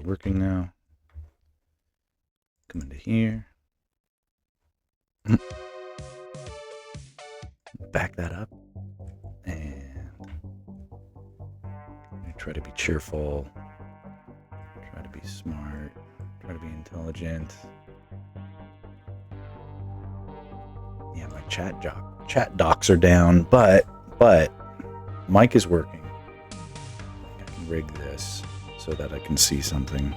Working now. Come into here. Back that up. And try to be cheerful. Try to be smart. Try to be intelligent. Yeah, my chat docs are down, but mic is working. I can rig this so that I can see something.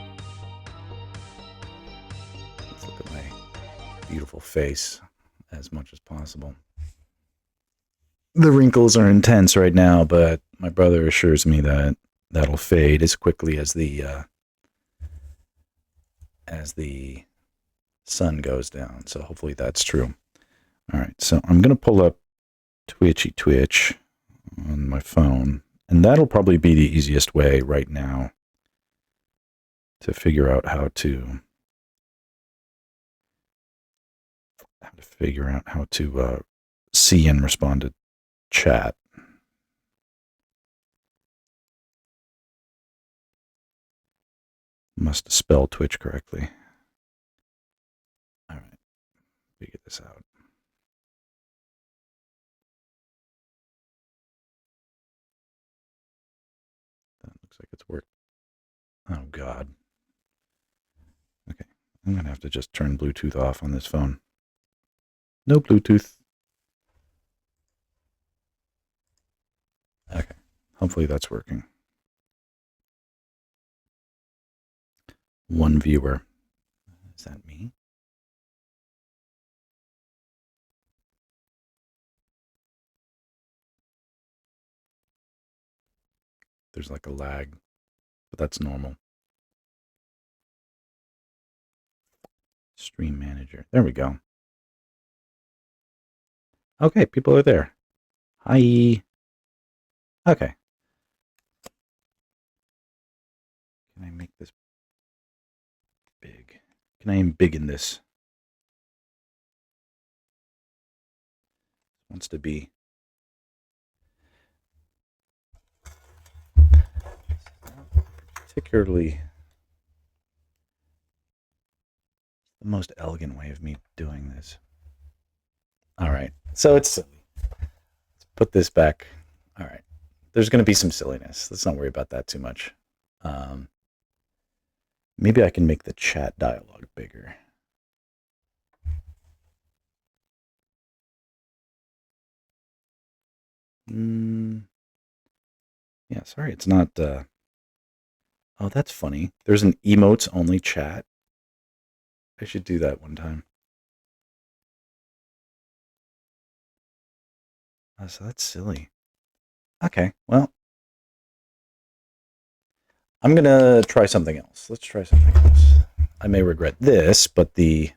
Let's look at my beautiful face as much as possible. The wrinkles are intense right now, but my brother assures me that that'll fade as quickly as the sun goes down. So hopefully that's true. All right, so I'm going to pull up Twitch on my phone, and that'll probably be the easiest way right now to figure out how to see and respond to chat. Must spell Twitch correctly. All right, figure this out. That looks like it's worked. Oh, God. Okay, I'm going to have to just turn Bluetooth off on this phone. No Bluetooth. Okay, hopefully that's working. One viewer. Is that me? There's like a lag, but that's normal. Stream manager. There we go. Okay, people are there. Hi. Okay. Can I make this big? Can I embiggen this? Wants to be. Particularly the most elegant way of me doing this. All right, so it's silly. Let's put this back. All right, there's going to be some silliness. Let's not worry about that too much. Maybe I can make the chat dialogue bigger. Yeah, sorry, it's not. Oh, that's funny. There's an emotes only chat. I should do that one time. Oh, so that's silly. Okay, well, I'm going to try something else. Let's try something else. I may regret this, but I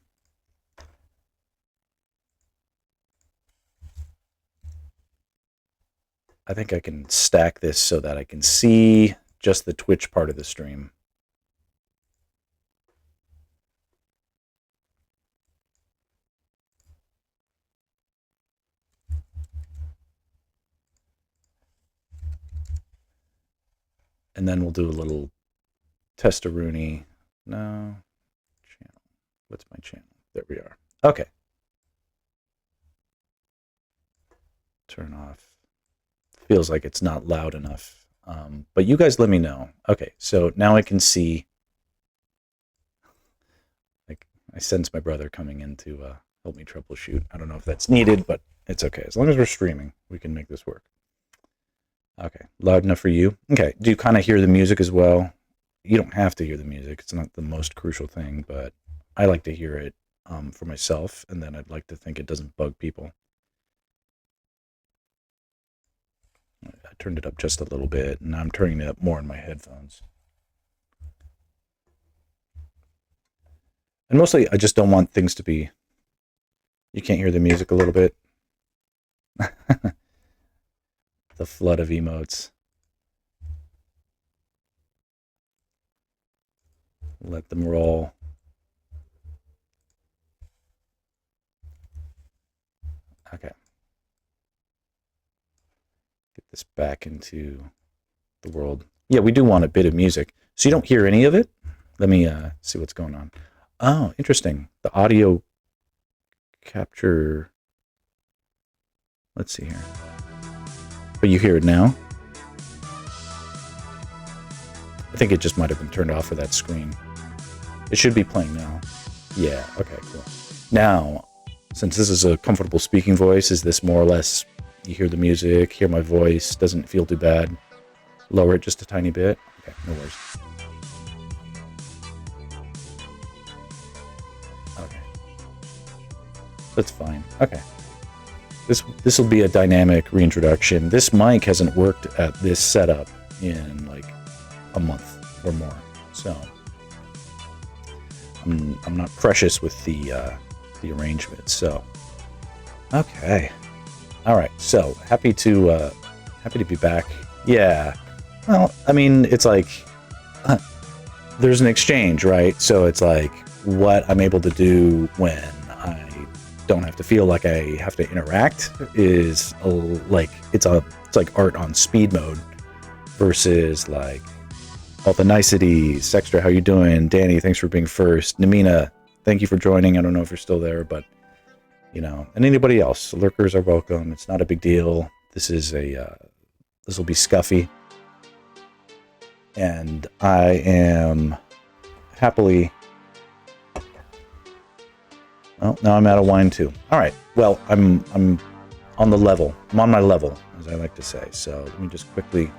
think I can stack this so that I can see just the Twitch part of the stream. And then we'll do a little testaroonie. No. Channel. What's my channel? There we are. Okay. Turn off. Feels like it's not loud enough. But you guys let me know. Okay, so now I can see. Like, I sense my brother coming in to help me troubleshoot. I don't know if that's needed, but it's okay. As long as we're streaming, we can make this work. Okay, loud enough for you? Okay, do you kind of hear the music as well? You don't have to hear the music. It's not the most crucial thing, but I like to hear it for myself, and then I'd like to think it doesn't bug people. I turned it up just a little bit, and I'm turning it up more in my headphones. And mostly, I just don't want things to be... You can't hear the music a little bit? The flood of emotes. Let them roll. Okay. Get this back into the world. Yeah, we do want a bit of music. So you don't hear any of it? Let me see what's going on. Oh, interesting. The audio capture. Let's see here. But you hear it now? I think it just might have been turned off for that screen. It should be playing now. Yeah, okay, cool. Now, since this is a comfortable speaking voice, is this more or less, you hear the music, hear my voice, doesn't feel too bad? Lower it just a tiny bit? Okay, no worries. Okay. That's fine. Okay. This will be a dynamic reintroduction. This mic hasn't worked at this setup in like a month or more, so I'm not precious with the arrangement. So okay, all right. So happy to be back. Yeah. Well, I mean, it's like there's an exchange, right? So it's like what I'm able to do when I don't have to feel like I have to interact is like it's like art on speed mode versus like all the niceties. Sextra, how you doing? Danny, thanks for being first. Namina, thank you for joining. I don't know if you're still there, but you know, and anybody else, lurkers are welcome. It's not a big deal. This is this will be scuffy, and I am happily. Well, now I'm out of wine too. All right. Well, I'm on the level. I'm on my level, as I like to say. So let me just quickly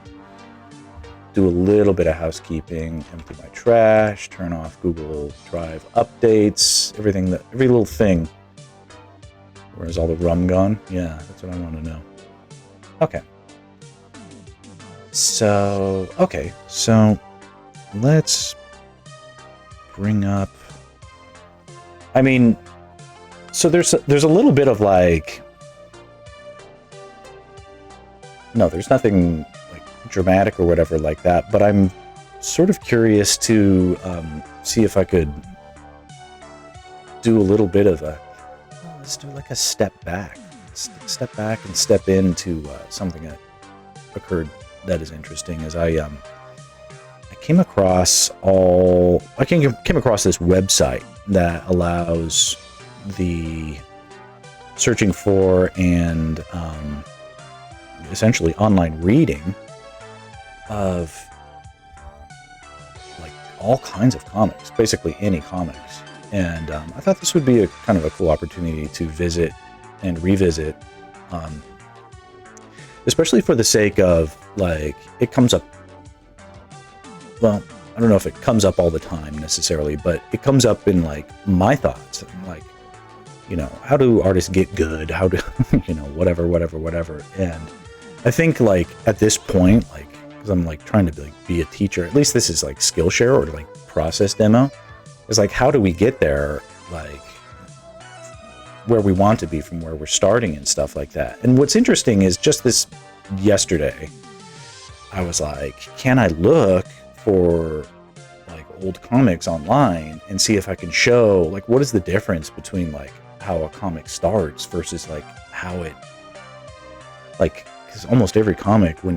do a little bit of housekeeping, empty my trash, turn off Google Drive updates, every little thing. Where's all the rum gone? Yeah, that's what I want to know. Okay. So let's bring up. I mean, so there's a little bit of like. No, there's nothing dramatic or whatever like that, but I'm sort of curious to see if I could do a little bit of let's do like a step back and step into something that occurred that is interesting. As I came across came across this website that allows the searching for and essentially online reading of like all kinds of comics, basically any comics. And I thought this would be a kind of a cool opportunity to visit and revisit, especially for the sake of like it comes up. Well, I don't know if it comes up all the time necessarily, but it comes up in like my thoughts, like, you know, how do artists get good? How do you know, whatever. And I think like at this point, like, because I'm like trying to like be a teacher, at least this is like Skillshare or like process demo, is like how do we get there, like where we want to be from where we're starting and stuff like that. And what's interesting is just this yesterday, I was like, can I look for like old comics online and see if I can show like what is the difference between like how a comic starts versus like how it, like, because almost every comic when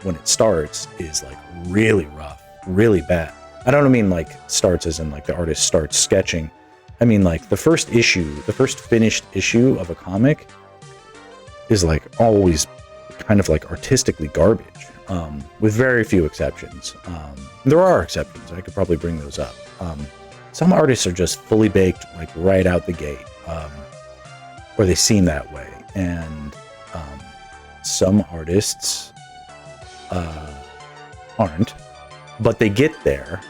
it starts is like really rough, really bad. I don't mean like starts as in like the artist starts sketching. I mean like the first finished issue of a comic is like always kind of like artistically garbage, with very few exceptions. There are exceptions. I could probably bring those up. Some artists are just fully baked like right out the gate, or they seem that way. And some artists aren't, but they get there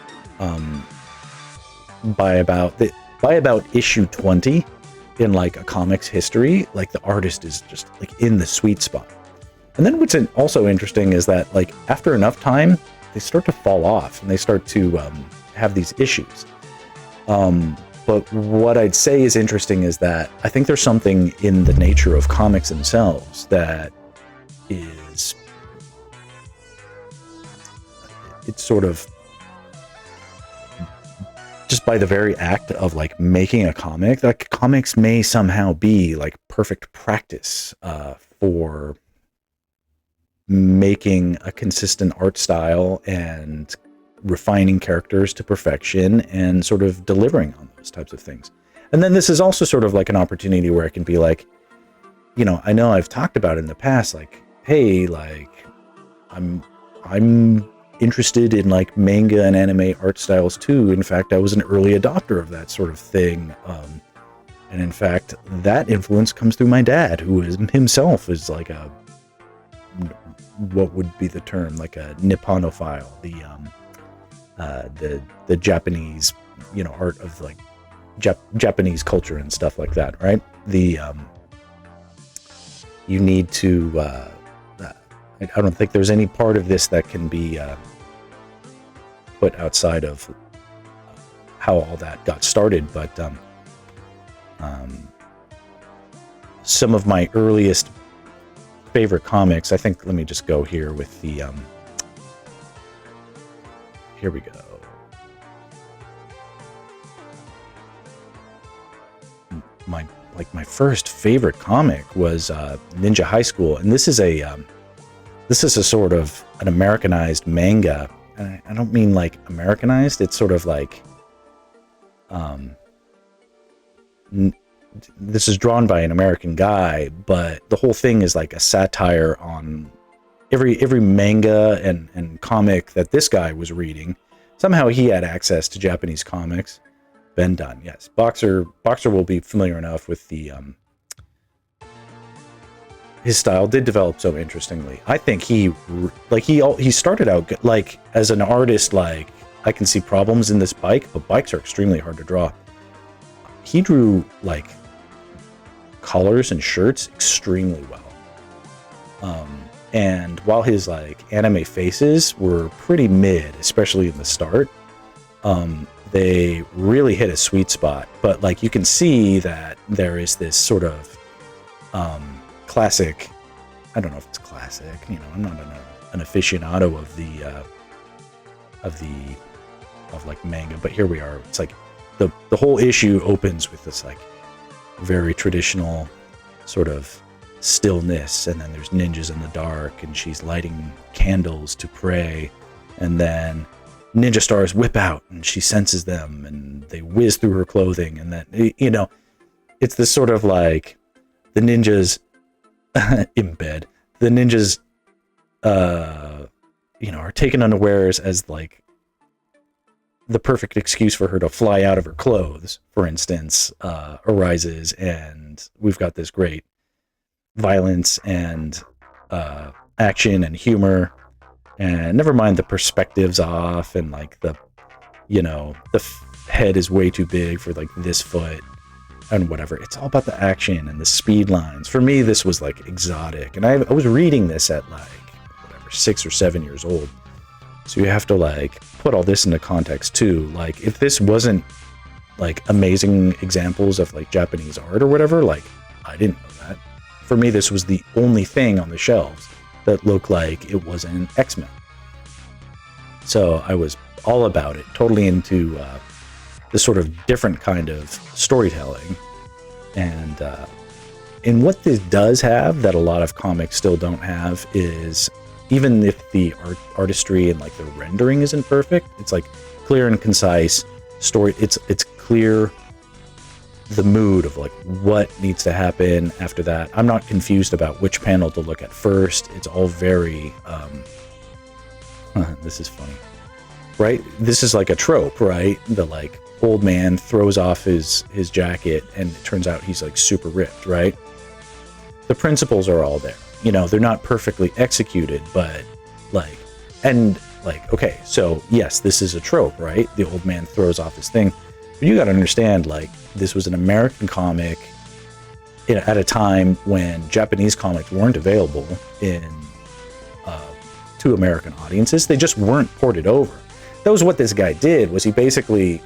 by about issue 20 in like a comic's history. Like the artist is just like in the sweet spot. And then what's also interesting is that like after enough time, they start to fall off and they start to have these issues. But what I'd say is interesting is that I think there's something in the nature of comics themselves that is, it's sort of just by the very act of like making a comic, like comics may somehow be like perfect practice for making a consistent art style and refining characters to perfection and sort of delivering on those types of things. And then this is also sort of like an opportunity where I can be like, you know I've talked about in the past, like, hey, like I'm interested in like manga and anime art styles too. In fact, I was an early adopter of that sort of thing. And in fact, that influence comes through my dad, who is himself is like a, what would be the term, like a Nipponophile, the Japanese, art of like Japanese culture and stuff like that, right? You need to, I don't think there's any part of this that can be put outside of how all that got started, but some of my earliest favorite comics, I think, let me just go here with the, here we go. My first favorite comic was Ninja High School, and this is a sort of an Americanized manga. And I don't mean like Americanized. It's sort of like, this is drawn by an American guy, but the whole thing is like a satire on every manga and comic that this guy was reading. Somehow he had access to Japanese comics. Ben Dunn, yes. Boxer will be familiar enough with the his style did develop so interestingly. I think he started out like as an artist, like, I can see problems in this bike, but bikes are extremely hard to draw. He drew like collars and shirts extremely well. And while his like anime faces were pretty mid, especially in the start, they really hit a sweet spot. But like you can see that there is this sort of classic, I don't know if it's classic, I'm not an aficionado of like manga, but here we are. It's like the whole issue opens with this like very traditional sort of stillness, and then there's ninjas in the dark, and she's lighting candles to pray, and then ninja stars whip out and she senses them and they whiz through her clothing, and then it's this sort of like the ninjas in bed, the ninjas are taken unawares as like the perfect excuse for her to fly out of her clothes, for instance, arises, and we've got this great violence and action and humor, and never mind the perspectives off, and like the head is way too big for like this foot and whatever. It's all about the action and the speed lines. For me, this was like exotic, and I was reading this at like 6 or 7 years old, so you have to like put all this into context too. Like, if this wasn't like amazing examples of like Japanese art or whatever, like, I didn't know that. For me, this was the only thing on the shelves that looked like it was an X-Men. So I was all about it, totally into this sort of different kind of storytelling. And what this does have that a lot of comics still don't have is, even if the artistry and like the rendering isn't perfect, it's like clear and concise story. It's clear the mood of like what needs to happen after that. I'm not confused about which panel to look at first. It's all very this is funny, right? This is like a trope, right? The like old man throws off his jacket and it turns out he's like super ripped, right? The principles are all there. They're not perfectly executed, but like, and like, okay, so yes, this is a trope, right? The old man throws off his thing. But you got to understand, like, this was an American comic at a time when Japanese comics weren't available to American audiences. They just weren't ported over. That was what this guy did. Was he basically,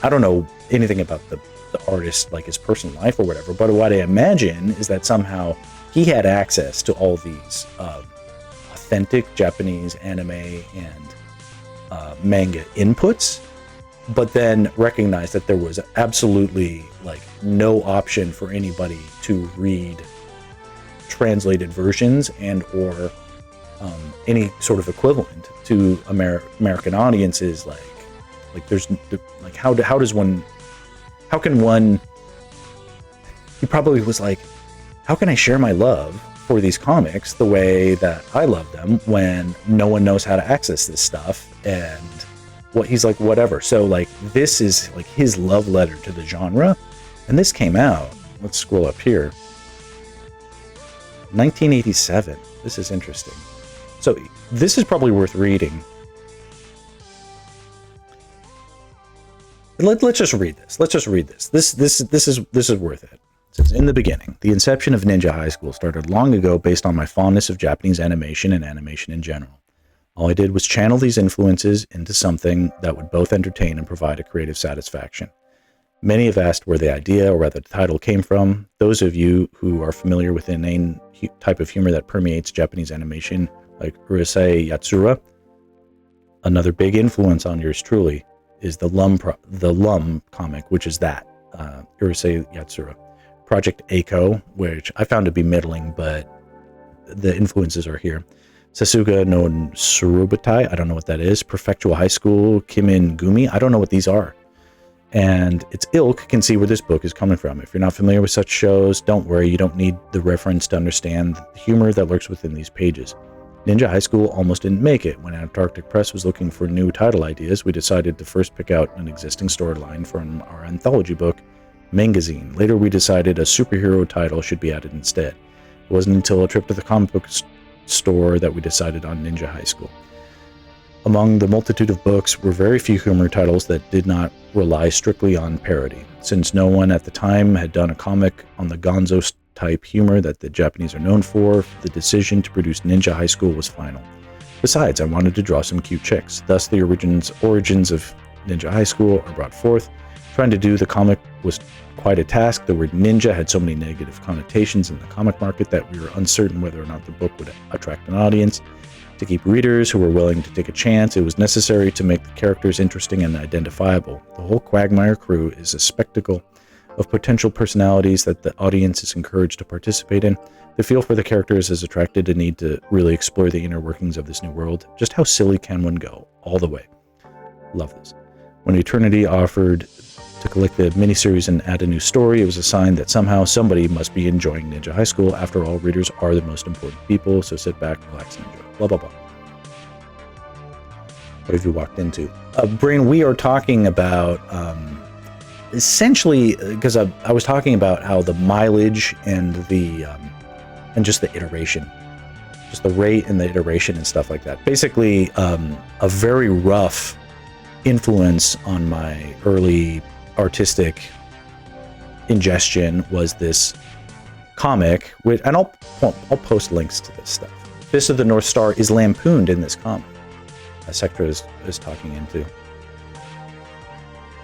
I don't know anything about the artist, like his personal life or whatever, but what I imagine is that somehow he had access to all these authentic Japanese anime and manga inputs, but then recognized that there was absolutely like no option for anybody to read translated versions and or any sort of equivalent to American audiences. Like there's like how can one? He probably was like, how can I share my love for these comics the way that I love them when no one knows how to access this stuff? And what he's like, whatever. So like this is like his love letter to the genre, and this came out. Let's scroll up here. 1987. This is interesting. So this is probably worth reading. Let's just read this. Let's just read this. This is worth it. It says, in the beginning, the inception of Ninja High School started long ago based on my fondness of Japanese animation and animation in general. All I did was channel these influences into something that would both entertain and provide a creative satisfaction. Many have asked where the idea, or rather the title, came from. Those of you who are familiar with the inane type of humor that permeates Japanese animation, like Urusei Yatsura, another big influence on yours truly is the Lum comic, which is that, Urusei Yatsura. Project Eiko, which I found to be middling, but the influences are here. Sasuga no Surubatai, I don't know what that is. Prefectual High School, Kimin Gumi, I don't know what these are. And its ilk can see where this book is coming from. If you're not familiar with such shows, don't worry, you don't need the reference to understand the humor that lurks within these pages. Ninja High School almost didn't make it. When Antarctic Press was looking for new title ideas, we decided to first pick out an existing storyline from our anthology book, Mangazine. Later we decided a superhero title should be added instead. It wasn't until a trip to the comic book store that we decided on Ninja High School. Among the multitude of books were very few humor titles that did not rely strictly on parody. Since no one at the time had done a comic on the gonzo-type humor that the Japanese are known for, the decision to produce Ninja High School was final. Besides, I wanted to draw some cute chicks. Thus, the origins of Ninja High School are brought forth. Trying to do the comic was quite a task. The word ninja had so many negative connotations in the comic market that we were uncertain whether or not the book would attract an audience. To keep readers who were willing to take a chance, it was necessary to make the characters interesting and identifiable. The whole Quagmire crew is a spectacle of potential personalities that the audience is encouraged to participate in. The feel for the characters has attracted a need to really explore the inner workings of this new world. Just how silly can one go? All the way. Love this. When Eternity offered to collect the miniseries and add a new story, it was a sign that somehow somebody must be enjoying Ninja High School. After all, readers are the most important people, so sit back, relax, and enjoy. Blah, blah, blah. What have you walked into? Brain, we are talking about, essentially, because I was talking about how the mileage and the, and just the iteration, just the rate and the iteration and stuff like that. Basically, a very rough influence on my early artistic ingestion was this comic, and I'll post links to this stuff. Fist of the North Star is lampooned in this comic. Sectra is talking into.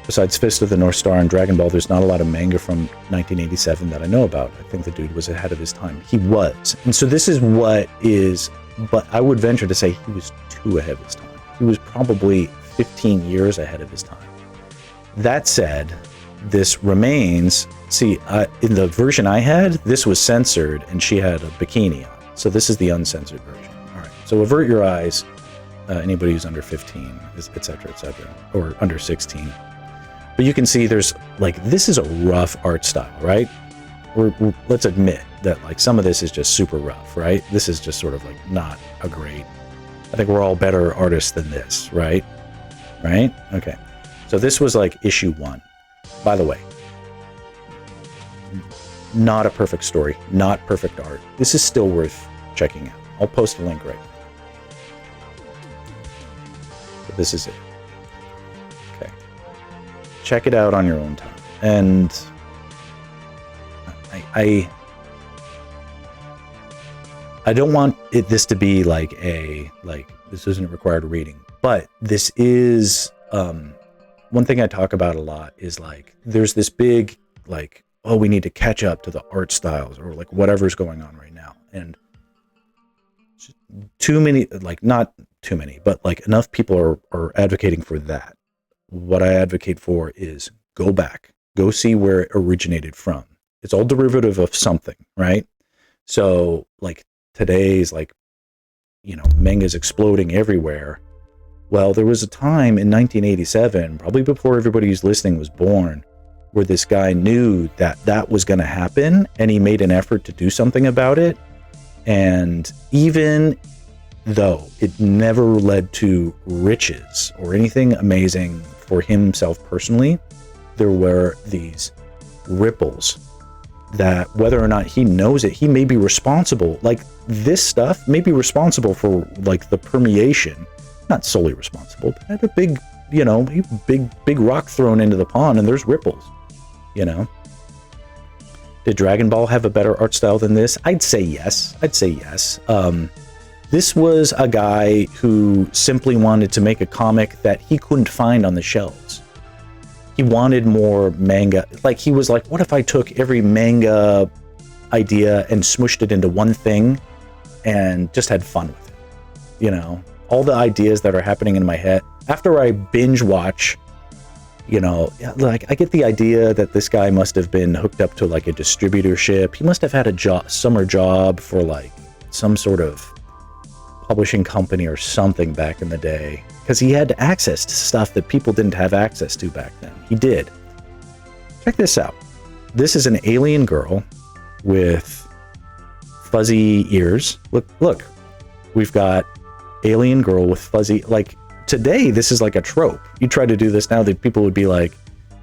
Besides Fist of the North Star and Dragon Ball, there's not a lot of manga from 1987 that I know about. I think the dude was ahead of his time. He was. And so this is what is, but I would venture to say he was too ahead of his time. He was probably 15 years ahead of his time. That said, this remains, see, in the version I had, this was censored and she had a bikini on. So this is the uncensored version. All right, so avert your eyes, anybody who's under 15, etc., or under 16. But you can see there's, like, this is a rough art style, right? Let's admit that, like, some of this is just super rough, right? This is just sort of, like, not a great, I think we're all better artists than this, right? Right? Okay. So this was, like, issue 1. By the way, not a perfect story, not perfect art. This is still worth checking out. I'll post a link right now. But this is it. Okay. Check it out on your own time. And I don't want this to be like this isn't required reading, but this is, one thing I talk about a lot is, like, there's this big, like, oh, we need to catch up to the art styles or, like, whatever's going on right now. And too many, like, not too many, but, like, enough people are advocating for that. What I advocate for is go back, go see where it originated from. It's all derivative of something, right? So, like, today's, like, manga's exploding everywhere. Well, there was a time in 1987, probably before everybody who's listening was born, where this guy knew that that was going to happen, and he made an effort to do something about it. And even though it never led to riches or anything amazing for himself personally, there were these ripples that, whether or not he knows it, he may be responsible. Like, this stuff may be responsible for like the permeation, not solely responsible, but had a big, big rock thrown into the pond, and there's ripples. Did Dragon Ball have a better art style than this? I'd say yes. This was a guy who simply wanted to make a comic that he couldn't find on the shelves. He wanted more manga. Like, he was like, what if I took every manga idea and smushed it into one thing and just had fun with it? All the ideas that are happening in my head. After I binge watch, like, I get the idea that this guy must have been hooked up to like a distributorship. He must have had a summer job for like some sort of publishing company or something back in the day, because he had access to stuff that people didn't have access to back then. He did. Check this out. This is an alien girl with fuzzy ears. Look. We've got alien girl with fuzzy, like, today this is like a trope. You try to do this now, that people would be like,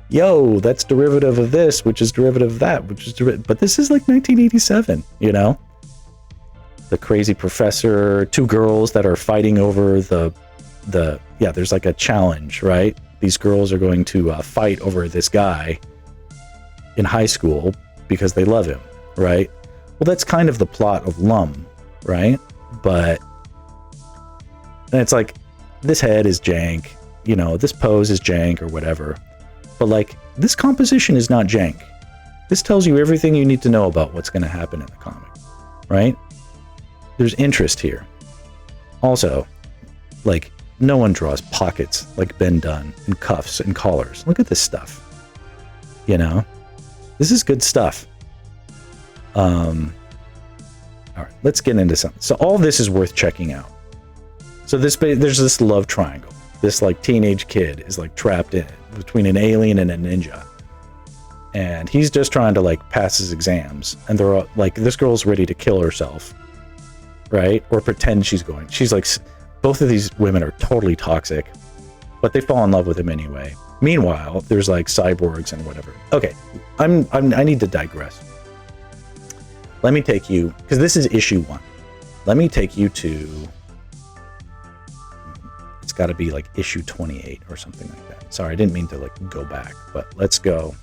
yo, that's derivative of this, which is derivative of that, which is derivative. But this is like 1987, The crazy professor, two girls that are fighting over there's like a challenge, right? These girls are going to fight over this guy in high school because they love him, right? Well, that's kind of the plot of Lum, right? But and it's like, this head is jank, this pose is jank or whatever. But like, this composition is not jank. This tells you everything you need to know about what's going to happen in the comic, right? There's interest here. Also, like, no one draws pockets like Ben Dunn and cuffs and collars. Look at this stuff. This is good stuff. All right, let's get into something. So all this is worth checking out. So there's this love triangle. This like teenage kid is like trapped in it between an alien and a ninja. And he's just trying to like pass his exams. And they're all, like, this girl's ready to kill herself. Right? Or pretend she's going. She's like, both of these women are totally toxic, but they fall in love with him anyway. Meanwhile, there's like cyborgs and whatever. Okay, I need to digress. Let me take you, because this is issue 1. Let me take you to, it's got to be like issue 28 or something like that. Sorry, I didn't mean to like go back, but let's go.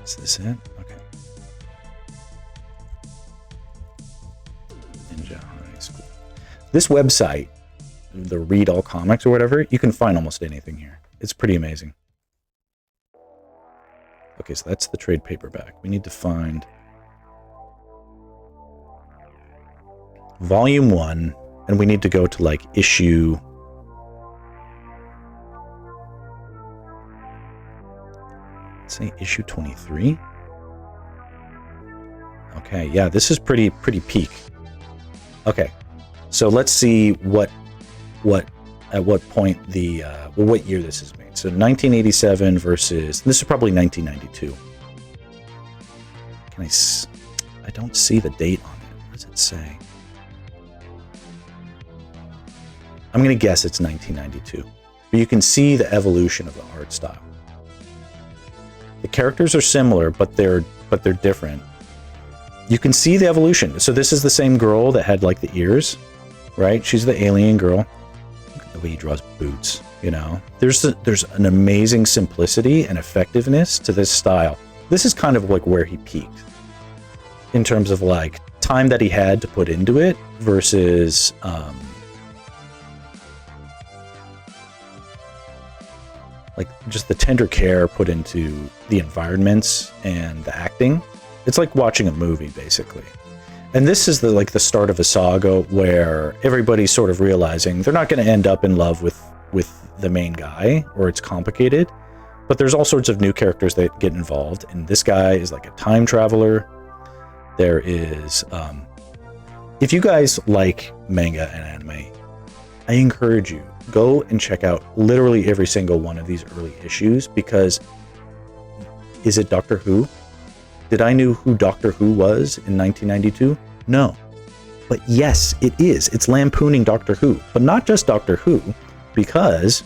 Is this it? Okay. Ninja High School. This website, the Read All Comics or whatever, you can find almost anything here. It's pretty amazing. Okay, so that's the trade paperback. We need to find volume 1, and we need to go to like issue, say issue 23. Okay, yeah, this is pretty peak. Okay, so let's see what at what point the what year this is made. So 1987 versus, this is probably 1992. I don't see the date on it. What does it say? I'm gonna guess it's 1992, but you can see the evolution of the art style. The characters are similar, but they're different. You can see the evolution. So this is the same girl that had like the ears, right? She's the alien girl. Look at the way he draws boots, There's an amazing simplicity and effectiveness to this style. This is kind of like where he peaked in terms of like time that he had to put into it versus like just the tender care put into the environments and the acting. It's like watching a movie, basically. And this is the start of a saga where everybody's sort of realizing they're not going to end up in love with the main guy, or it's complicated. But there's all sorts of new characters that get involved, and this guy is like a time traveler. There is, if you guys like manga and anime, I encourage you, go and check out literally every single one of these early issues, because is it Doctor Who? Did I know who Doctor Who was in 1992? No. But yes, it is. It's lampooning Doctor Who, but not just Doctor Who, because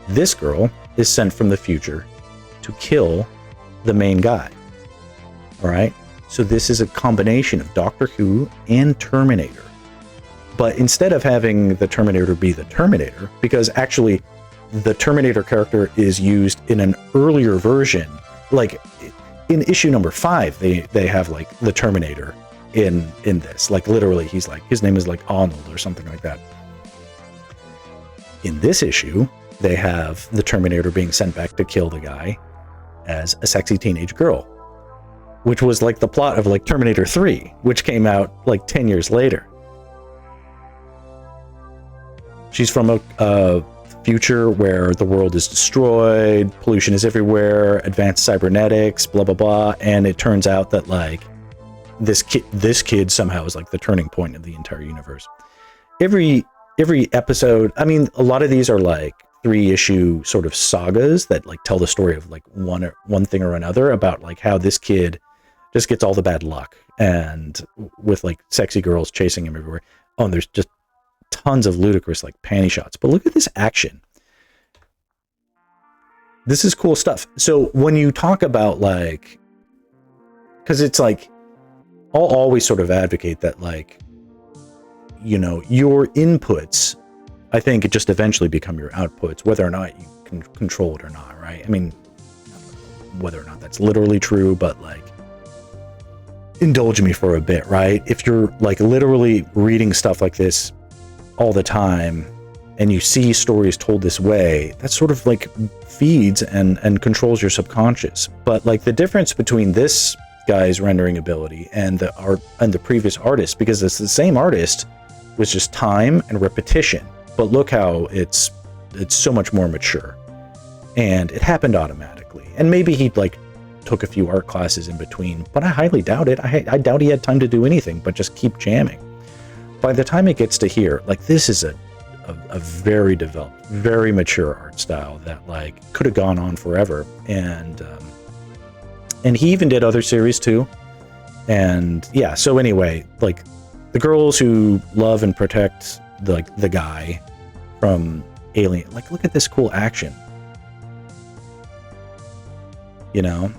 this girl is sent from the future to kill the main guy. All right? So this is a combination of Doctor Who and Terminator. But instead of having the Terminator be the Terminator, because actually the Terminator character is used in an earlier version, like in issue number 5, they have like the Terminator in this, like literally he's like, his name is like Arnold or something like that. In this issue, they have the Terminator being sent back to kill the guy as a sexy teenage girl, which was like the plot of like Terminator 3, which came out like 10 years later. She's from a future where the world is destroyed, pollution is everywhere, advanced cybernetics, blah, blah, blah. And it turns out that like this kid somehow is like the turning point of the entire universe. Every episode, I mean, a lot of these are like 3-issue sort of sagas that like tell the story of like one thing or another about like how this kid just gets all the bad luck, and with like sexy girls chasing him everywhere. Oh, and there's just tons of ludicrous like panty shots. But look at this action. This is cool stuff. So when you talk about like, because it's like, I'll always sort of advocate that like, you know, your inputs, I think, it just eventually become your outputs, whether or not you can control it or not, right? I mean, whether or not that's literally true, but like, indulge me for a bit, right? If you're like literally reading stuff like this all the time and you see stories told this way, that sort of like feeds and controls your subconscious. But like the difference between this guy's rendering ability and the art and the previous artist, because it's the same artist, was just time and repetition. But look how it's so much more mature, and it happened automatically. And maybe he like took a few art classes in between, but I highly doubt it. I doubt he had time to do anything but just keep jamming. By the time it gets to here, like this is a very developed, very mature art style that like could have gone on forever. And he even did other series too. And yeah, so anyway, like the girls who love and protect the guy from Alien, like look at this cool action, you know?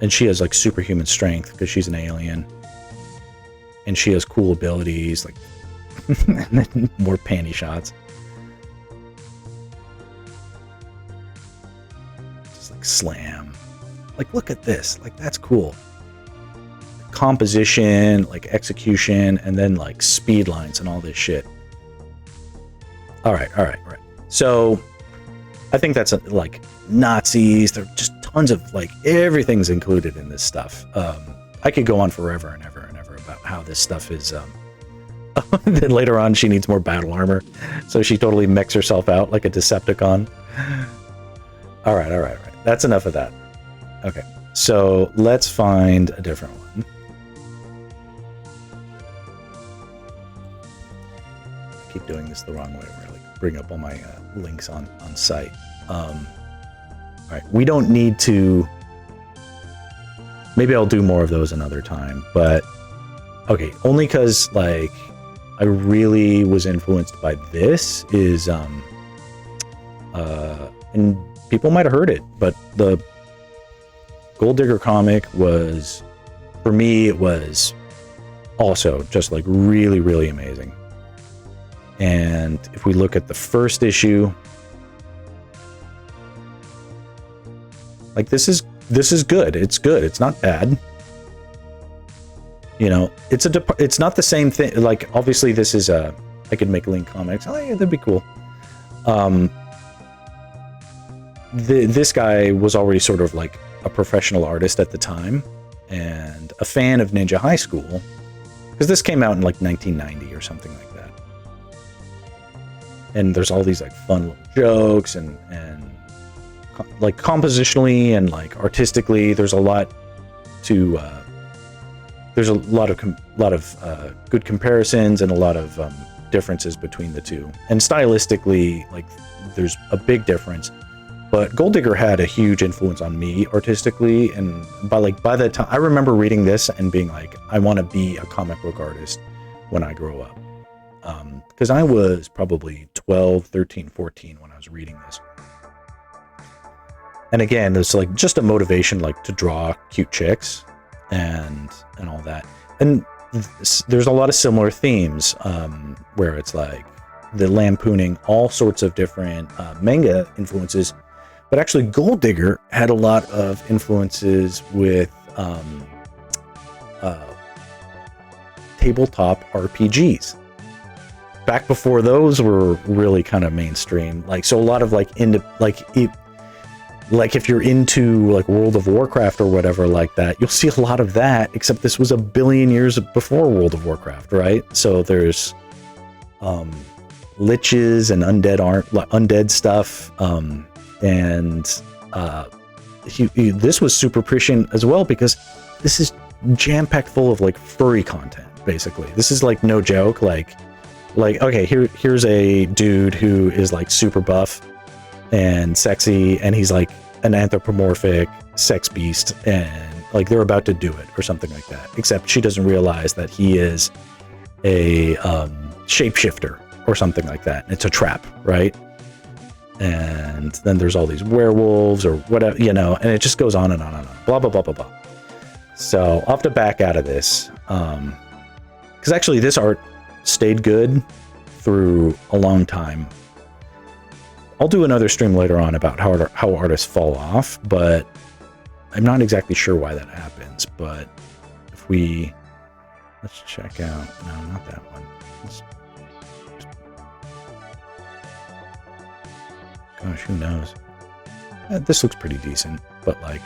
And she has like superhuman strength because she's an alien, and she has cool abilities, like and then more panty shots. Just like slam. Like look at this. Like that's cool. Composition, like execution, and then like speed lines and all this shit. All right. So I think that's like Nazis. They're just tons of like everything's included in this stuff. I could go on forever and ever about how this stuff is. Then later on, she needs more battle armor, so she totally mechs herself out like a Decepticon. All right. That's enough of that. Okay, so let's find a different one. I keep doing this the wrong way, where I like bring up all my links on site. All right, we don't need to. Maybe I'll do more of those another time, but okay, only because like I really was influenced by this is and people might have heard it, but the Gold Digger comic was, for me, it was also just like really, really amazing. And if we look at the first issue, like this is good. It's good. It's not bad. You know, it's not the same thing. Like obviously this is I could make Link comics. Oh yeah, that'd be cool. This guy was already sort of like a professional artist at the time and a fan of Ninja High School, because this came out in like 1990 or something like that. and there's all these like fun little jokes and like compositionally and like artistically, there's a lot to there's a lot of good comparisons and a lot of differences between the two, and stylistically, like there's a big difference. But Gold Digger had a huge influence on me artistically, and by the time I remember reading this and being like, I want to be a comic book artist when I grow up, because I was probably 12, 13, 14 when I was reading this. And again, it's like just a motivation, like to draw cute chicks and all that. And there's a lot of similar themes, where it's like the lampooning all sorts of different manga influences. But actually, Gold Digger had a lot of influences with tabletop RPGs. Back before those were really kind of mainstream. Like, so a lot of like if you're into like World of Warcraft or whatever like that, you'll see a lot of that, except this was a billion years before World of Warcraft, right? So there's liches and undead stuff, and this was super prescient as well, because this is jam-packed full of like furry content, basically. This is like no joke, like okay, here's a dude who is like super buff and sexy, and he's like an anthropomorphic sex beast, and like they're about to do it or something like that, except she doesn't realize that he is a shapeshifter or something like that. It's a trap, right? And then there's all these werewolves or whatever, you know, and it just goes on and on and on, blah blah blah blah blah. So I'll have to back out of this, because actually this art stayed good through a long time. I'll do another stream later on about how artists fall off, but I'm not exactly sure why that happens. But if let's check out, no, not that one. Gosh, who knows? This looks pretty decent, but like,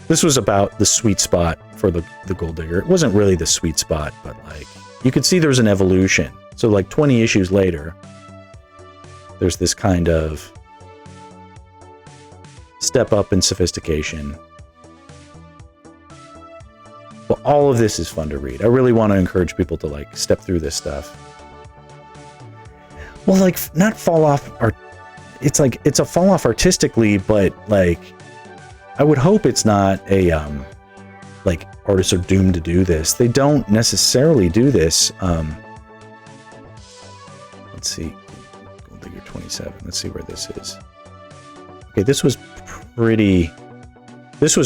this was about the sweet spot for the Gold Digger. It wasn't really the sweet spot, but like, you could see there's an evolution. So like 20 issues later, there's this kind of step up in sophistication. But all of this is fun to read. I really want to encourage people to like step through this stuff. Well, like, not fall off art. It's like, it's a fall off artistically, but like, I would hope it's not a like artists are doomed to do this. They don't necessarily do this. Let's see, Gold Digger 27. Let's see where this is. Okay, this was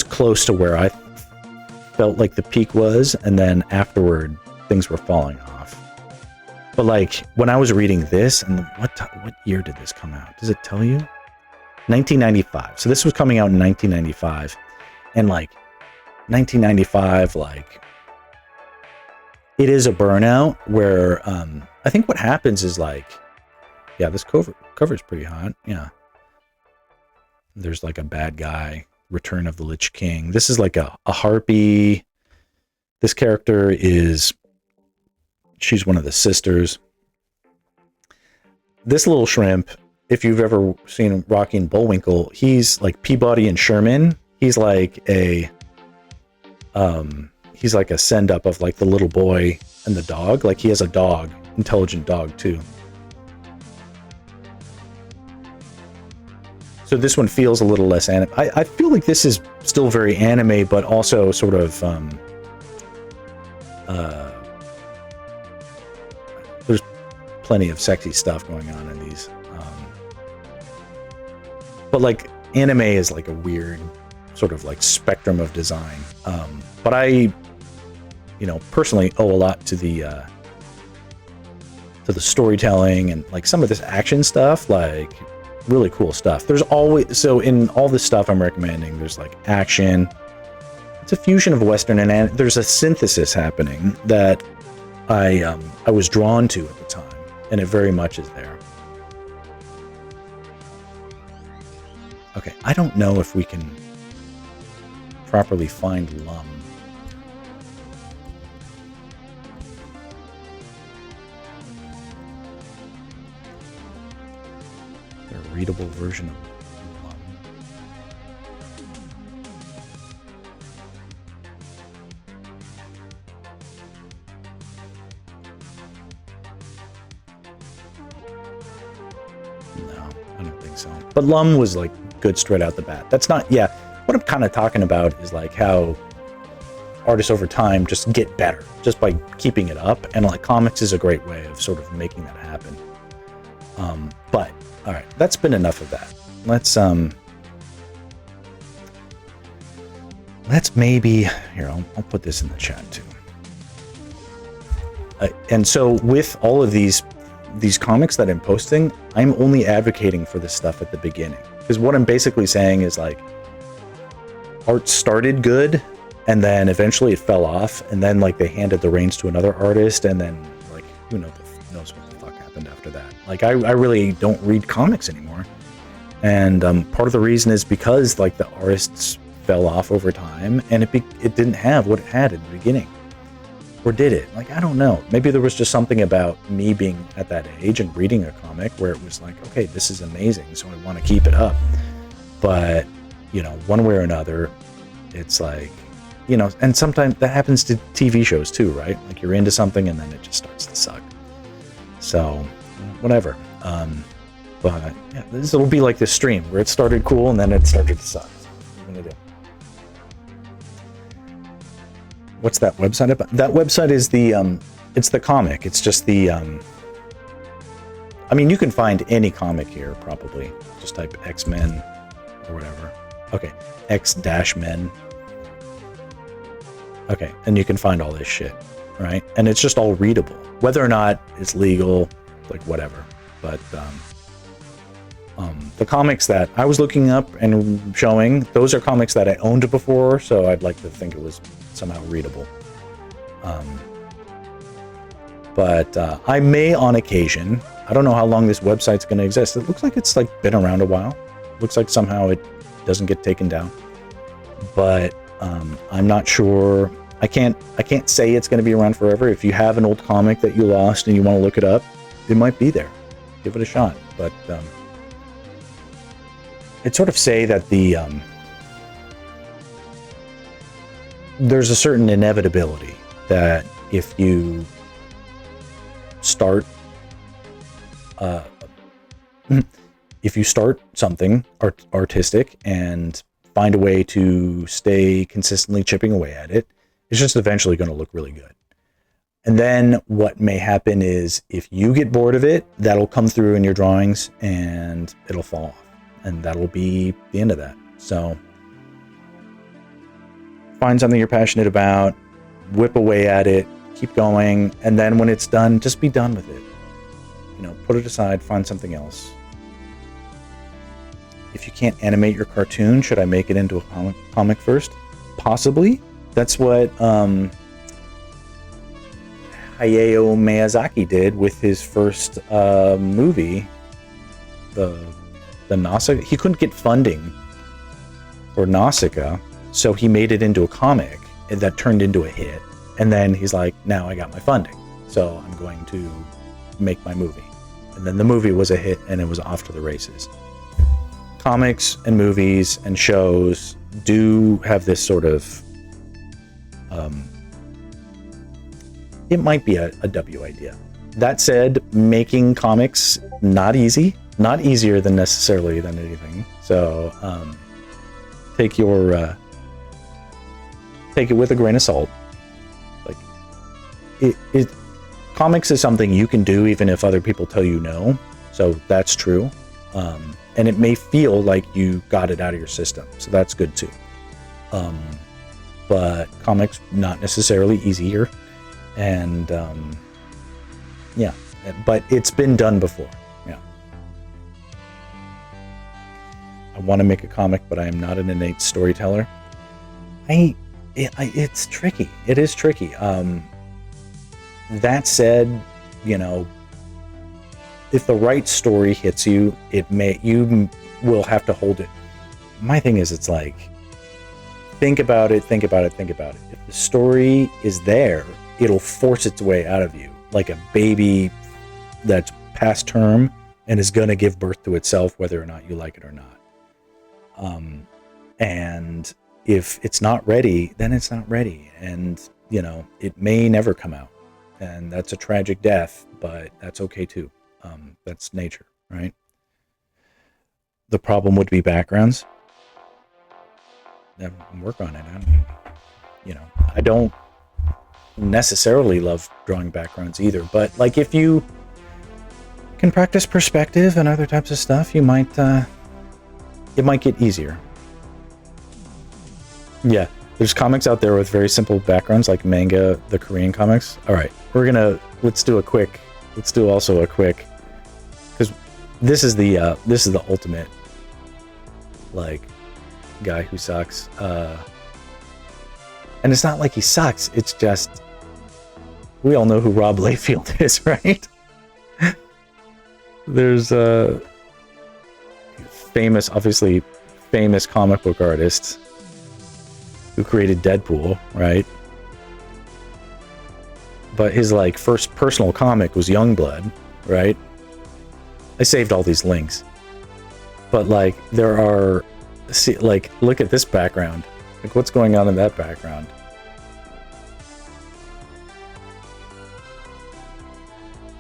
close to where I felt like the peak was, and then afterward things were falling off. But like, when I was reading this, and what year did this come out? Does it tell you? 1995. So this was coming out in 1995, and like 1995, like, it is a burnout where I think what happens is like, yeah, this cover is pretty hot. Yeah, there's like a bad guy, Return of the Lich King. This is like a harpy. This character she's one of the sisters. This little shrimp, if you've ever seen Rocky and Bullwinkle, he's like Peabody and Sherman. He's like a send up of like the little boy and the dog. Like, he has a dog, intelligent dog too. So this one feels a little less anime. I feel like this is still very anime, but also sort of there's plenty of sexy stuff going on in these. But like, anime is like a weird sort of like spectrum of design. But I, personally owe a lot to the storytelling and like some of this action stuff, like really cool stuff. There's always, so in all this stuff I'm recommending, there's like action. It's a fusion of Western and there's a synthesis happening that I was drawn to at the time, and it very much is there. Okay, I don't know if we can properly find Lum. a readable version of Malon. No, I don't think so. But Lum was like good straight out the bat. That's not, yeah. What I'm kind of talking about is like how artists over time just get better just by keeping it up, and like comics is a great way of sort of making that happen. But all right, that's been enough of that. Let's maybe here. I'll put this in the chat too. And so with all of these comics that I'm posting, I'm only advocating for this stuff at the beginning, because what I'm basically saying is like art started good and then eventually it fell off, and then like they handed the reins to another artist, and then like who knows what the fuck happened after that. Like I really don't read comics anymore, and part of the reason is because like the artists fell off over time, and it didn't have what it had in the beginning. Or did it? Like, I don't know. Maybe there was just something about me being at that age and reading a comic where it was like, okay, this is amazing, so I want to keep it up. But, you know, one way or another, it's like, you know, and sometimes that happens to TV shows too, right? Like you're into something and then it just starts to suck. So, whatever. But yeah, it'll be like this stream where it started cool and then it started to suck. So what are you gonna do? What's that website about? That website is it's the comic. It's just the, I mean, you can find any comic here, probably. Just type X-Men or whatever. Okay, X-Men. Okay, and you can find all this shit, right? And it's just all readable. Whether or not it's legal, like whatever. But the comics that I was looking up and showing, those are comics that I owned before, so I'd like to think it was somehow readable. But I may on occasion, I don't know how long this website's going to exist. It looks like it's like been around a while. Looks like somehow it doesn't get taken down. But I'm not sure. I can't say it's going to be around forever. If you have an old comic that you lost and you want to look it up, it might be there. Give it a shot. But I'd sort of say that there's a certain inevitability that if you start something artistic and find a way to stay consistently chipping away at it, it's just eventually going to look really good. And then what may happen is if you get bored of it, that'll come through in your drawings and it'll fall off, and that'll be the end of that. So find something you're passionate about, whip away at it, keep going, and then when it's done, just be done with it. You know, put it aside, find something else. If you can't animate your cartoon, should I make it into a comic first? Possibly. That's what Hayao Miyazaki did with his first movie, the Nausicaa. He couldn't get funding for Nausicaa, so he made it into a comic that turned into a hit. And then he's like, now I got my funding, so I'm going to make my movie. And then the movie was a hit and it was off to the races. Comics and movies and shows do have this sort of, it might be a W idea. That said, making comics, not easy, not easier than necessarily than anything. So take it with a grain of salt. Like it comics is something you can do even if other people tell you no. So that's true. And it may feel like you got it out of your system. So that's good too. But comics, not necessarily easier. And yeah, but it's been done before. Yeah. I want to make a comic, but I am not an innate storyteller. It's tricky. It is tricky. That said, you know, if the right story hits you, you will have to hold it. My thing is, it's like, think about it. If the story is there, it'll force its way out of you. Like a baby that's past term, and is going to give birth to itself, whether or not you like it or not. And if it's not ready, then it's not ready. And, you know, it may never come out. And that's a tragic death, but that's okay too. That's nature, right? The problem would be backgrounds. Work on it. I don't necessarily love drawing backgrounds either, but like if you can practice perspective and other types of stuff, you might it might get easier. Yeah, there's comics out there with very simple backgrounds like manga, the Korean comics. All right, let's do also a quick, because this is the ultimate like guy who sucks, and it's not like he sucks, it's just we all know who Rob Liefeld is, right? There's a obviously famous comic book artist who created Deadpool, right? But his like first personal comic was Youngblood, right? I saved all these links, but like there are, see, like look at this background, like what's going on in that background?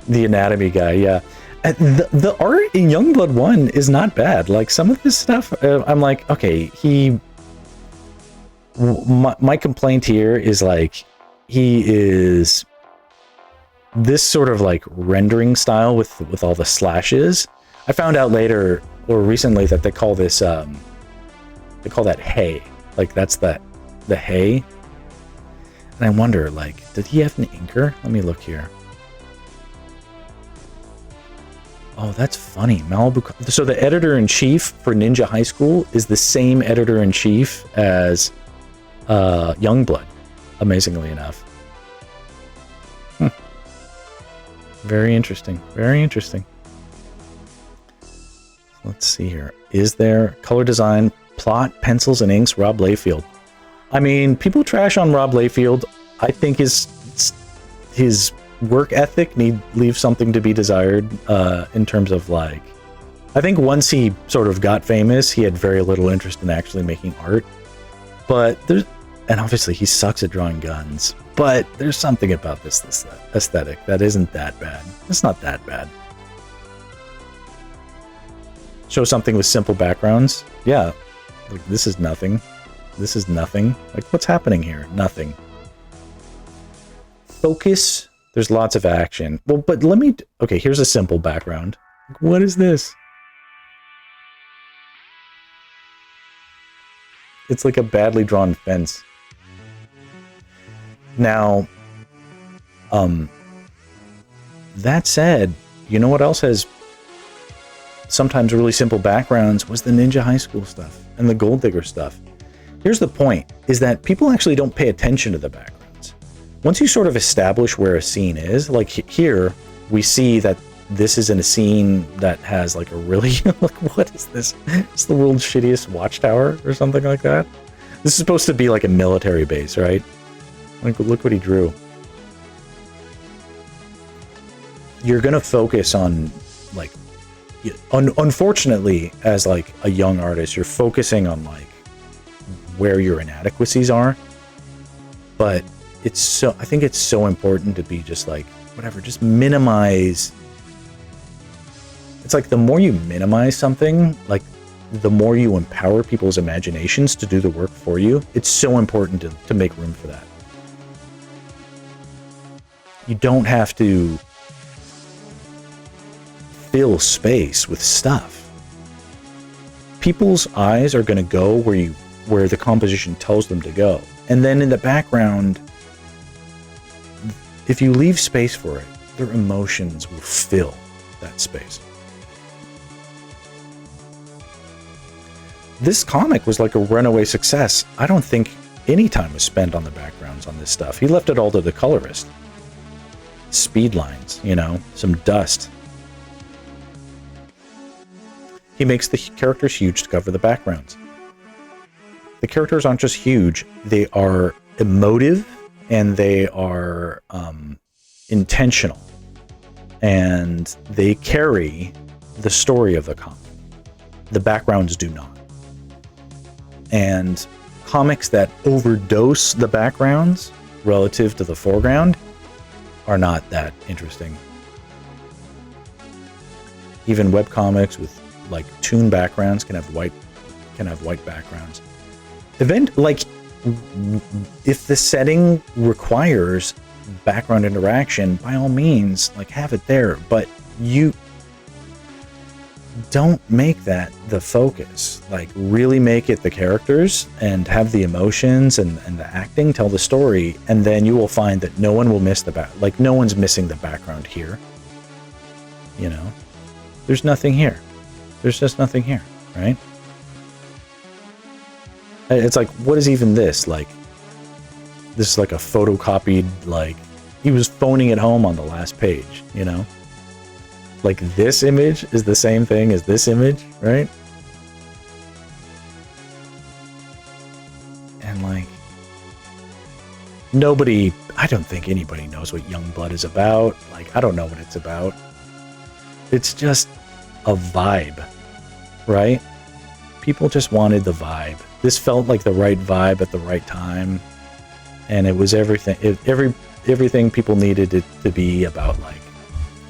The anatomy guy, yeah. The art in Youngblood 1 is not bad. Like some of this stuff, I'm like, okay, my complaint here is like, he is this sort of like rendering style with all the slashes. I found out later or recently that they call this, they call that hay. Like that's the hay. And I wonder, like, did he have an inker? Let me look here. Oh, that's funny. Malibu. So the editor-in-chief for Ninja High School is the same editor-in-chief as Youngblood, amazingly enough. Very interesting. Very interesting. Let's see here. Is there color design, plot, pencils, and inks? Rob Liefeld. I mean, people trash on Rob Liefeld. I think his work ethic leaves something to be desired in terms of like, I think once he sort of got famous, he had very little interest in actually making art. But and obviously he sucks at drawing guns, but there's something about this aesthetic that isn't that bad. It's not that bad. Show something with simple backgrounds. Yeah, like this is nothing. This is nothing. Like what's happening here? Nothing. Focus. There's lots of action. Well, but okay, here's a simple background. What is this? It's like a badly drawn fence. Now, that said, you know what else has sometimes really simple backgrounds was the Ninja High School stuff and the Gold Digger stuff. Here's the point, is that people actually don't pay attention to the backgrounds. Once you sort of establish where a scene is, like here, we see that this is in a scene that has like a really, like, what is this? It's the world's shittiest watchtower or something like that. This is supposed to be like a military base, right? Like, look what he drew. You're going to focus on, like, unfortunately, as like a young artist, you're focusing on like where your inadequacies are. But I think it's so important to be just like, whatever, just minimize. It's like the more you minimize something, like the more you empower people's imaginations to do the work for you. It's so important to make room for that. You don't have to fill space with stuff. People's eyes are going to go where the composition tells them to go. And then in the background, if you leave space for it, their emotions will fill that space. This comic was like a runaway success. I don't think any time was spent on the backgrounds on this stuff. He left it all to the colorist. Speed lines, you know, some dust. He makes the characters huge to cover the backgrounds. The characters aren't just huge, they are emotive and they are intentional. And they carry the story of the comic. The backgrounds do not. And comics that overdose the backgrounds relative to the foreground are not that interesting. Even webcomics with like toon backgrounds can have white backgrounds. If the setting requires background interaction, by all means, like, have it there, but you don't make that the focus. Like, really make it the characters and have the emotions and the acting tell the story, and then you will find that no one will miss no one's missing the background here. You know, there's nothing here. There's just nothing here, right? It's like, what is even this? Like, this is like a photocopied, like, he was phoning it home on the last page, you know? Like, this image is the same thing as this image, right? And, like, I don't think anybody knows what Youngblood is about. Like, I don't know what it's about. It's just a vibe, right? People just wanted the vibe. This felt like the right vibe at the right time, and it was everything. Everything people needed it to be about, like,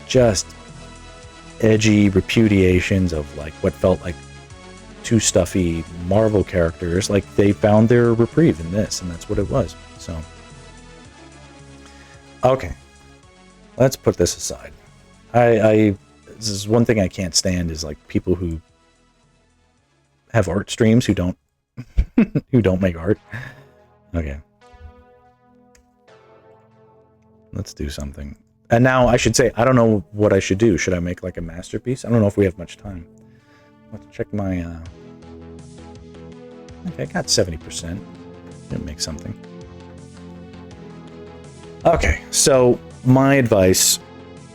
just edgy repudiations of like what felt like too stuffy Marvel characters. Like, they found their reprieve in this, and that's what it was. So, okay, let's put this aside. This is one thing I can't stand, is like people who have art streams who don't who don't make art. Okay, let's do something. And now I should say, I don't know what I should do. Should I make like a masterpiece? I don't know if we have much time. Let's check my okay, I got 70%. Gonna make something. Okay, so my advice,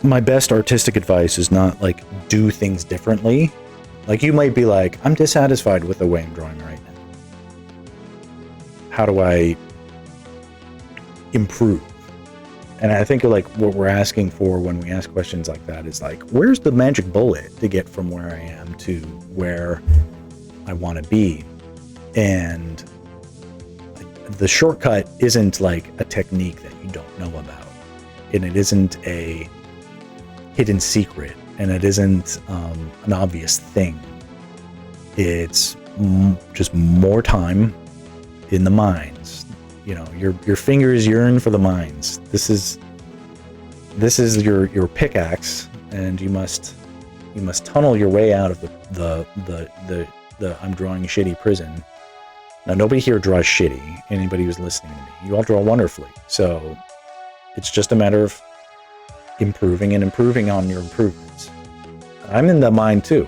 my best artistic advice, is not like do things differently. Like, you might be like, I'm dissatisfied with the way I'm drawing right now. How do I improve? And I think like what we're asking for when we ask questions like that is like, where's the magic bullet to get from where I am to where I want to be? And the shortcut isn't like a technique that you don't know about, and it isn't a hidden secret, and it isn't an obvious thing. It's just more time in the mines. You know, your fingers yearn for the mines. This is your pickaxe, and you must tunnel your way out of the I'm drawing shitty prison. Now, nobody here draws shitty. Anybody who's listening to me, you all draw wonderfully. So it's just a matter of improving on your improvements. I'm in the mine too.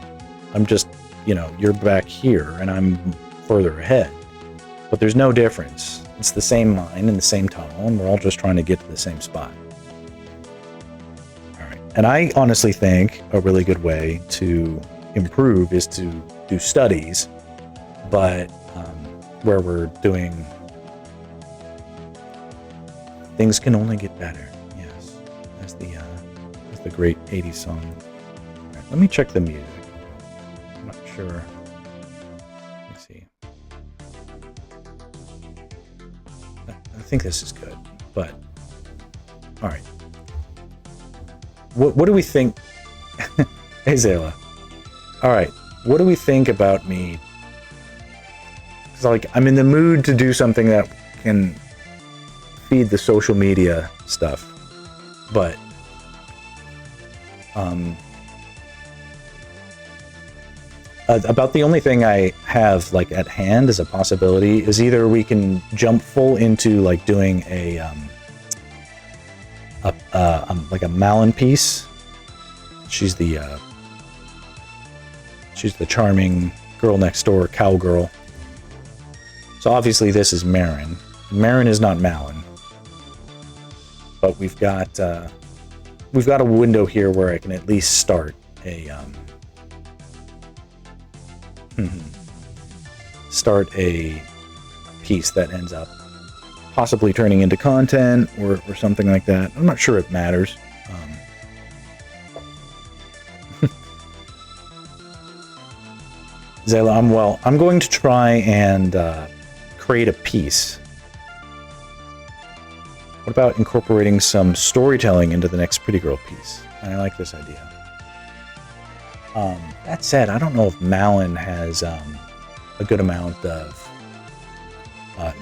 I'm just, you know, you're back here and I'm further ahead, but there's no difference. It's the same mine and the same tunnel, and we're all just trying to get to the same spot. All right. And I honestly think a really good way to improve is to do studies, but where we're doing things can only get better. Yes, that's the great 80s song. All right, let me check the music. I'm not sure. Let's see. I think this is good, but all right. What do we think? Hey, Zayla. All right, what do we think about me? Because like, I'm in the mood to do something that can feed the social media stuff, but about the only thing I have like at hand as a possibility is either we can jump full into like doing like a Malon piece. She's the charming girl next door, cowgirl. So obviously this is Marin. Marin is not Malon, but we've got a window here where I can at least start a piece that ends up possibly turning into content or something like that. I'm not sure it matters. Zayla, I'm well. I'm going to try and create a piece. What about incorporating some storytelling into the next Pretty Girl piece? I like this idea. That said, I don't know if Malon has a good amount of...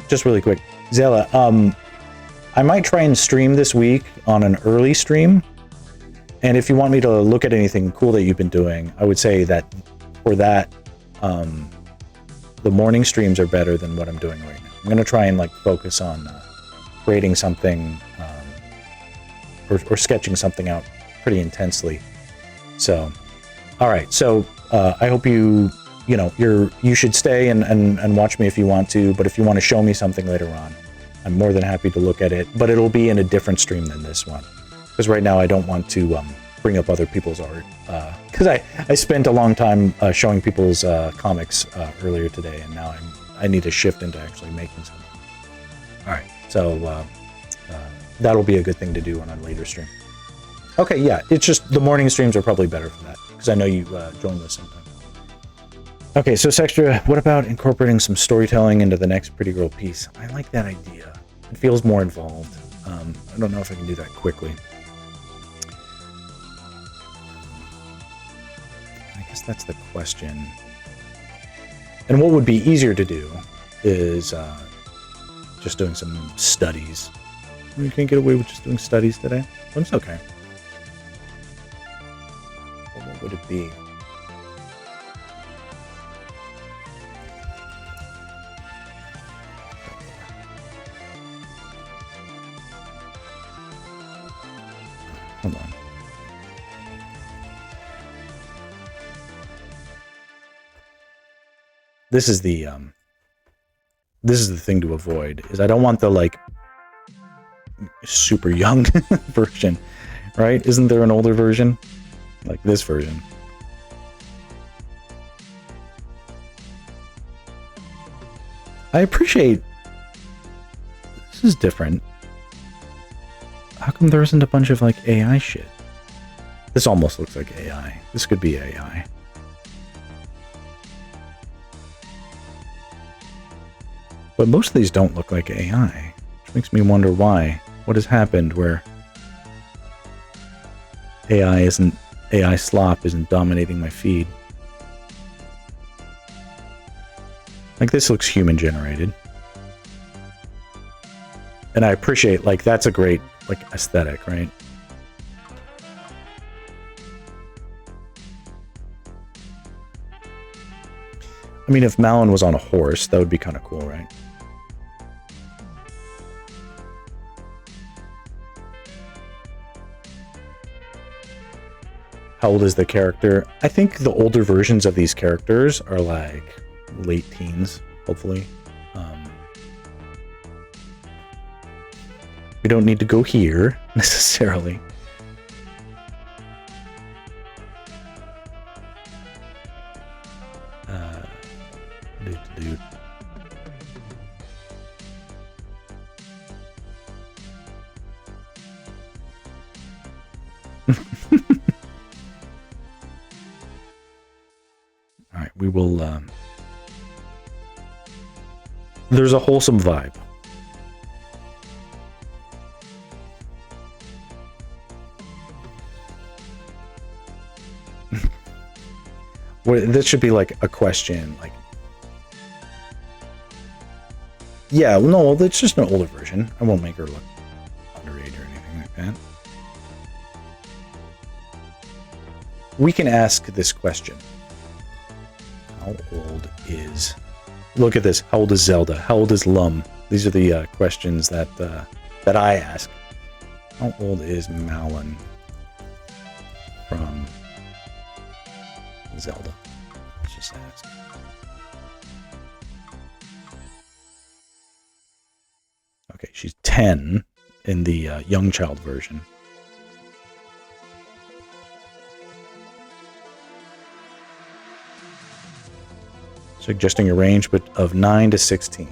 just really quick, Zayla, I might try and stream this week on an early stream. And if you want me to look at anything cool that you've been doing, I would say that for that, the morning streams are better than what I'm doing right now. I'm going to try and like focus on creating something or sketching something out pretty intensely. So, all right. So I hope you should stay and watch me if you want to. But if you want to show me something later on, I'm more than happy to look at it. But it'll be in a different stream than this one, because right now I don't want to bring up other people's art. Because I spent a long time showing people's comics earlier today, and now I need to shift into actually making something. All right, so that'll be a good thing to do on a later stream. Okay, yeah, it's just the morning streams are probably better for that, because I know you join those sometimes. Okay, so Sextra, what about incorporating some storytelling into the next Pretty Girl piece? I like that idea. It feels more involved. I don't know if I can do that quickly. I guess that's the question. And what would be easier to do is just doing some studies. You can't get away with just doing studies today? But it's okay. Well, what would it be? Hold on. This is the thing to avoid, is I don't want the like super young version, right? Isn't there an older version? Like this version. I appreciate this is different. How come there isn't a bunch of like AI shit? This almost looks like AI. This could be AI. But most of these don't look like AI, which makes me wonder why. What has happened where AI slop isn't dominating my feed? Like this looks human generated. And I appreciate, like, that's a great like aesthetic, right? I mean, if Malon was on a horse, that would be kind of cool, right? How old is the character? I think the older versions of these characters are like late teens, hopefully. We don't need to go here necessarily. Dude. All right, we will. There's a wholesome vibe. This should be like a question, like. Yeah, no, it's just an older version. I won't make her look underage or anything like that. We can ask this question. How old is... Look at this. How old is Zelda? How old is Lum? These are the questions that I ask. How old is Malon from Zelda? Let's just ask. Okay, she's 10 in the young child version. Suggesting a range of 9 to 16.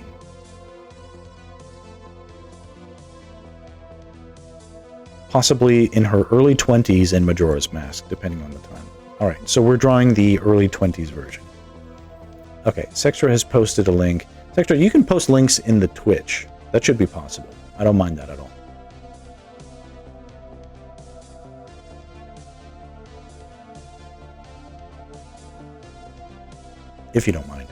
Possibly in her early 20s in Majora's Mask, depending on the time. All right, so we're drawing the early 20s version. Okay, Sextra has posted a link. Sextra, you can post links in the Twitch. That should be possible. I don't mind that at all. If you don't mind.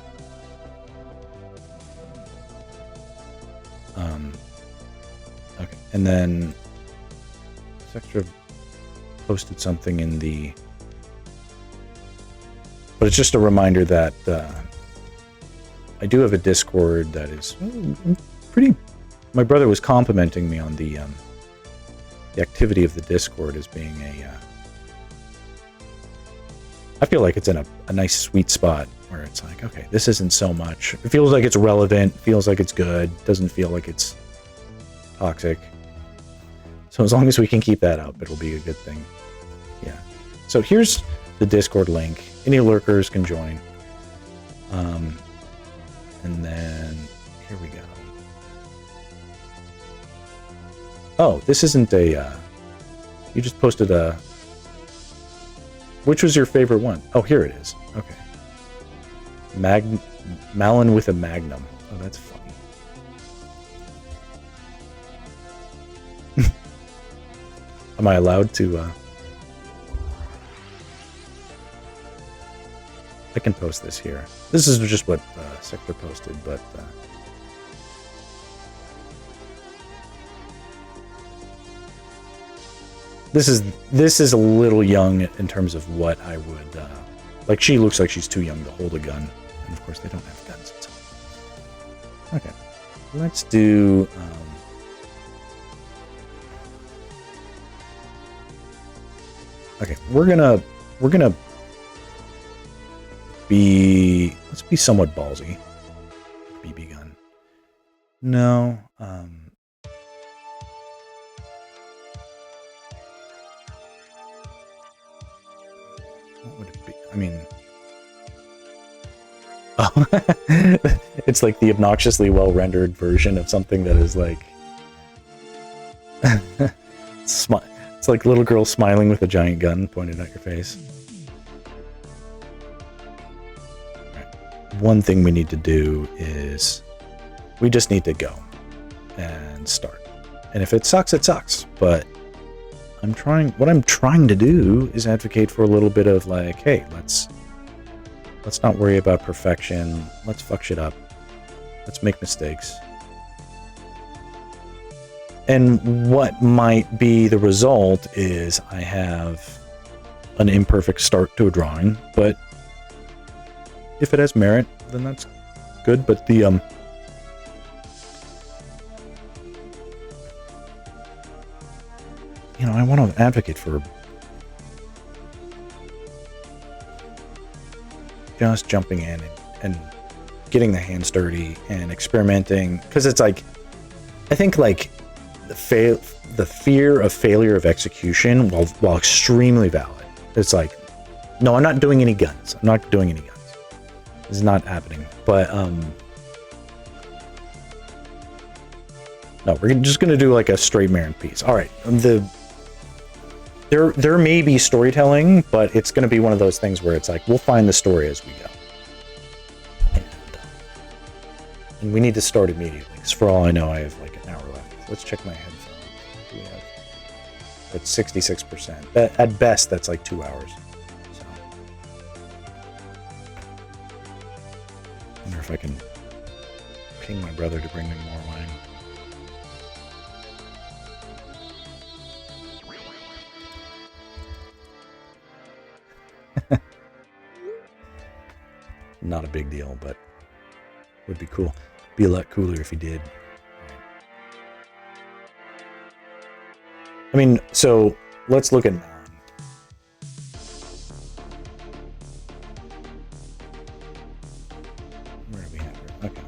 Okay, and then Sextra posted something in the... But it's just a reminder that I do have a Discord that is pretty... My brother was complimenting me on the activity of the Discord as being a... I feel like it's in a nice sweet spot where it's like, okay, this isn't so much. It feels like it's relevant, feels like it's good, doesn't feel like it's toxic. So as long as we can keep that up, it'll be a good thing. Yeah. So here's the Discord link. Any lurkers can join. And then here we go. Oh, this isn't a... you just posted a... Which was your favorite one? Oh, here it is. Okay. Malon with a magnum. Oh, that's funny. Am I allowed to... I can post this here. This is just what Sector posted, but... This is a little young in terms of what I would... like, she looks like she's too young to hold a gun. And, of course, they don't have guns. So. Okay. Let's do... okay, we're gonna be... Let's be somewhat ballsy. BB gun. No, what would it be? I mean... Oh, it's like the obnoxiously well-rendered version of something that is like... It's like little girl smiling with a giant gun pointed at your face. Right. One thing we need to do is... we just need to go and start. And if it sucks, it sucks. But what I'm trying to do is advocate for a little bit of like, hey, let's not worry about perfection. Let's fuck shit up. Let's make mistakes. And what might be the result is I have an imperfect start to a drawing, but if it has merit, then that's good. But the you know, I want to advocate for just jumping in and getting the hands dirty and experimenting, because it's like, I think like the fear of failure of execution, while extremely valid, it's like, no, I'm not doing any guns. I'm not doing any guns. This is not happening. But no, we're just gonna do like a straight Marin piece. All right, there may be storytelling, but it's gonna be one of those things where it's like, we'll find the story as we go. And we need to start immediately, because for all I know, I have like an hour left. Let's check my headphones. We have... it's 66%. At best, that's like 2 hours. So, I wonder if I can ping my brother to bring me more wine. Not a big deal, but would be cool. Be a lot cooler if he did. I mean, so let's look at Malon. Where do we have her? Okay.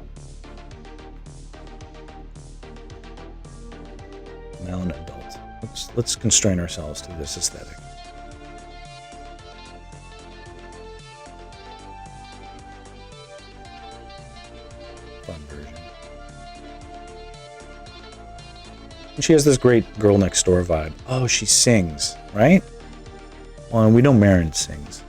Malon adult. Let's constrain ourselves to this aesthetic. She has this great girl next door vibe. Oh, she sings, right? Well, we know Marin sings.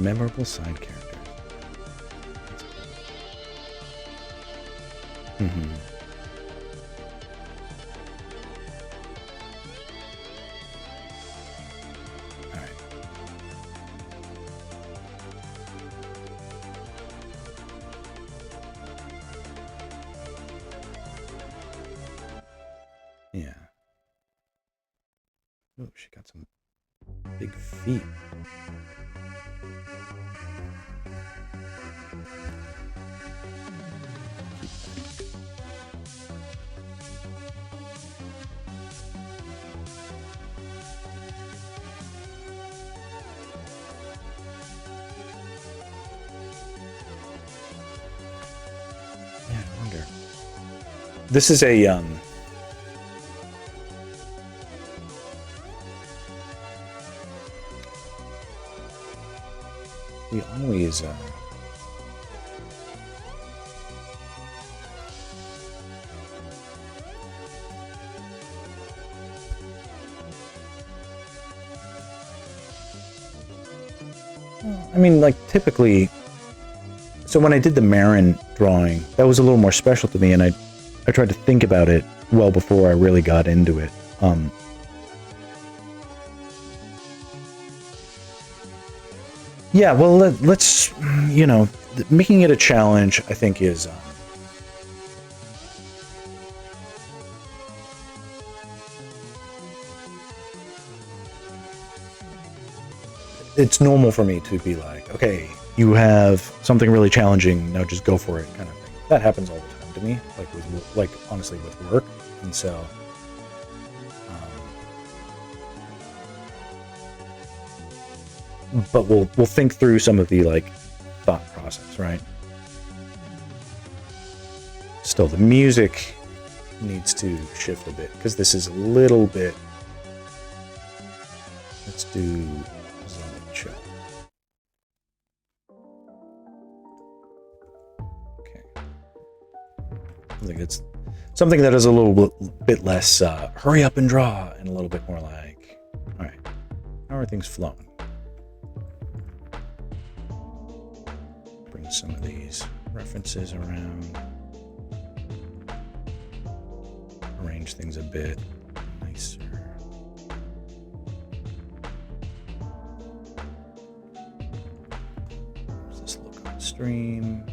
Memorable side characters. Mm-hmm. All right. Yeah. Oh, she got some big feet. Yeah, I wonder. This is a we always I mean, like, typically, so when I did the Malon drawing, that was a little more special to me, and I tried to think about it well before I really got into it. Yeah, well, let's, you know, making it a challenge, I think, is it's normal for me to be like, okay, you have something really challenging, now just go for it, kind of thing. That happens all the time to me, like with, like, honestly, with work, and so but we'll think through some of the, like, thought process, right? Still, the music needs to shift a bit because this is a little bit. Let's do Zombie Chat. Okay, I think it's something that is a little bit less hurry up and draw, and a little bit more like, all right, how are things flowing? Bring some of these references around, arrange things a bit nicer. Does this look on stream?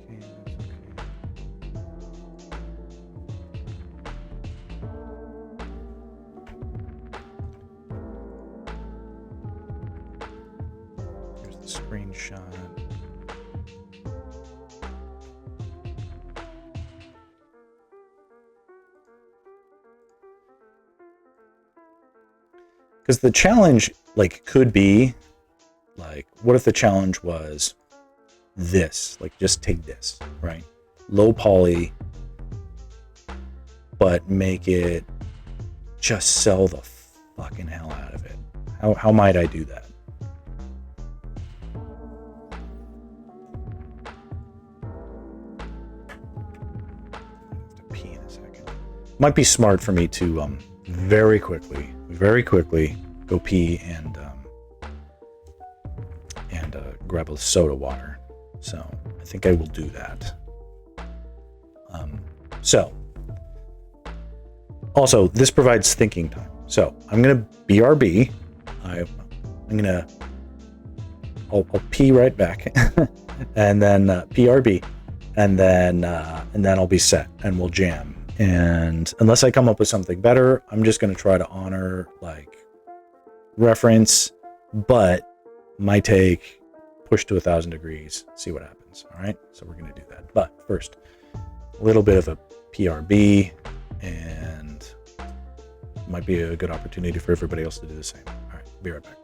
Okay, that's okay. Here's the screenshot. Because the challenge, like, could be, like, what if the challenge was this? Like, just take this, right? Low poly, but make it just sell the fucking hell out of it. How might I do that? I have to pee in a second. Might be smart for me to very quickly go pee and grab a soda water. So I think I will do that. So also, this provides thinking time. So I'm gonna BRB. I'll pee right back, and then PRB, and then I'll be set, and we'll jam. And unless I come up with something better, I'm just gonna try to honor, like, reference, but my take, push to 1,000 degrees, see what happens. All right, so we're gonna do that. But first, a little bit of a PRB, and might be a good opportunity for everybody else to do the same. All right, be right back.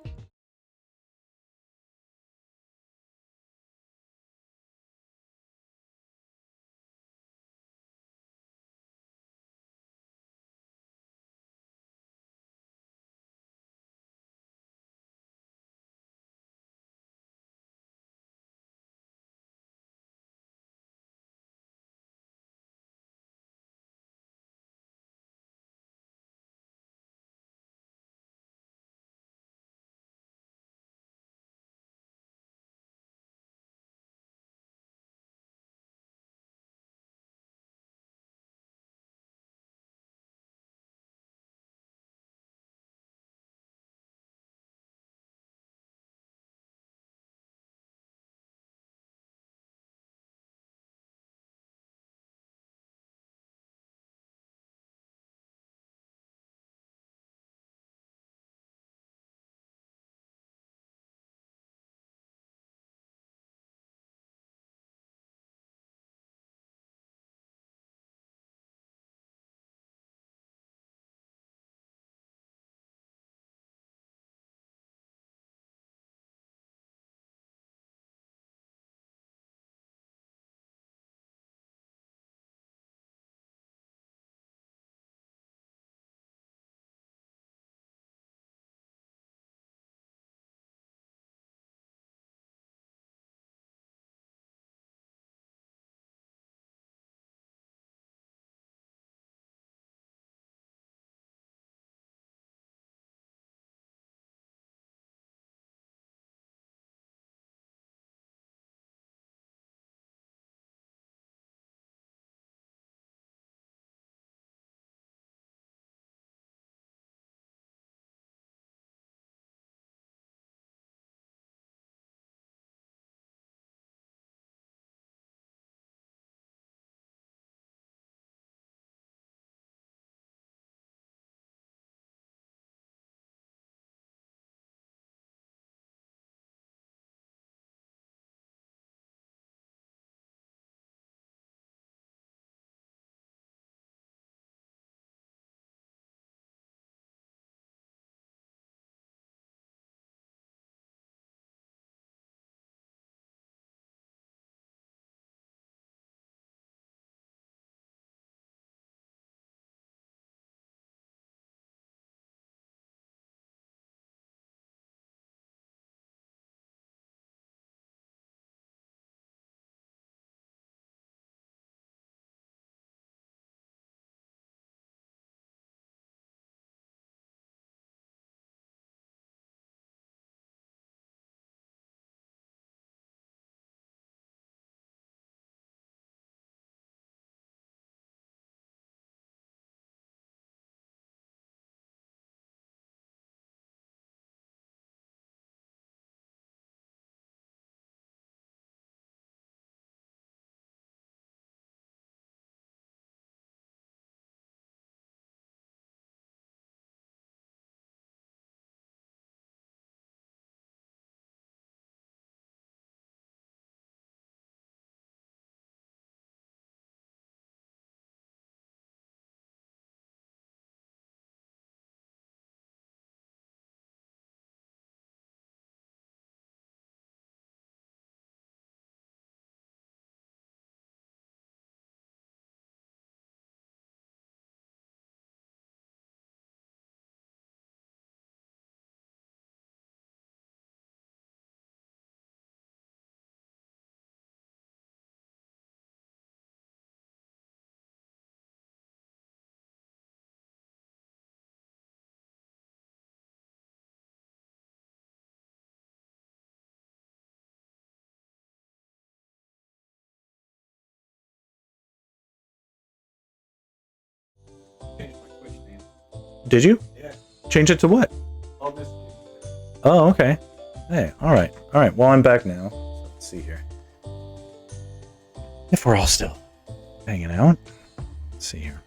Did you? Yeah. Change it to what? All this. Oh, okay. Hey, all right. Well, I'm back now. So let's see here. If we're all still hanging out. Let's see here.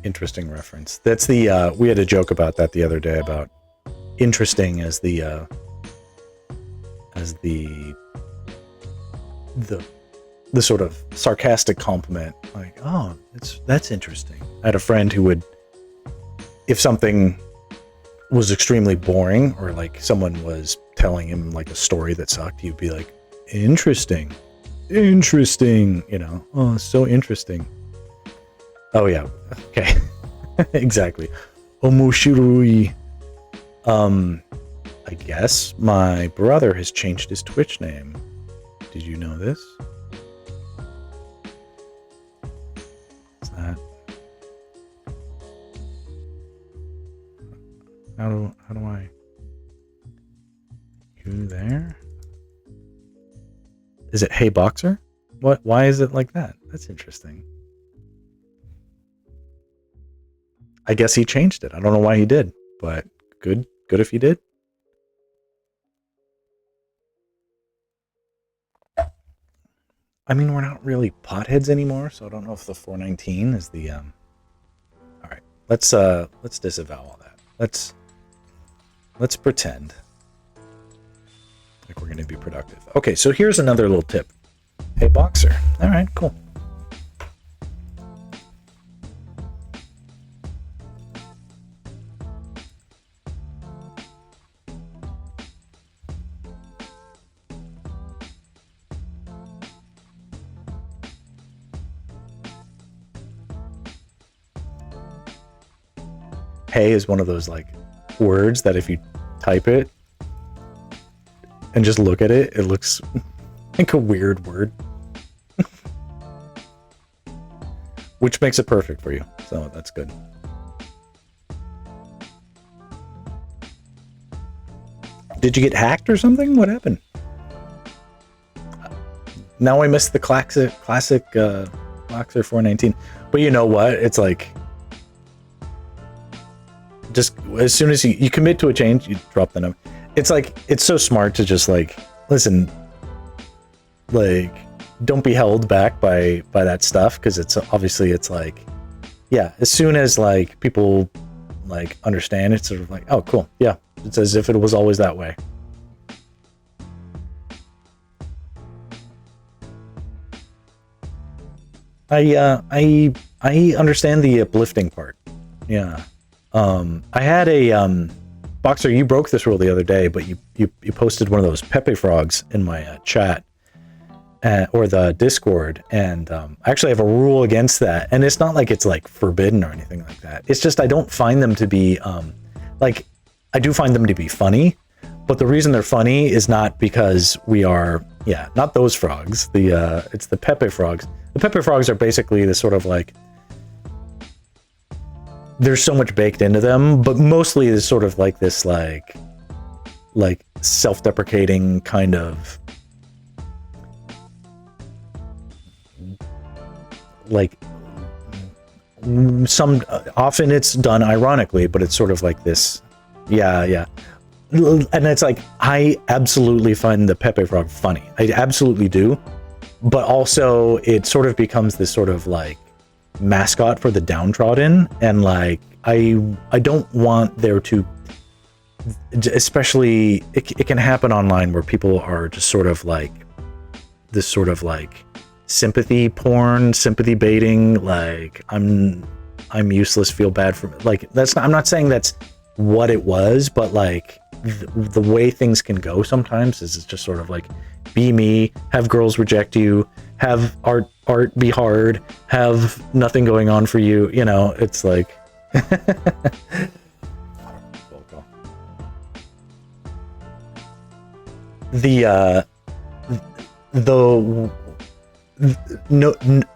Interesting reference. That's the we had a joke about that the other day about interesting as the sort of sarcastic compliment, like, oh, that's interesting. I had a friend who would, if something was extremely boring or like someone was telling him like a story that sucked, he'd be like, interesting, you know, oh, so interesting. Oh yeah, okay. Exactly. Omoshiroi. I guess my brother has changed his Twitch name. Did you know this? What's that? How do I? You there? Is it Hey Boxer? What? Why is it like that? That's interesting. I guess he changed it. I don't know why he did, but good if he did. I mean, we're not really potheads anymore, so I don't know if the 419 is the All right. Let's disavow all that. Let's pretend like we're going to be productive. Okay, so here's another little tip. Hey Boxer. All right, cool. Hey is one of those like words that if you type it and just look at it, it looks like a weird word. Which makes it perfect for you. So that's good. Did you get hacked or something? What happened? Now I missed the classic Boxer 419. But you know what? It's like, just as soon as you commit to a change, you drop the number. It's like, it's so smart to just like, listen, like, don't be held back by that stuff, because it's obviously, it's like, yeah, as soon as like people like understand, it's sort of like, oh cool, yeah, it's as if it was always that way. I understand the uplifting part. Yeah. I had a Boxer, you broke this rule the other day, but you posted one of those Pepe frogs in my chat or the Discord, and I actually have a rule against that, and it's not like it's like forbidden or anything like that. It's just I don't find them to be like, I do find them to be funny, but the reason they're funny is not because we are, yeah, not those frogs. It's the Pepe frogs. The Pepe frogs are basically the sort of like, there's so much baked into them, but mostly it's sort of like this like self-deprecating kind of like, some often it's done ironically, but it's sort of like this, yeah, and it's like, I absolutely find the Pepe frog funny. I absolutely do, but also it sort of becomes this sort of like mascot for the downtrodden, and like I don't want there to, especially it can happen online where people are just sort of like this sort of like sympathy porn, sympathy baiting, like I'm useless, feel bad for me. Like, that's not, I'm not saying that's what it was, but like the way things can go sometimes is it's just sort of like, be me, have girls reject you, have art be hard, have nothing going on for you, you know. It's like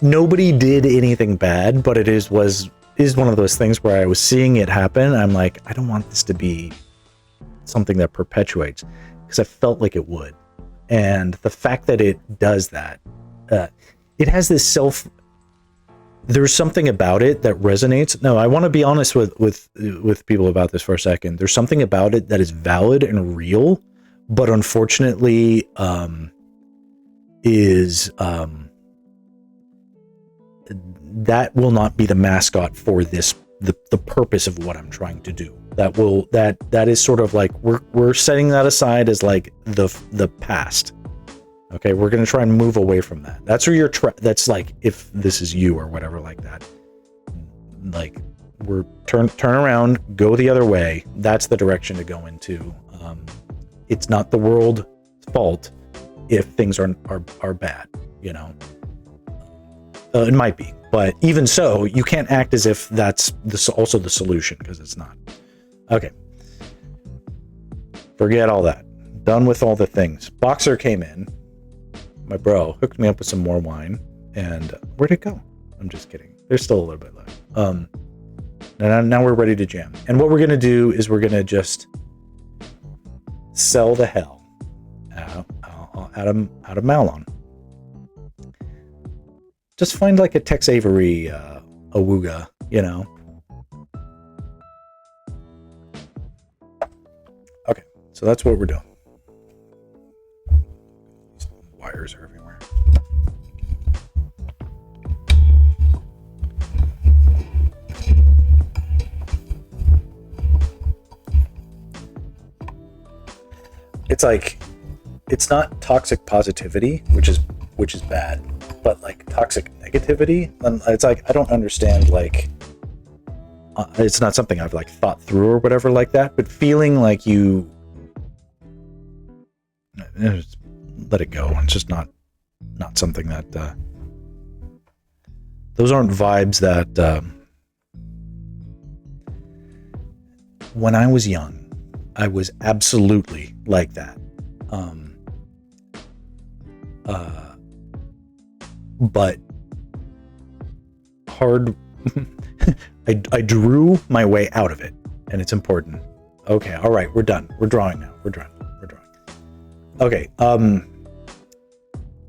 nobody did anything bad, but it is one of those things where I was seeing it happen. I'm like, I don't want this to be something that perpetuates, because I felt like it would. And the fact that it does that, it has this there's something about it that resonates. No, I want to be honest with people about this for a second. There's something about it that is valid and real, but unfortunately, that will not be the mascot for this, the purpose of what I'm trying to do. That is sort of like we're setting that aside as like the past. Okay, we're going to try and move away from that. That's where you're that's like, if this is you or whatever like that, like we're turn around, go the other way. That's the direction to go into. It's not the world's fault if things are bad, you know. It might be, but even so, you can't act as if that's also the solution, because it's not. Okay. Forget all that. Done with all the things. Boxer came in. My bro hooked me up with some more wine, and where'd it go? I'm just kidding. There's still a little bit left. Now we're ready to jam. And what we're gonna do is we're gonna just sell the hell out of Malon. Just find like a Tex Avery awooga, you know. Okay, so that's what we're doing. Wires are everywhere. It's like, it's not toxic positivity, which is bad, but like toxic negativity. And it's like, I don't understand, like, it's not something I've like thought through or whatever like that, but feeling like you let it go. It's just not something that those aren't vibes that when I was young, I was absolutely like that. But hard, I drew my way out of it, and it's important. Okay, all right, we're done. We're drawing now. We're drawing. Okay, to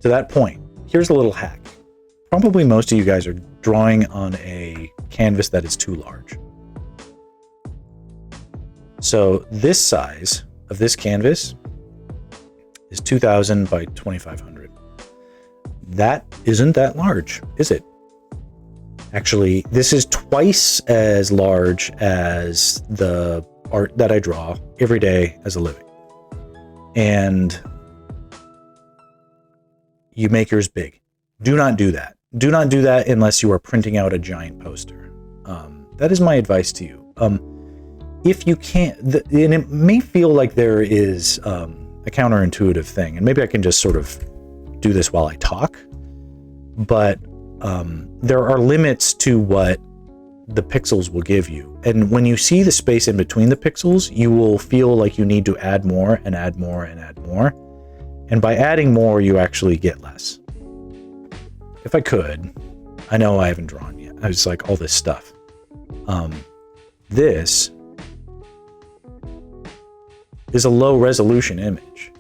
that point, here's a little hack. Probably most of you guys are drawing on a canvas that is too large. So this size of this canvas is 2000 by 2500. That isn't that large, is it? Actually, this is twice as large as the art that I draw every day as a living. And you make yours big. Do not do that. Do not do that unless you are printing out a giant poster. That is my advice to you. If you can't, and it may feel like there is a counterintuitive thing, and maybe I can just sort of do this while I talk, but there are limits to what the pixels will give you. And when you see the space in between the pixels, you will feel like you need to add more and add more and add more. And by adding more, you actually get less. If I could, I know I haven't drawn yet. I was like all this stuff. This is a low resolution image.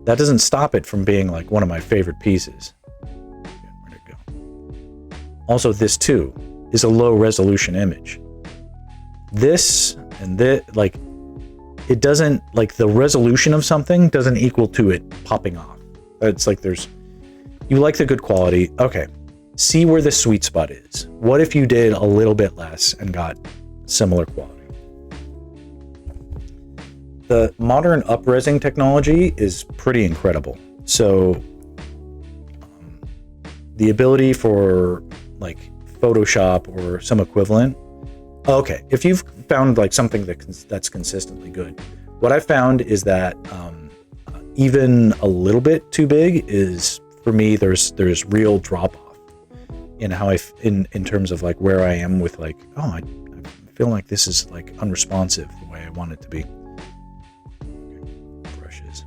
That doesn't stop it from being like one of my favorite pieces. Where'd it go? Also, this too is a low resolution image. This and this, like, it doesn't, like, the resolution of something doesn't equal to it popping off. It's like you like the good quality. Okay, see where the sweet spot is. What if you did a little bit less and got similar quality? The modern up-resing technology is pretty incredible. So the ability for like Photoshop or some equivalent. Okay, if you've found like something that's consistently good, what I found is that even a little bit too big is, for me, there's real drop off in how in terms of like where I am with like, oh, I feel like this is like unresponsive the way I want it to be. Brushes.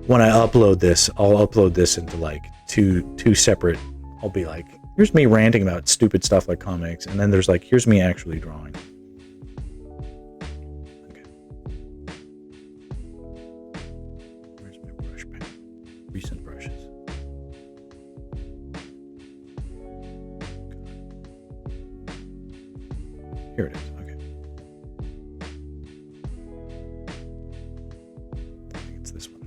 When I upload this, I'll upload this into like two separate. I'll be like, here's me ranting about stupid stuff like comics, and then there's like, here's me actually drawing. Okay. Where's my brush pen? Recent brushes. Here it is. Okay. I think it's this one.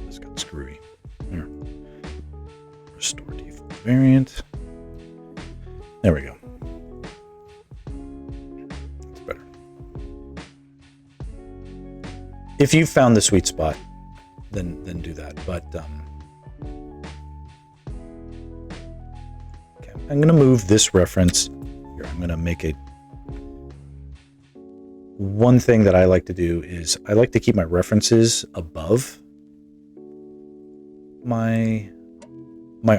This got screwy. Here. Restore default variant. There we go. It's better. If you've found the sweet spot, then do that. But okay, I'm gonna move this reference here. I'm gonna make it. One thing that I like to do is I like to keep my references above my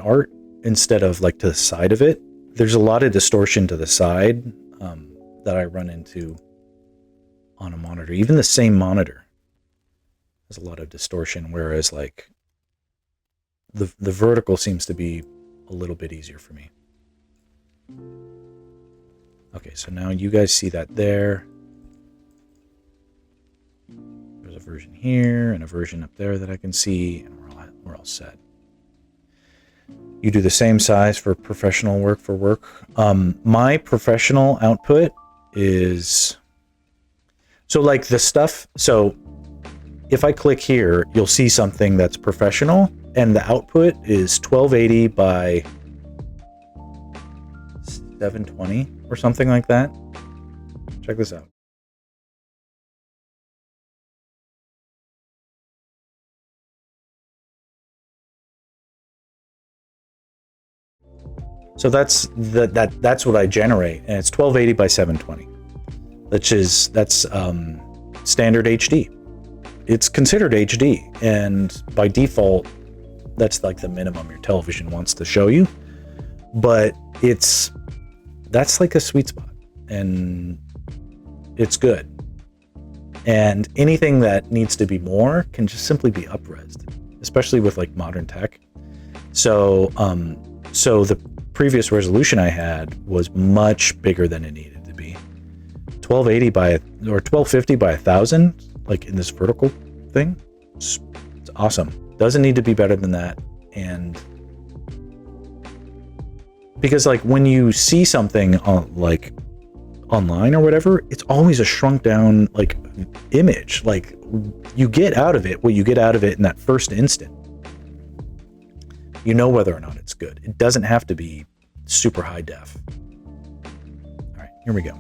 art instead of like to the side of it. There's a lot of distortion to the side that I run into on a monitor. Even the same monitor has a lot of distortion, whereas like the vertical seems to be a little bit easier for me. Okay, so now you guys see that there. There's a version here and a version up there that I can see, and we're all set. You do the same size for professional work for work. My professional output is, so like the stuff, so if I click here, you'll see something that's professional, and the output is 1280 by 720 or something like that. Check this out. So that's what I generate, and it's 1280 by 720, that's standard HD. It's considered HD, and by default, that's like the minimum your television wants to show you. But that's like a sweet spot, and it's good. And anything that needs to be more can just simply be up-resed, especially with like modern tech. So the previous resolution I had was much bigger than it needed to be. 1280 by or 1250 by 1000, like in this vertical thing. It's awesome. Doesn't need to be better than that. And because like when you see something on like online or whatever, it's always a shrunk down like image. Like you get out of it what you get out of it in that first instant. You know whether or not it's good. It doesn't have to be super high def. All right, here we go.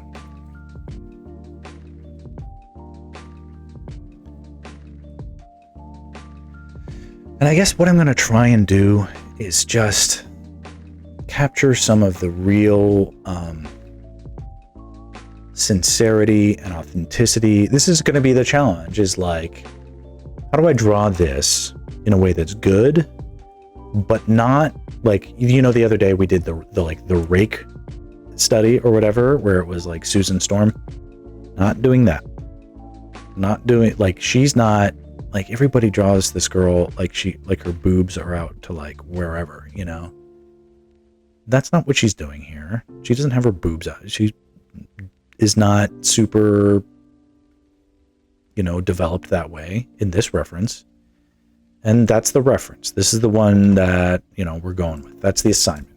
And I guess what I'm going to try and do is just capture some of the real sincerity and authenticity. This is going to be the challenge, is like, how do I draw this in a way that's good, but not like, you know, the other day we did the rake study or whatever, where it was like Susan Storm. Not doing that. Not doing, like, she's not, like, everybody draws this girl like her boobs are out to like wherever, you know. That's not what she's doing here. She doesn't have her boobs out. She is not super, you know, developed that way in this reference. And that's the reference. This is the one that, you know, we're going with. That's the assignment.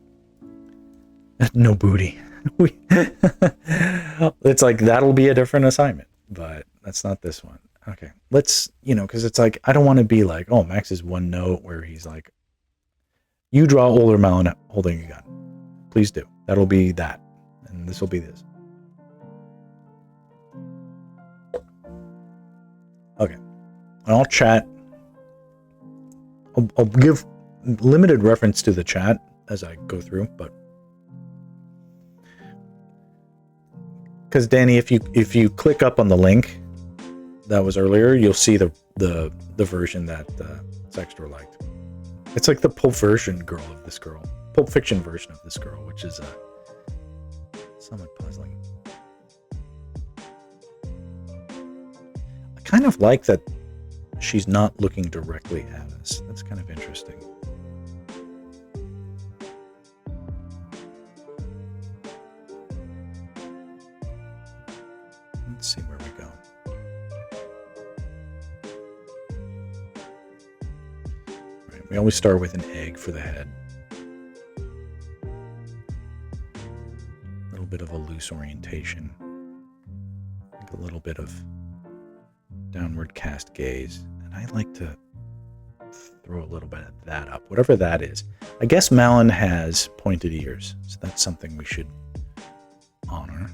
No booty. It's like, that'll be a different assignment, but that's not this one. Okay, let's, you know, because it's like, I don't want to be like, oh, Max is one note where he's like, you draw older Malon holding a gun. Please do. That'll be that. And this will be this. Okay. I'll chat. I'll give limited reference to the chat as I go through, but because Danny, if you click up on the link that was earlier, you'll see the version that Sextor liked. It's like the Pulp Fiction version of this girl, which is somewhat puzzling. I kind of like that she's not looking directly at us. That's kind of interesting. Let's see where we go. All right, we always start with an egg for the head. bit of a loose orientation. Like a little bit of downward cast gaze. And I like to throw a little bit of that up, whatever that is. I guess Malon has pointed ears, so that's something we should honor.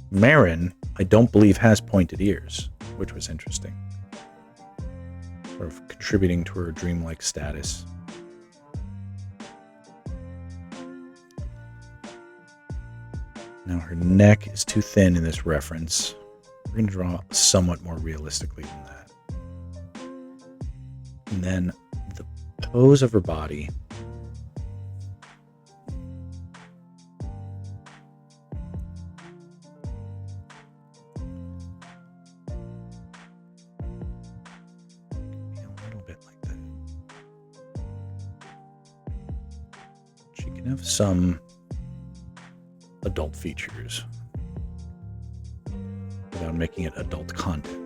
Marin, I don't believe, has pointed ears, which was interesting. Sort of contributing to her dreamlike status. Now her neck is too thin in this reference. We're going to draw somewhat more realistically than that. And then the pose of her body. A little bit like that. She can have some adult features without making it adult content.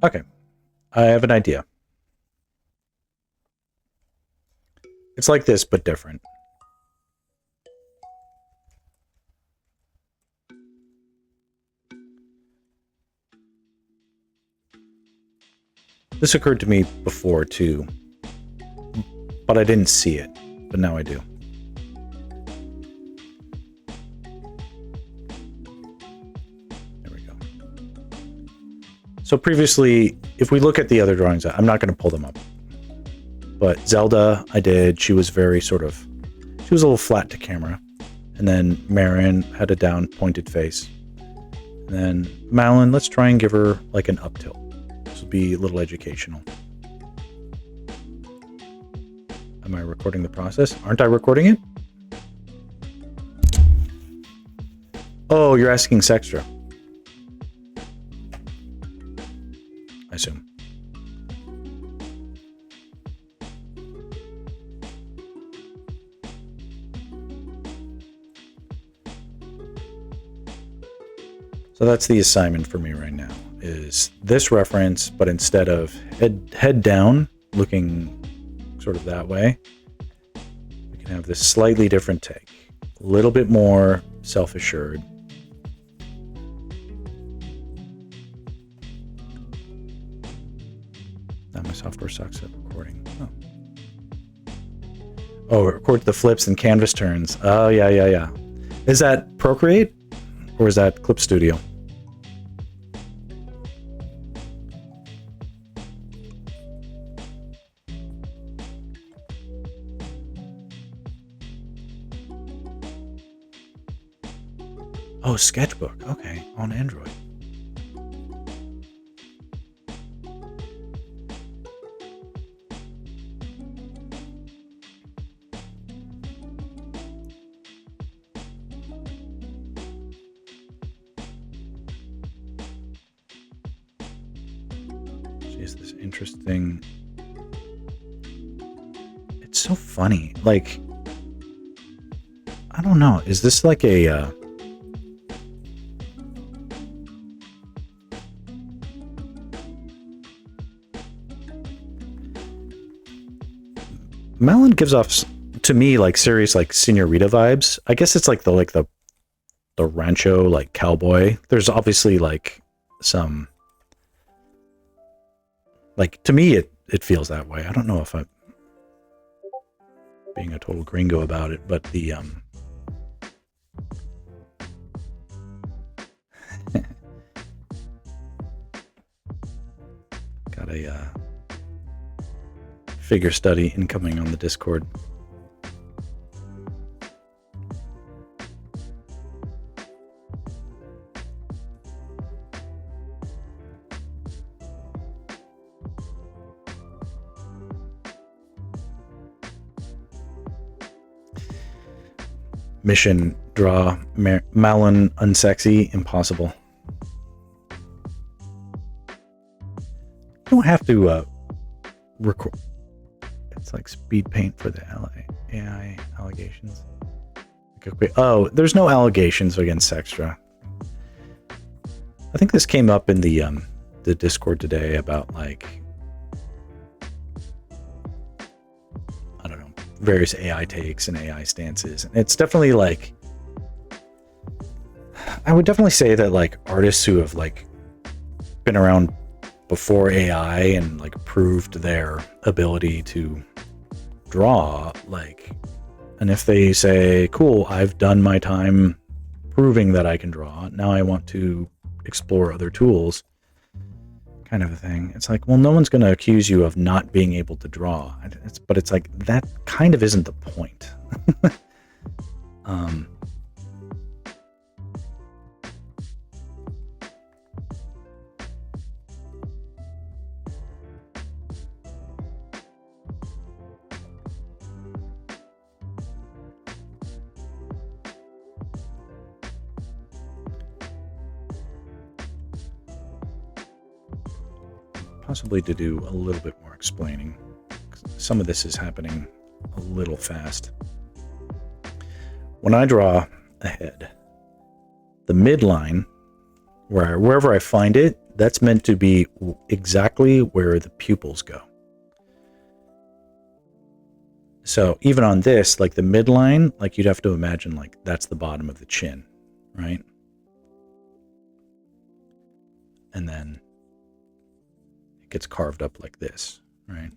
Okay, I have an idea. It's like this, but different. This occurred to me before, too, but I didn't see it, but now I do. So previously, if we look at the other drawings, I'm not going to pull them up. But Zelda, I did. She was very she was a little flat to camera. And then Marin had a down pointed face. And then Malon, let's try and give her like an up tilt. This will be a little educational. Am I recording the process? Aren't I recording it? Oh, you're asking Sextra. I assume. So that's the assignment for me right now, is this reference, but instead of head down, looking sort of that way, we can have this slightly different take. A little bit more self-assured. Now my software sucks at recording. Oh, it records the flips and canvas turns. Oh, yeah. Is that Procreate or is that Clip Studio? Oh, Sketchbook. Okay, on Android. Is this interesting? It's so funny. Like, I don't know. Is this like a Malon gives off to me like serious like señorita vibes. I guess it's like the rancho like cowboy. There's obviously like some like, to me it feels that way. I don't know if I'm being a total gringo about it, but the got a figure study incoming on the Discord. mission, draw Malon unsexy, impossible. You don't have to record. It's like speed paint for the AI allegations. Oh, there's no allegations against Sextra. I think this came up in the Discord today about like, I don't know, various AI takes and AI stances. And it's definitely like, I would definitely say that like artists who have like been around before AI and like proved their ability to draw, like, and if they say, cool, I've done my time proving that I can draw, now I want to explore other tools, kind of a thing. It's like, well, no one's going to accuse you of not being able to draw. But it's like, that kind of isn't the point. Possibly to do a little bit more explaining. Some of this is happening a little fast. When I draw a head, the midline, wherever I find it, that's meant to be exactly where the pupils go. So even on this, like the midline, like you'd have to imagine like that's the bottom of the chin, right? And then gets carved up like this, right?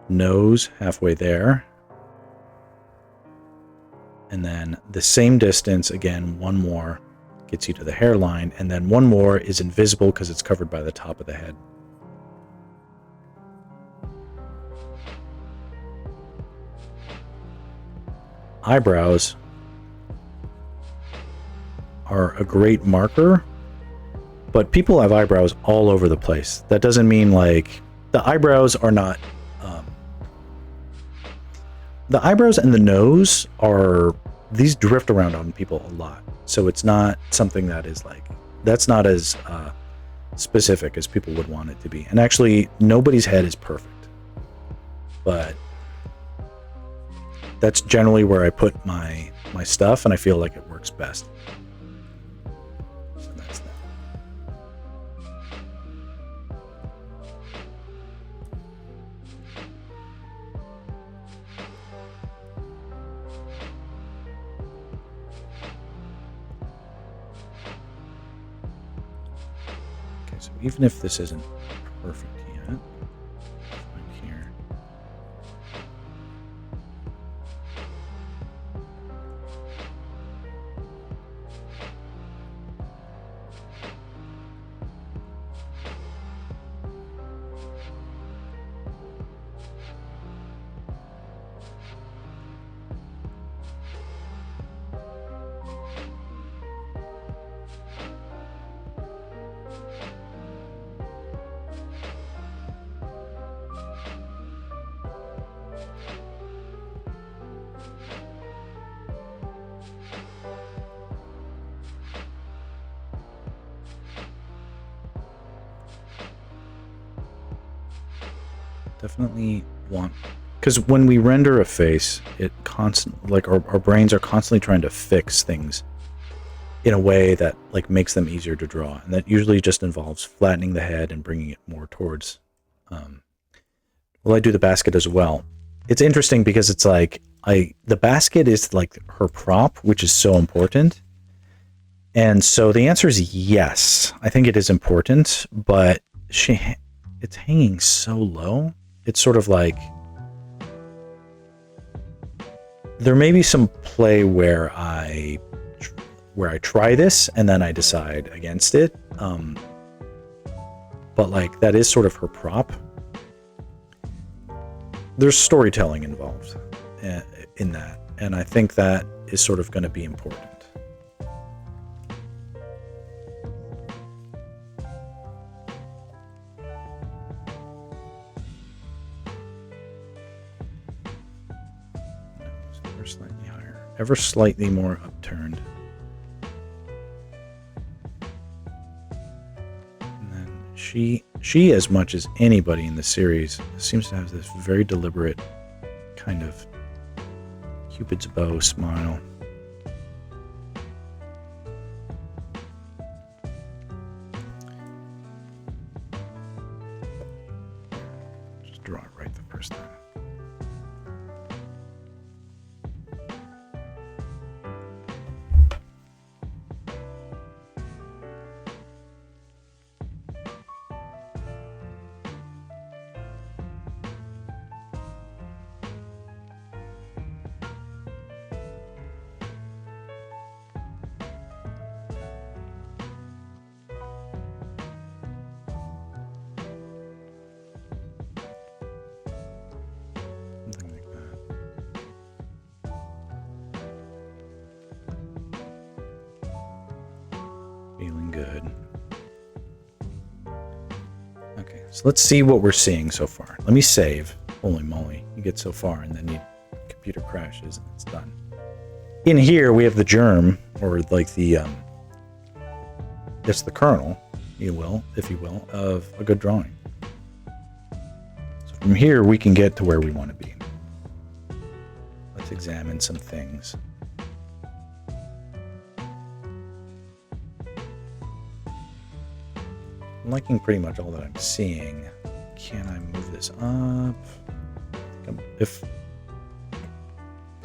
Nose halfway there. And then the same distance, again, one more gets you to the hairline, and then one more is invisible because it's covered by the top of the head. Eyebrows are a great marker, but people have eyebrows all over the place. That doesn't mean like the eyebrows are not the eyebrows and the nose are, these drift around on people a lot, so it's not something that is like, that's not as specific as people would want it to be. And actually nobody's head is perfect, but that's generally where I put my stuff, and I feel like it works best. So even if this isn't perfect yet, right here. Definitely want, because when we render a face, it like our brains are constantly trying to fix things in a way that like makes them easier to draw, and that usually just involves flattening the head and bringing it more towards. Well, I do the basket as well. It's interesting because it's like the basket is like her prop, which is so important. And so the answer is yes. I think it is important, but it's hanging so low. It's sort of like there may be some play where I try this and then I decide against it. But like that is sort of her prop. There's storytelling involved in that, and I think that is sort of going to be important. Ever slightly higher. Ever slightly more upturned. And then she as much as anybody in the series seems to have this very deliberate kind of Cupid's bow smile. Just draw it right the first time. Feeling good. Okay, so let's see what we're seeing so far. Let me save. Holy moly, you get so far and then your computer crashes and it's done. In here we have the germ, or like the the kernel, if you will, of a good drawing. So from here we can get to where we want to be. Let's examine some things. I'm liking pretty much all that I'm seeing. Can I move this up? If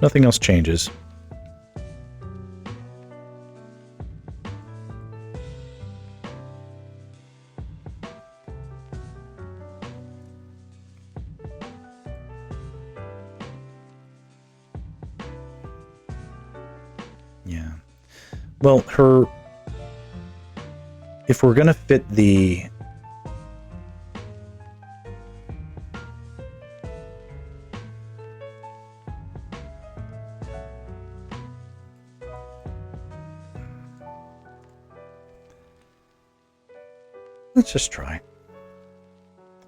nothing else changes. Yeah. Well, if we're going to fit the let's just try.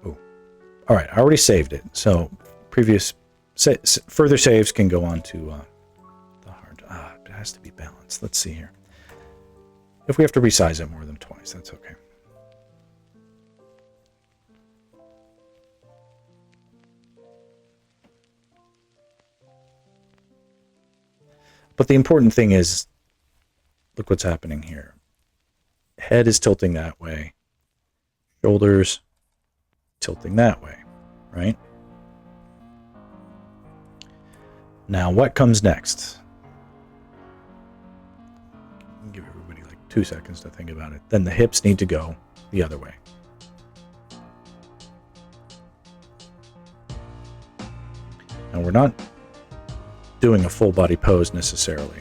Oh, all right. I already saved it. So further saves can go on to the hard. It has to be balanced. Let's see here. If we have to resize it more than twice, that's okay. But the important thing is, look what's happening here. Head is tilting that way. Shoulders tilting that way, right? Now, what comes next? Give everybody like 2 seconds to think about it. Then the hips need to go the other way. Now, we're not doing a full body pose necessarily.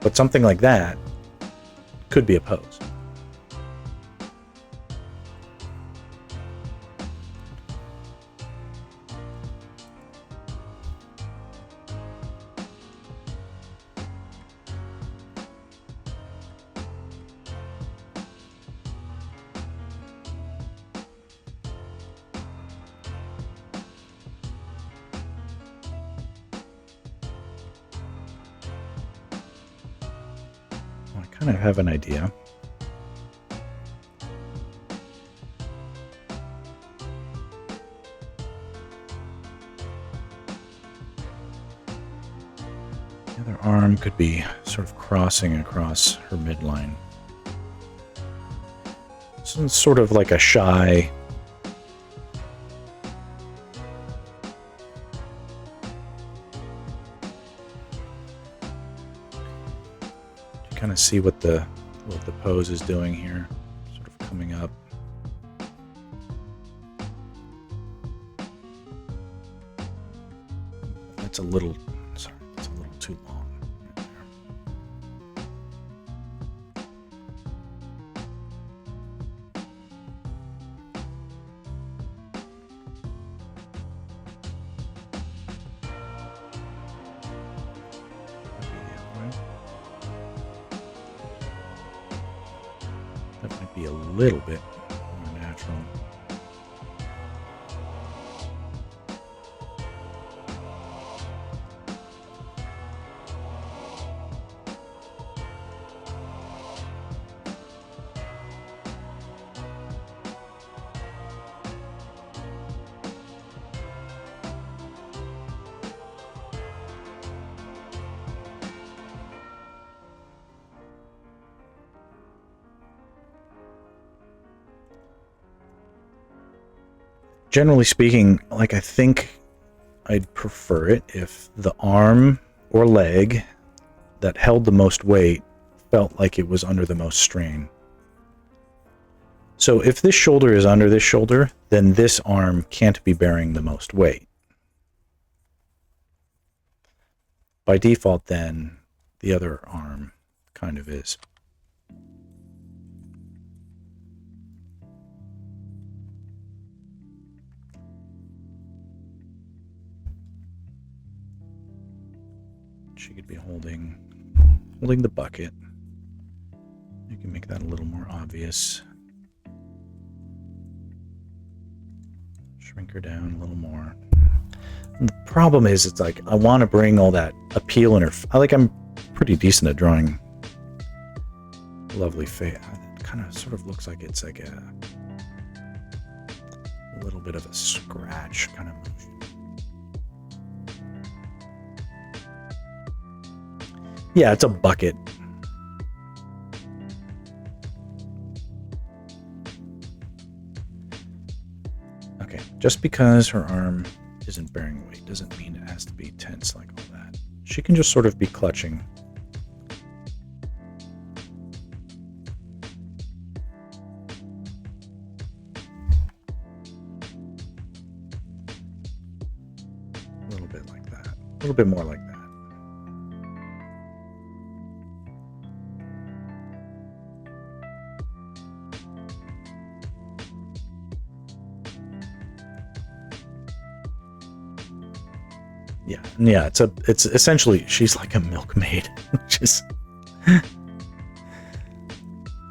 But something like that could be a pose. I kind of have an idea. The other arm could be sort of crossing across her midline. Some sort of like a shy kind of see what the pose is doing here, sort of coming up. That's a little, sorry, it's a little too long. Right there. That might be a little bit more natural. Generally speaking, like, I think I'd prefer it if the arm or leg that held the most weight felt like it was under the most strain. So if this shoulder is under this shoulder, then this arm can't be bearing the most weight. By default, then, the other arm kind of is. She could be holding the bucket. You can make that a little more obvious. Shrink her down a little more. And the problem is, it's like, I want to bring all that appeal in her. I'm pretty decent at drawing lovely face. It kind of sort of looks like it's like a little bit of a scratch kind of motion. Yeah, it's a bucket. Okay, just because her arm isn't bearing weight doesn't mean it has to be tense like all that. She can just sort of be clutching. A little bit like that. A little bit more like that. Yeah, it's essentially, she's like a milkmaid, which is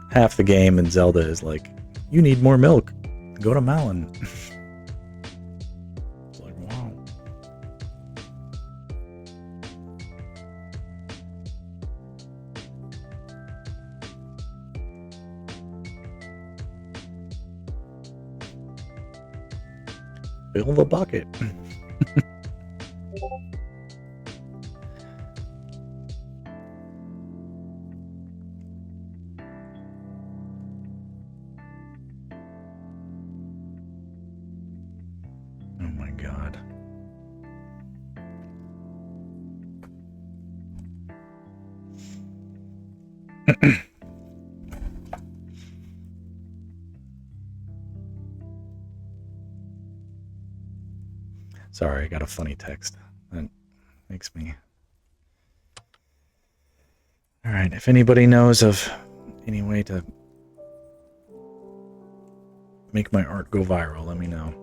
half the game, and Zelda is like, you need more milk, go to Malon. It's like, wow. Fill the bucket. Sorry, I got a funny text. That makes me... Alright, if anybody knows of any way to make my art go viral, let me know.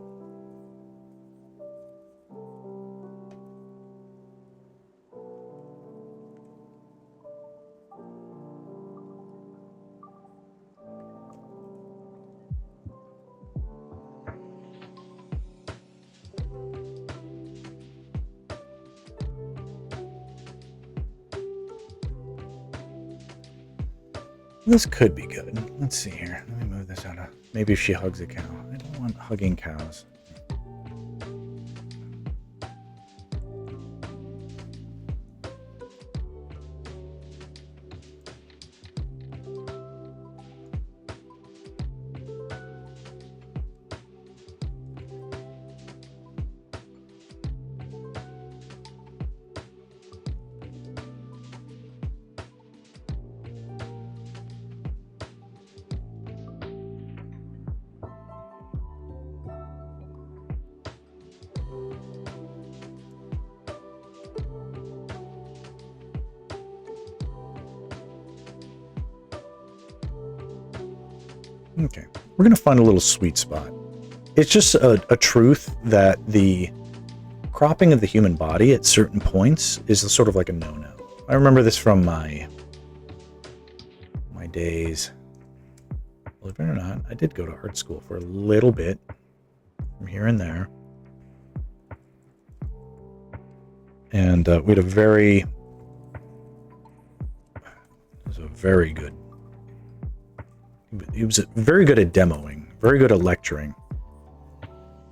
This could be good. Let's see here. Let me move this out of... Maybe if she hugs a cow. I don't want hugging cows. Okay, we're going to find a little sweet spot. It's just a truth that the cropping of the human body at certain points is sort of like a no-no. I remember this from my days Believe it or not, I did go to art school for a little bit, from here and there. And we had a very good, he was very good at demoing, very good at lecturing.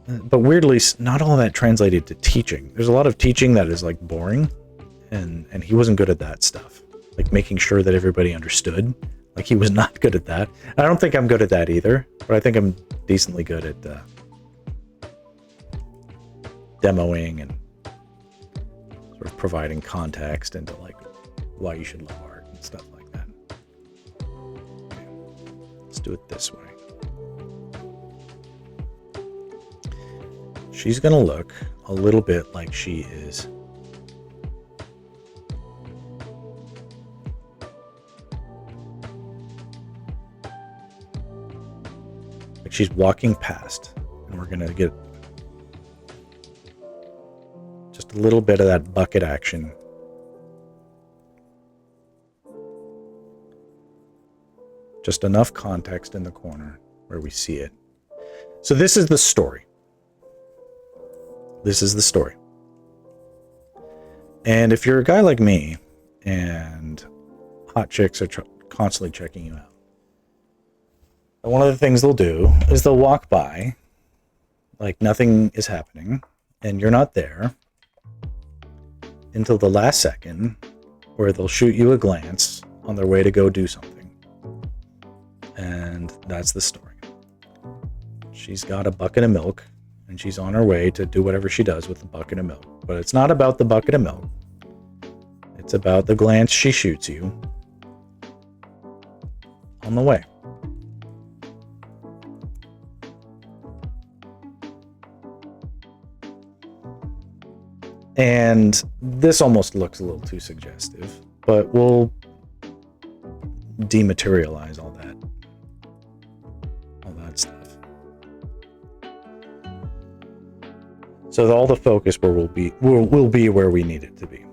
But weirdly, not all of that translated to teaching. There's a lot of teaching that is like boring, and he wasn't good at that stuff. Like making sure that everybody understood. Like he was not good at that. I don't think I'm good at that either, but I think I'm decently good at demoing and sort of providing context into like why you should love art and stuff like that. Okay. Let's do it this way. She's gonna look a little bit like she is she's walking past, and we're gonna get just a little bit of that bucket action. Just enough context in the corner where we see it. So this is the story. This is the story. And if you're a guy like me and hot chicks are constantly checking you out, and one of the things they'll do is they'll walk by like nothing is happening and you're not there until the last second, where they'll shoot you a glance on their way to go do something. And that's the story. She's got a bucket of milk and she's on her way to do whatever she does with the bucket of milk. But it's not about the bucket of milk. It's about the glance she shoots you on the way. And this almost looks a little too suggestive, but we'll dematerialize all that stuff. So all the focus will be where we need it to be.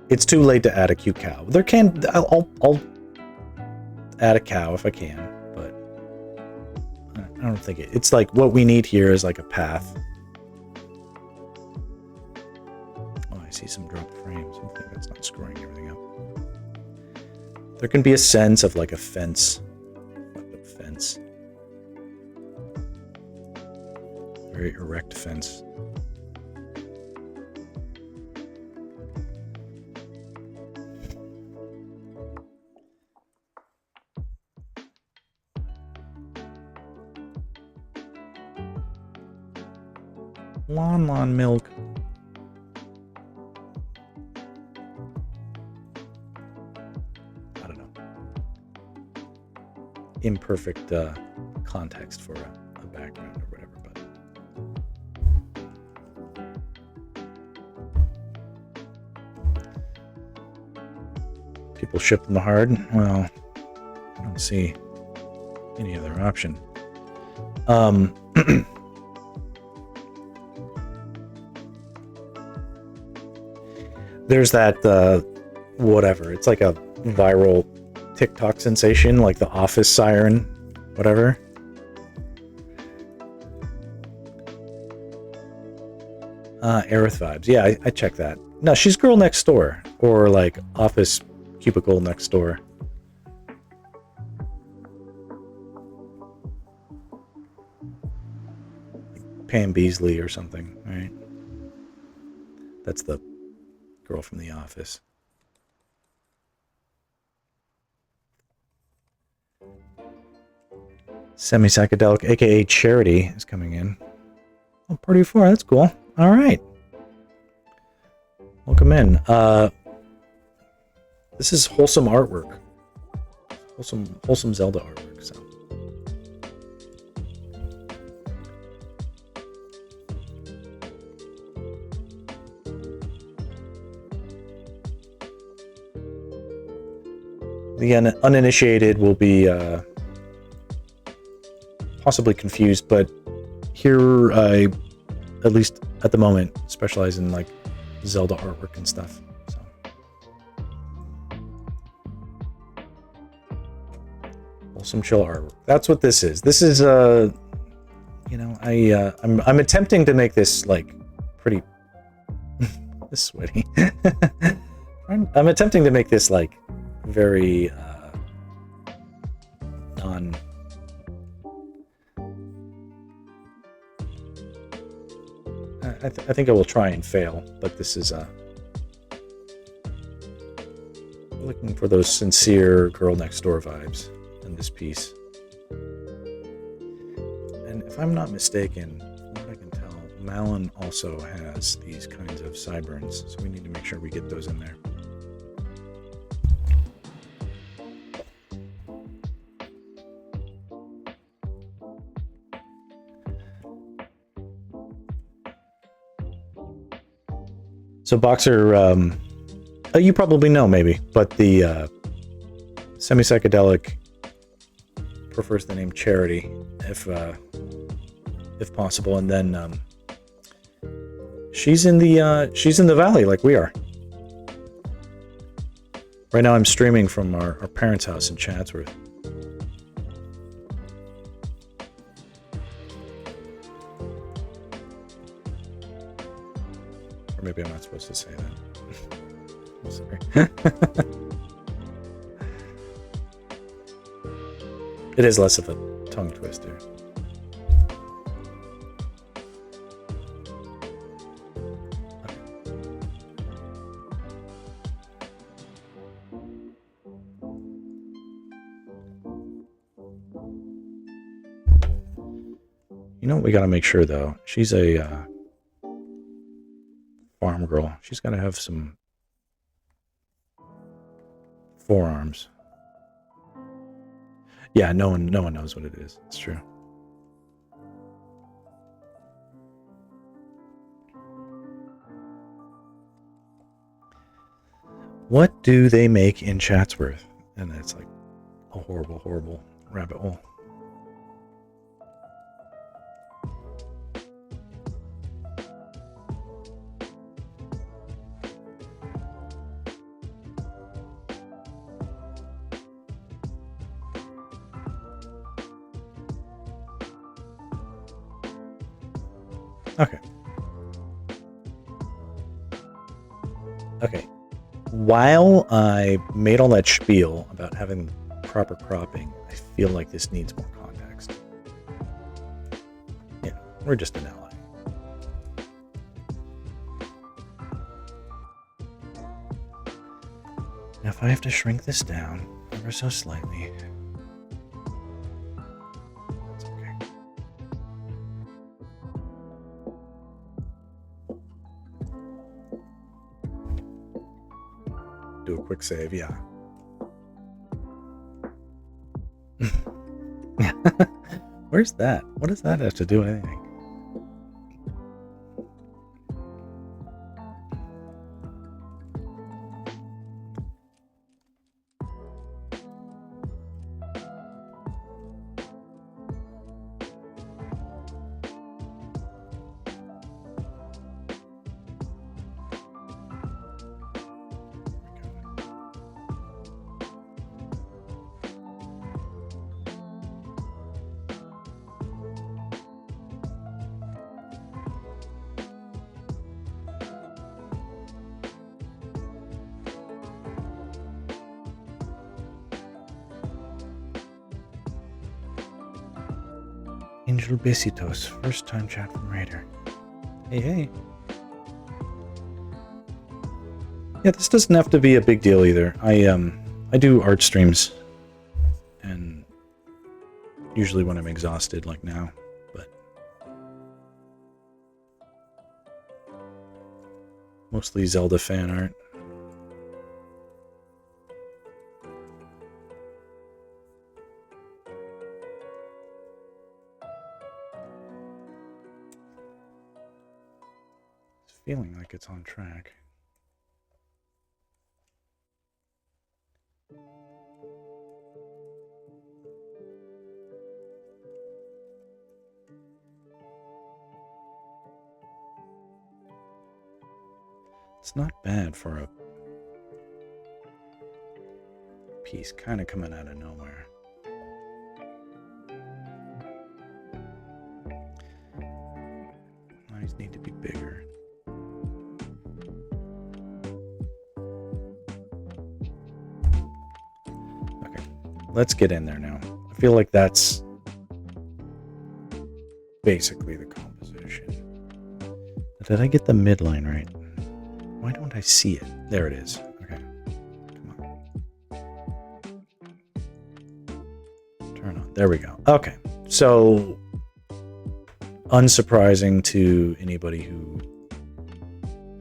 It's too late to add a cute cow. I'll add a cow if I can, but I don't think it's like what we need here is like a path. Oh, I see some dropped frames. Hopefully that's not screwing everything up. There can be a sense of like a fence. Very erect fence. Lawn milk. I don't know. Imperfect context for a background or whatever, but people ship them hard. Well, I don't see any other option. There's that, whatever. It's like a viral TikTok sensation, like the office siren, whatever. Aerith vibes. Yeah, I check that. No, she's girl next door. Or like office cubicle next door. Pam Beasley or something, right? That's the girl from The Office. Semi-psychedelic, aka Charity, is coming in. Oh, party of 4, that's cool. All right. Welcome in. This is wholesome artwork. Wholesome Zelda artwork, so. The uninitiated will be possibly confused, but here I at least at the moment, specialize in like Zelda artwork and stuff. So wholesome chill artwork. That's what this is. This is you know, I'm attempting to make this like pretty this sweaty. I'm attempting to make this like very non. I think I will try and fail, but this is looking for those sincere girl next door vibes in this piece. And if I'm not mistaken, from what I can tell, Malon also has these kinds of sideburns, so we need to make sure we get those in there. So Boxer, you probably know maybe, but the semi-psychedelic prefers the name Charity, if possible, and then she's in the valley like we are. Right now, I'm streaming from our parents' house in Chatsworth. Or maybe I'm not supposed to say that. I'm sorry. It is less of a tongue twister. Okay. You know what we gotta make sure though? She's a farm girl. She's gotta have some forearms. Yeah, no one knows what it is. It's true. What do they make in Chatsworth? And it's like a horrible, horrible rabbit hole. Okay. Okay. While I made all that spiel about having proper cropping, I feel like this needs more context. Yeah, we're just an ally. Now if I have to shrink this down ever so slightly, that's okay. Do a quick save, yeah. Where's that? What does that have to do with anything? Angel Besitos, first time chat from Raider. Hey, hey. Yeah, this doesn't have to be a big deal either. I do art streams, and usually when I'm exhausted, like now, but mostly Zelda fan art. Feeling like it's on track. It's not bad for a piece kind of coming out of nowhere. Lines need to be bigger. Okay, let's get in there now. I feel like that's basically the composition. Did I get the midline right? Why don't I see it? There it is. Okay. Come on. Turn on. There we go. Okay. So, unsurprising to anybody who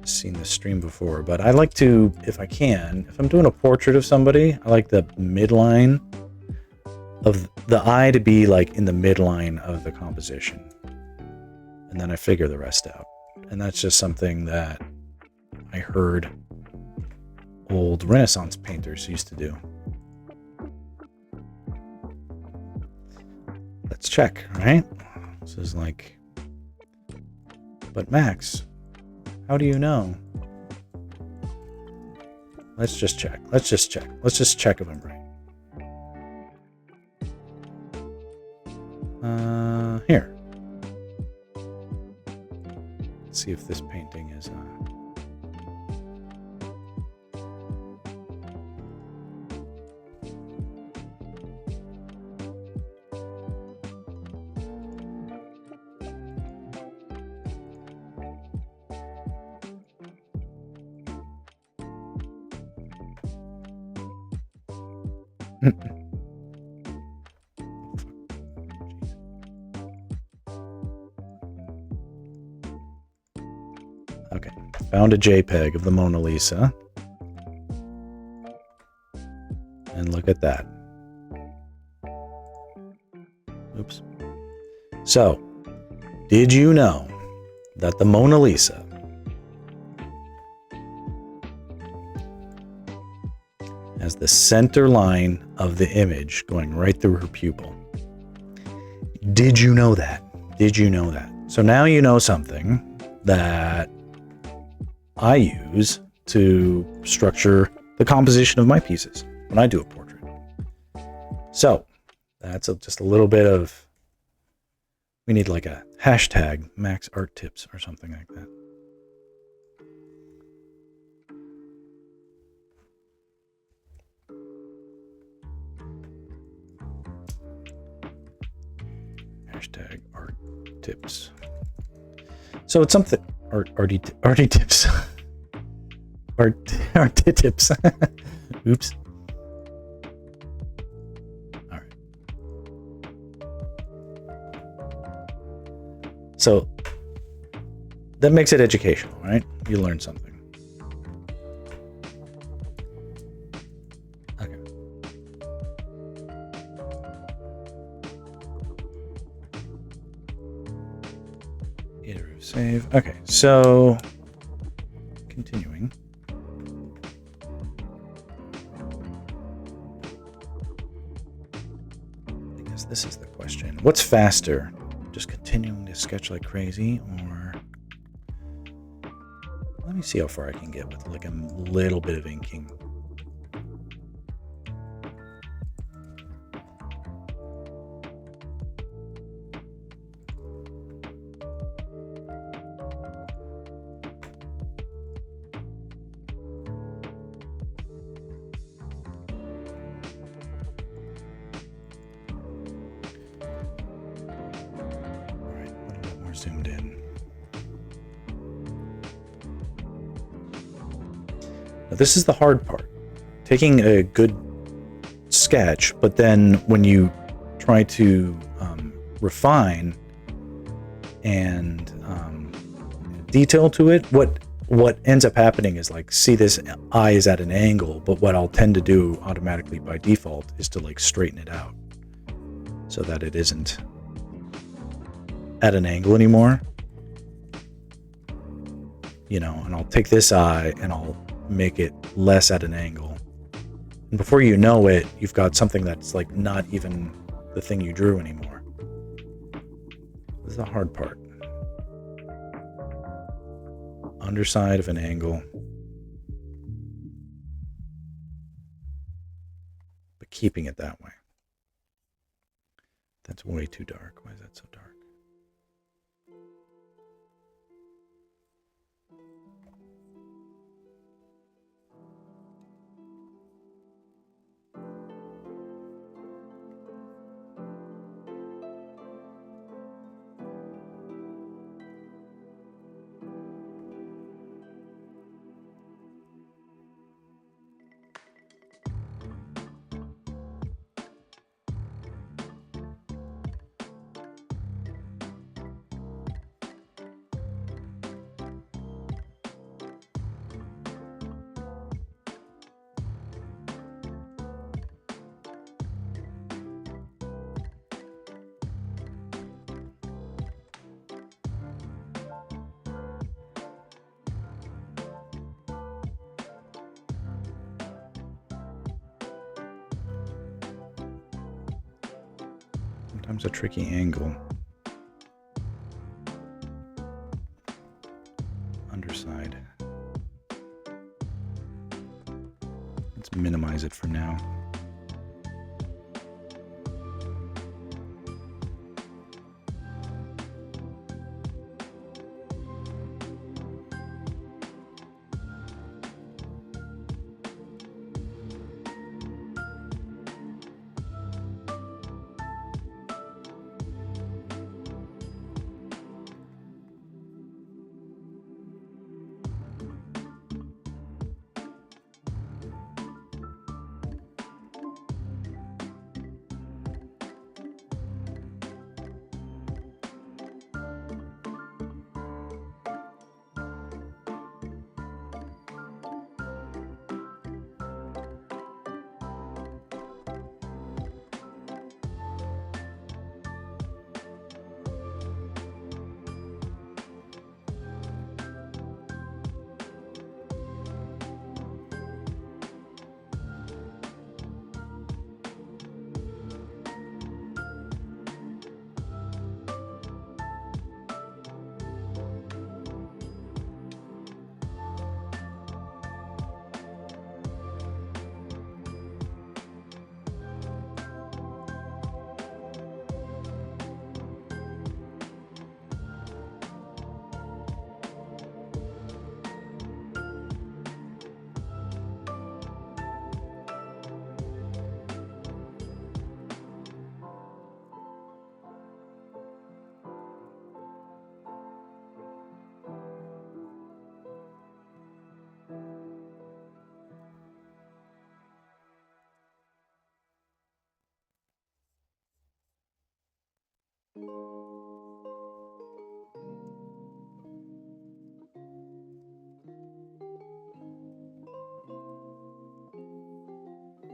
has seen this stream before, but I like to, if I can, if I'm doing a portrait of somebody, I like the midline of the eye to be like in the midline of the composition. And then I figure the rest out. And that's just something that I heard old Renaissance painters used to do. Let's check, right? This is like, but Max, how do you know? Let's just check. Let's just check. Let's just check if I'm right. Here. Let's see if this painting is okay, found a JPEG of the Mona Lisa. And look at that. Oops. So, did you know that the Mona Lisa has the center line of the image going right through her pupil? Did you know that? Did you know that? So now you know something that I use to structure the composition of my pieces when I do a portrait. So that's just a little bit of, we need like a hashtag Max Art Tips or something like that. Hashtag Art Tips. So it's something, arty tips. Art tips. Oops. All right. So that makes it educational, right? You learn something. Okay. Iterative save. Okay, so continuing. I guess this is the question. What's faster? Just continuing to sketch like crazy, or let me see how far I can get with like a little bit of inking. Zoomed in. Now this is the hard part. Taking a good sketch, but then when you try to refine and detail to it, what ends up happening is like, see, this eye is at an angle, but what I'll tend to do automatically by default is to like straighten it out so that it isn't at an angle anymore, you know, and I'll take this eye and I'll make it less at an angle, and before you know it, you've got something that's like not even the thing you drew anymore. This is the hard part. Underside of an angle, keeping it that way. That's way too dark. Why is that so dark? Sometimes a tricky angle. Underside. Let's minimize it for now.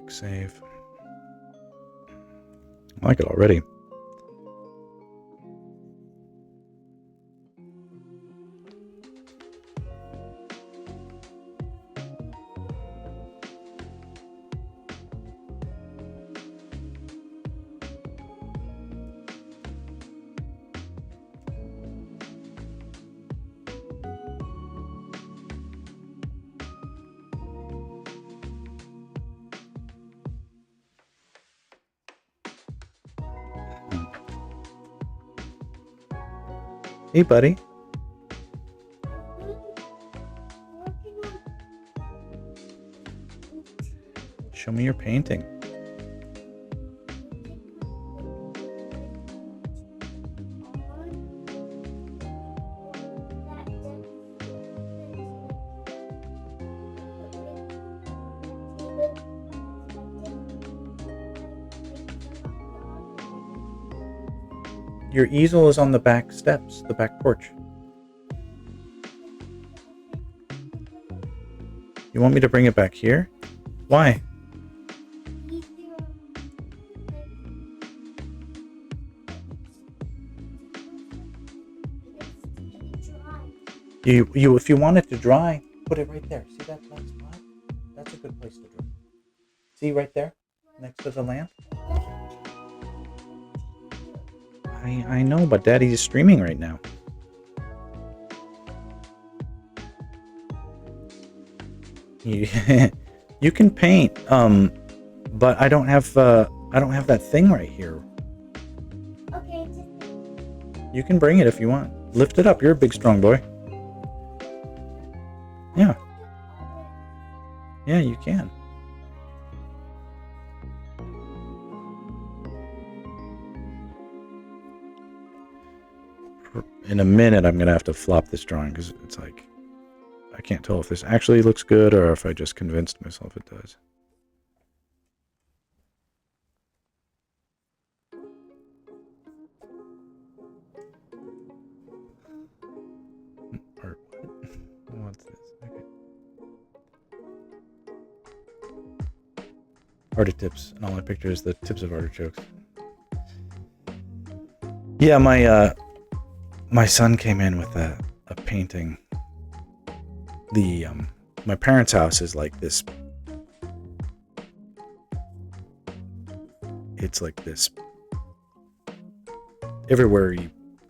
Save. I like it already. Hey, buddy. Show me your painting. Your easel is on the back steps, the back porch. You want me to bring it back here? Why? If you want it to dry, put it right there. See that black spot? That's a good place to dry. See right there, next to the lamp? I know, but Daddy's streaming right now. You can paint. But I don't have that thing right here. Okay. You can bring it if you want. Lift it up. You're a big, strong boy. Yeah. Yeah, you can. In a minute, I'm going to have to flop this drawing because it's like, I can't tell if this actually looks good or if I just convinced myself it does. Or what? What's this? Okay. Artichokes, and all my pictures, the tips of artichokes. Yeah, my son came in with a painting. My parents' house is like this. It's like this. Everywhere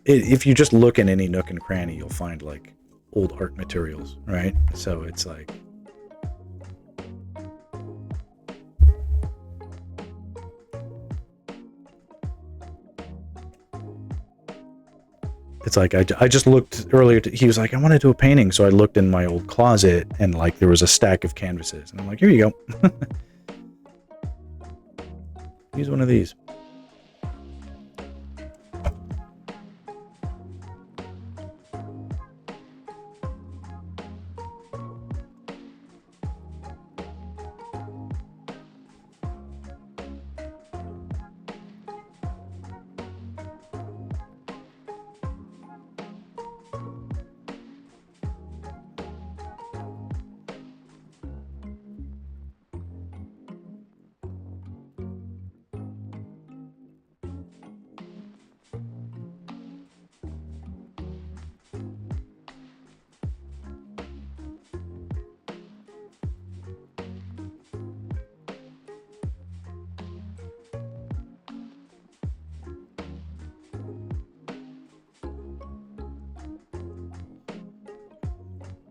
if you just look in any nook and cranny, you'll find like old art materials, right? So it's like. It's like I just looked earlier. He was like, I want to do a painting, so I looked in my old closet, and like there was a stack of canvases, and I'm like, here you go. Use one of these.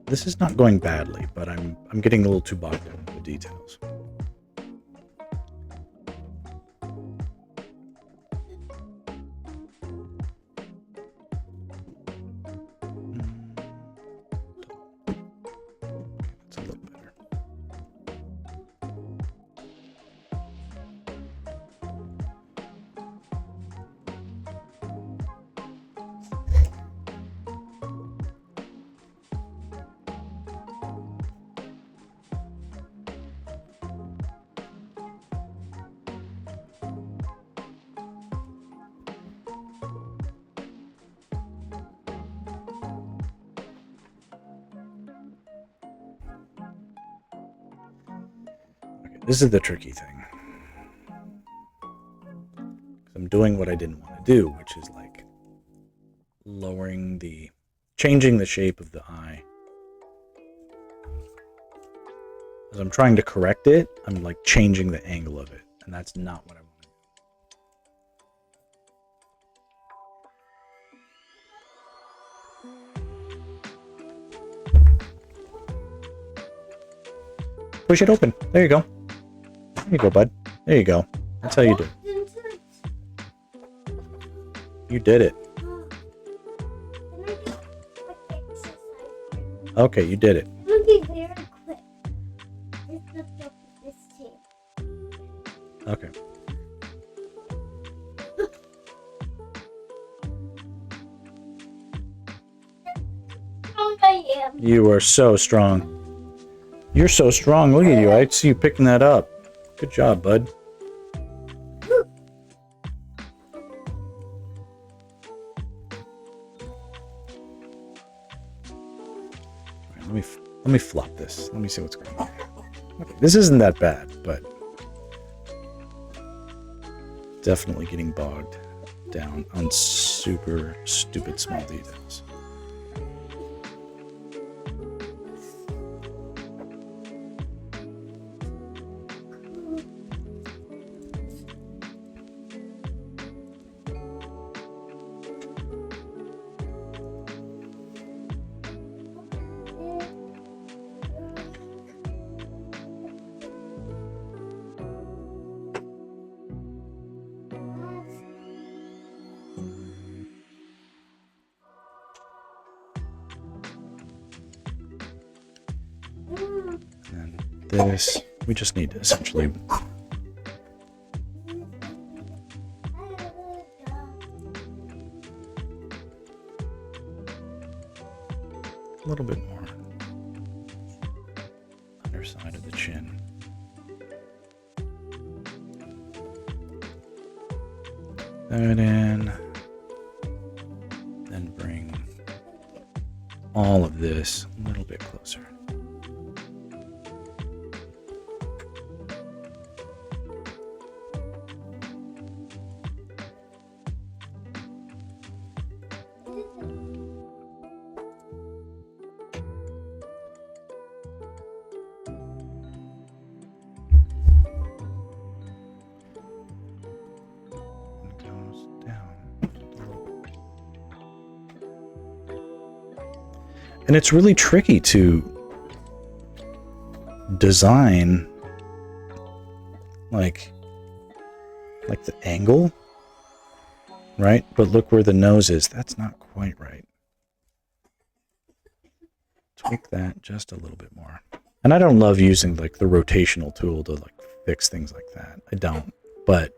This is not going badly, but I'm getting a little too bogged down with the details. That's a little better. This is the tricky thing. I'm doing what I didn't want to do, which is like changing the shape of the eye. As I'm trying to correct it, I'm like changing the angle of it, and that's not what I want to do. Push it open. There you go. There you go, bud. There you go. That's how you do it. You did it. Okay, you did it. I'm gonna be very quick. Just lift up this too. Okay. Oh, I am. You are so strong. You're so strong. Look at you. I see you picking that up. Good job, bud. Let me flop this. Let me see what's going on. Okay, this isn't that bad, but definitely getting bogged down on super stupid small details. this. We just need to essentially a little bit more underside of the chin. That in, then bring all of this a little bit closer. And it's really tricky to design like the angle, right? But look where the nose is. That's not quite right. Tweak that just a little bit more. And I don't love using like the rotational tool to like fix things like that. I don't. But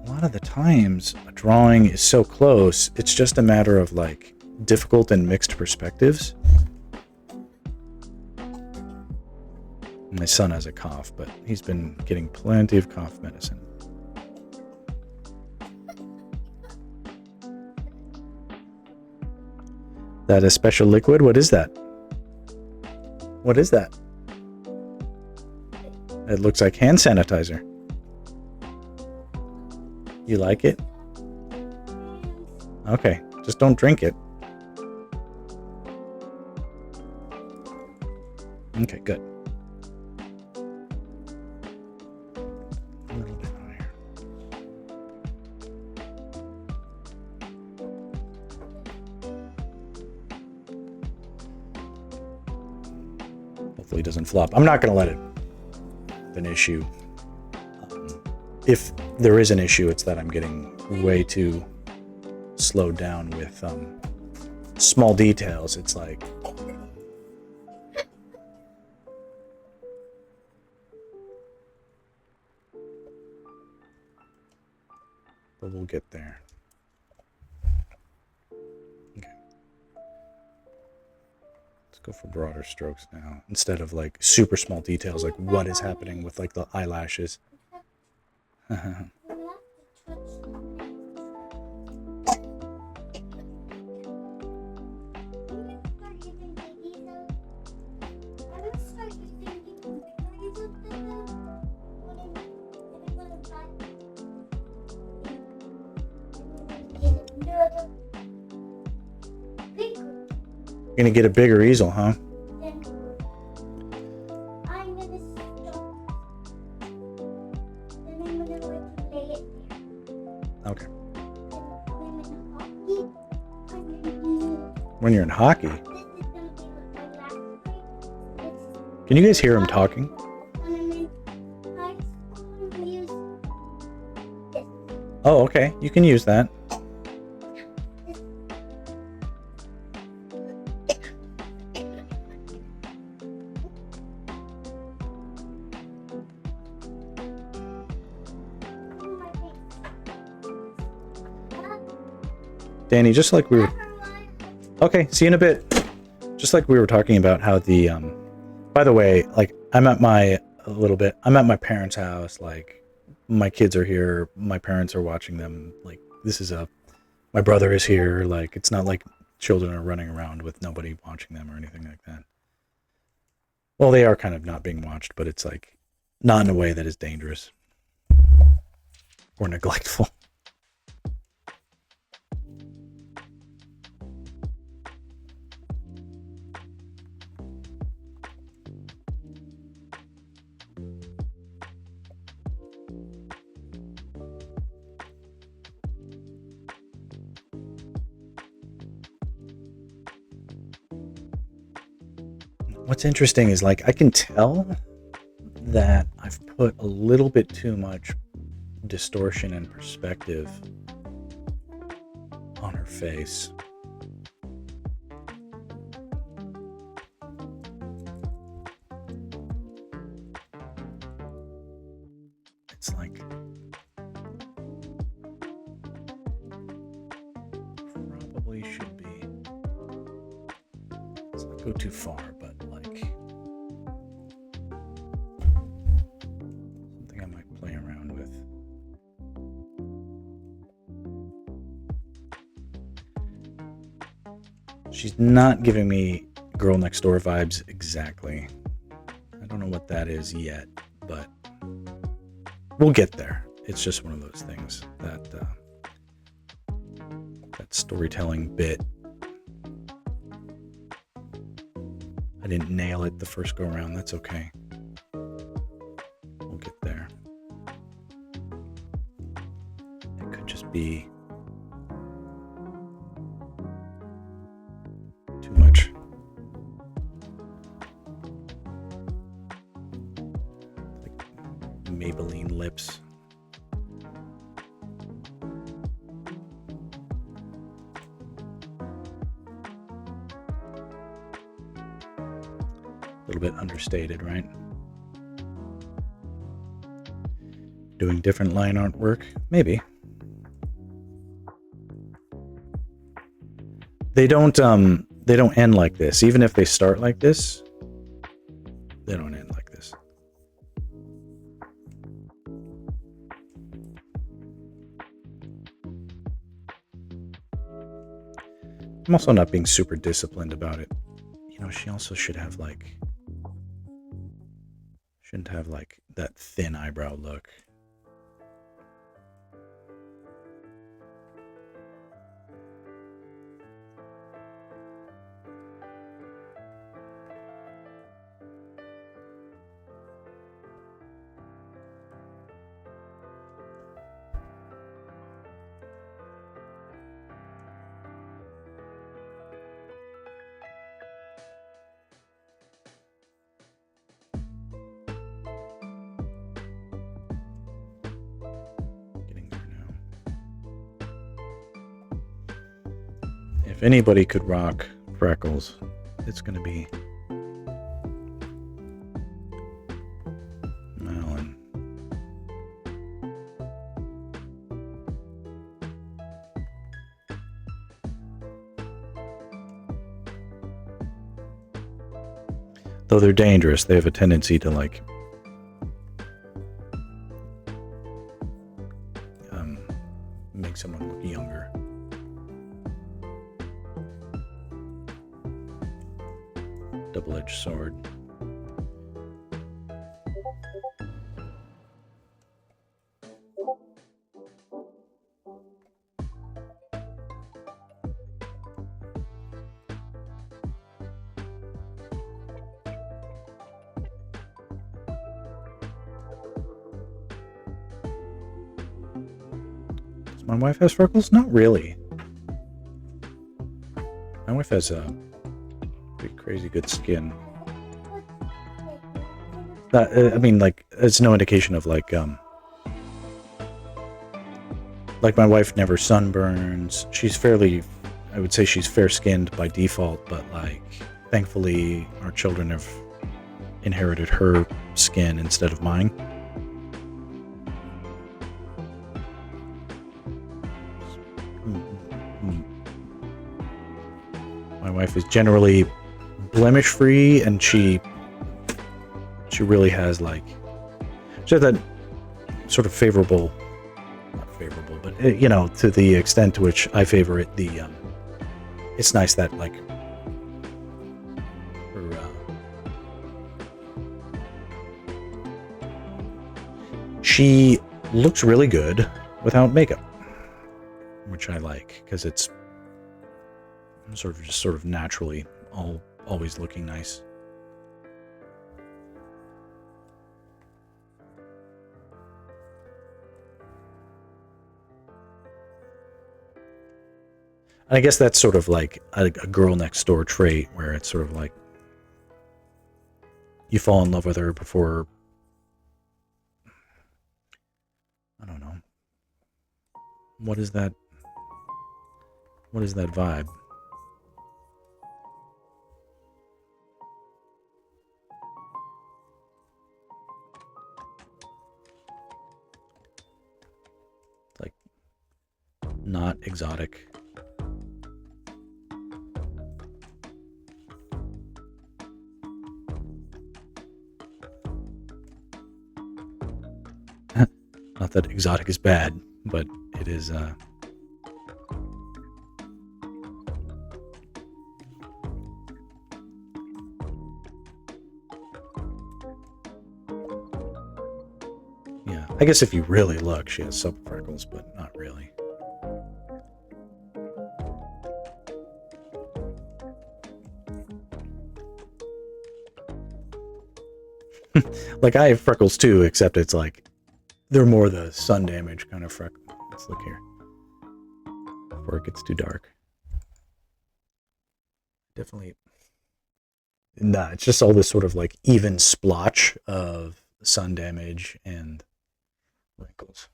a lot of the times a drawing is so close, it's just a matter of like difficult and mixed perspectives. My son has a cough, but he's been getting plenty of cough medicine. That a special liquid? What is that? What is that? It looks like hand sanitizer. You like it? Okay, just don't drink it. Okay, good. A little bit higher. Hopefully it doesn't flop. I'm not going to let it be an issue. If there is an issue, it's that I'm getting way too slowed down with small details. It's like but we'll get there. Okay. Let's go for broader strokes now instead of like super small details like what is happening with like the eyelashes. You're gonna get a bigger easel, huh? Okay. When you're in hockey? Can you guys hear him talking? Oh, okay. You can use that. Danny, just like we were... Okay, see you in a bit. Just like we were talking about how the... By the way, like, I'm at my parents' house, like, my kids are here, my parents are watching them, like, my brother is here, like, it's not like children are running around with nobody watching them or anything like that. Well, they are kind of not being watched, but it's, like, not in a way that is dangerous or neglectful. What's interesting is like I can tell that I've put a little bit too much distortion and perspective her face. It's like probably should be. Let's not go too far, but like something I might play around with. She's not giving me Girl Next Door vibes exactly. I don't know what that is yet, but we'll get there. It's just one of those things that that storytelling bit. I didn't nail it the first go around. That's okay. We'll get there. It could just be too much. Like Maybelline lips. A little bit understated, right? Doing different line artwork? Maybe. They don't end like this. Even if they start like this, they don't end like this. I'm also not being super disciplined about it. You know, she also shouldn't have like that thin eyebrow look. If anybody could rock freckles, it's going to be Malon. Though they're dangerous, they have a tendency to like make someone look younger. Double-edged sword. Does my wife has freckles? Not really. My wife has a crazy good skin. I mean, like, it's no indication of like my wife never sunburns. She's fairly, I would say she's fair-skinned by default, but like, thankfully, our children have inherited her skin instead of mine. My wife is generally blemish free, and she really has like, she has that sort of favorable, not favorable, but you know, to the extent to which I favor it, the it's nice that like her she looks really good without makeup, which I like, because it's sort of naturally always looking nice. And I guess that's sort of like a girl next door trait, where it's sort of like you fall in love with her before, I don't know, what is that? What is that vibe? Like, not exotic. Not that exotic is bad, but it is, yeah. I guess if you really look, she has some freckles, but not really. Like, I have freckles too, except it's like, they're more the sun damage kind of freckle. Let's look here. Before it gets too dark. Definitely. Nah, it's just all this sort of like even splotch of sun damage and wrinkles.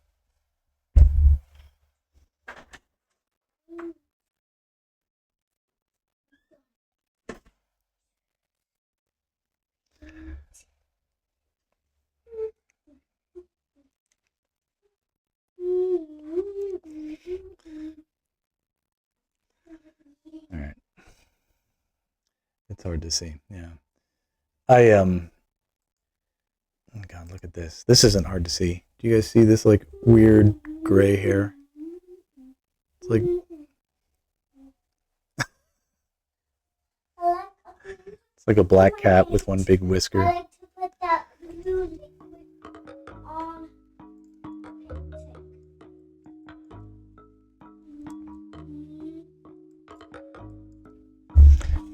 All right. It's hard to see. Yeah. Oh God, look at this. This isn't hard to see. Do you guys see this like weird gray hair? It's like it's like a black cat with one big whisker. I like to put that blue liquid on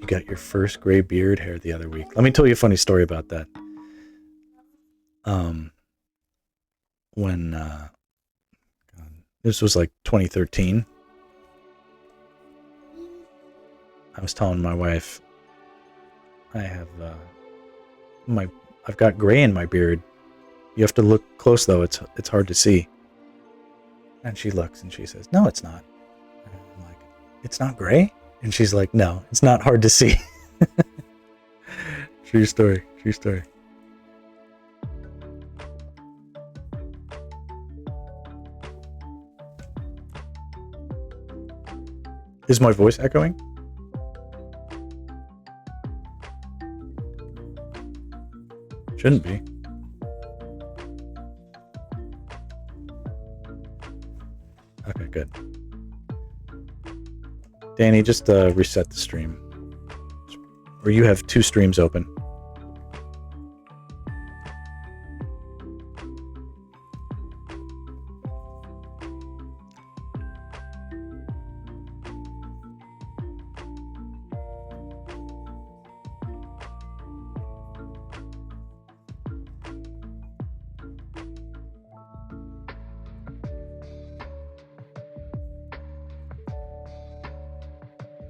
You got your first gray beard hair the other week. Let me tell you a funny story about that. When this was like 2013, I was telling my wife, I've got gray in my beard. You have to look close though. It's hard to see. And she looks and she says, "No, it's not." And I'm like, "It's not gray?" And she's like, "No, it's not hard to see." True story. True story. Is my voice echoing? Shouldn't be. Okay, good. Danny, just reset the stream. Or you have two streams open.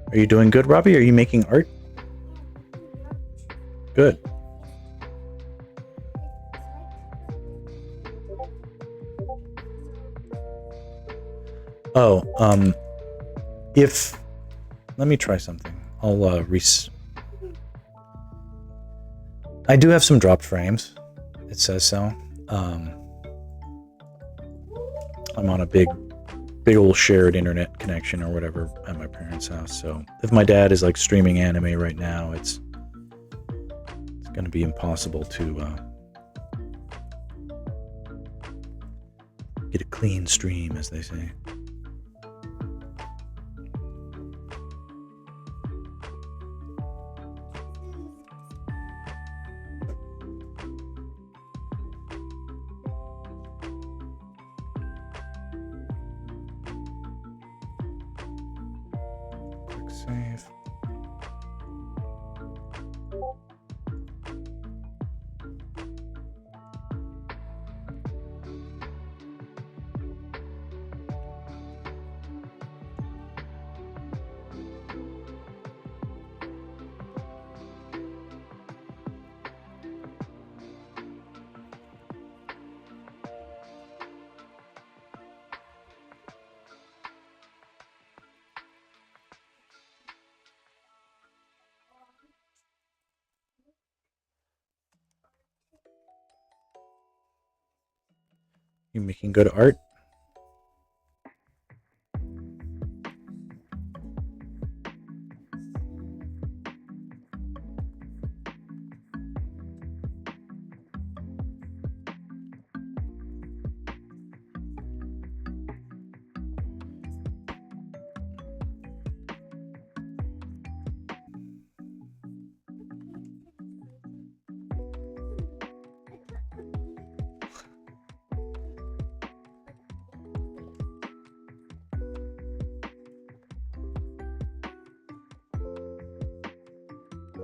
Are you doing good, Robbie? Are you making art? Good. Oh, if let me try something. I'll I do have some dropped frames. It says so. I'm on a big old shared internet connection or whatever at my parents' house. So if my dad is like streaming anime right now, it's going to be impossible to get a clean stream, as they say. Click save. You making good art?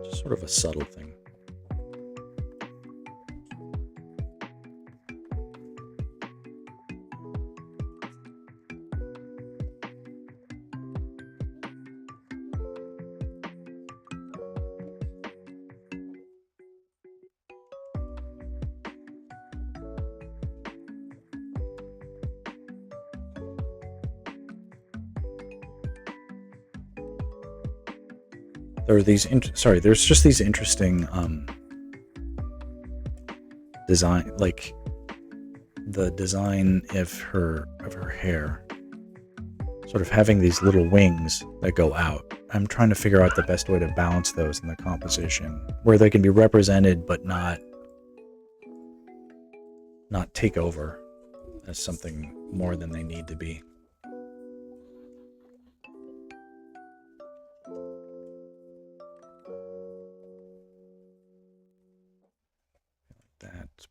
Just sort of a subtle thing. There are these there's just these interesting design, like the design of her hair, sort of having these little wings that go out. I'm trying to figure out the best way to balance those in the composition, where they can be represented but not take over as something more than they need to be. That.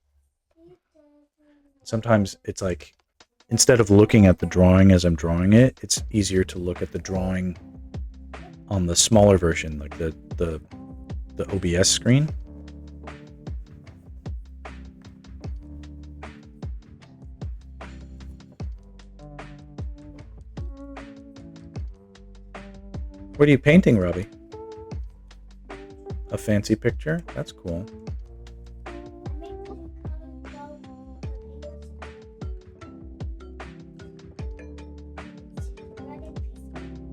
Sometimes it's like, instead of looking at the drawing as I'm drawing it, it's easier to look at the drawing on the smaller version, like the OBS screen. What are you painting, Robbie? A fancy picture? That's cool.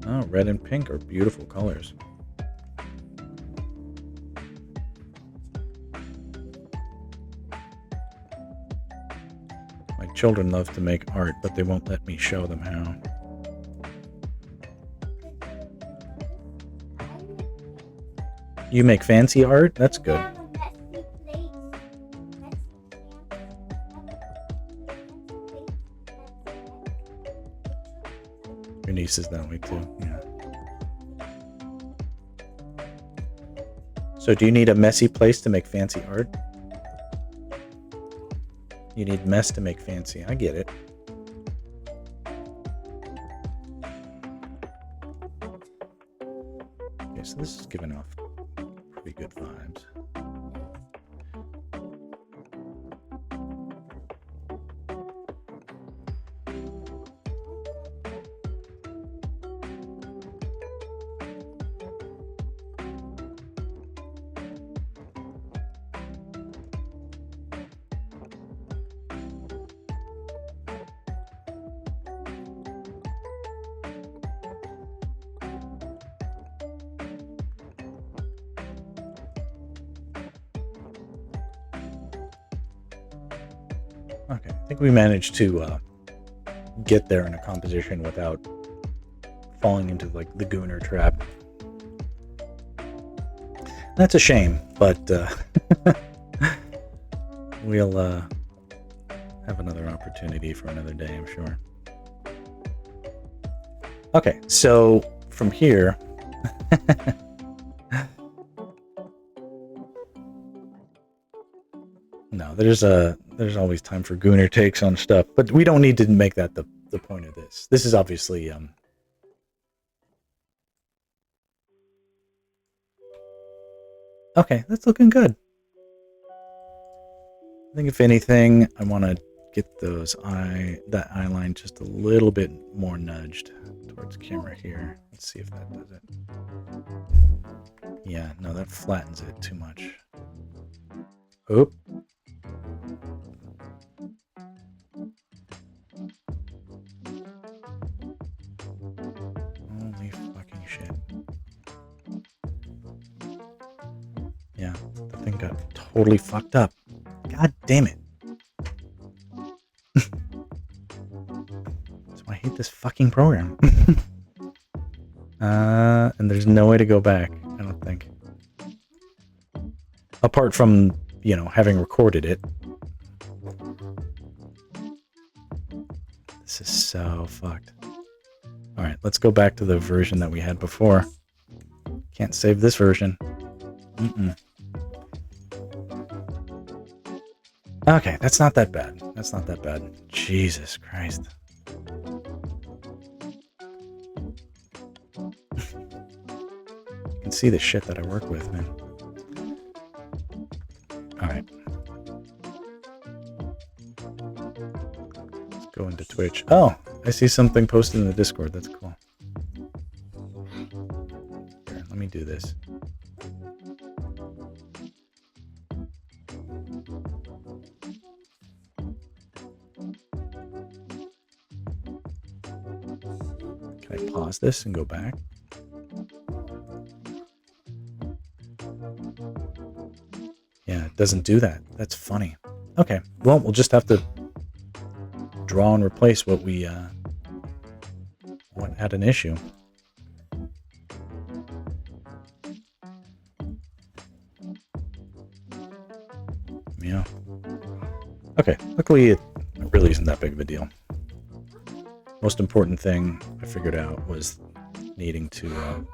Oh, red and pink are beautiful colors. My children love to make art, but they won't let me show them how. You make fancy art? That's good. Your niece is that way too, yeah. So do you need a messy place to make fancy art? You need mess to make fancy. I get it. Okay, so this is giving off pretty good vibes. Okay, I think we managed to get there in a composition without falling into like the Gooner trap. That's a shame, but we'll have another opportunity for another day, I'm sure. Okay, so from here, no, there's always time for Gooner takes on stuff, but we don't need to make that the point of this. This is obviously okay, that's looking good. I think if anything, I want to get that eye line just a little bit more nudged towards camera here. Let's see if that does it. Yeah, no, that flattens it too much. Oop. Holy fucking shit. Yeah, the thing got totally fucked up. God damn it. hate this fucking program. And there's no way to go back, I don't think. Apart from, you know, having recorded it. This is so fucked. Alright, let's go back to the version that we had before. Can't save this version. Okay, that's not that bad. That's not that bad. Jesus Christ. You can see the shit that I work with, man. Alright. Let's go into Twitch. Oh, I see something posted in the Discord. That's cool. Here, let me do this. Can I pause this and go back? Yeah, it doesn't do that. That's funny. Okay, well, we'll just have to draw and replace what we what had an issue. Yeah. Okay, luckily it really isn't that big of a deal. Most important thing I figured out was needing to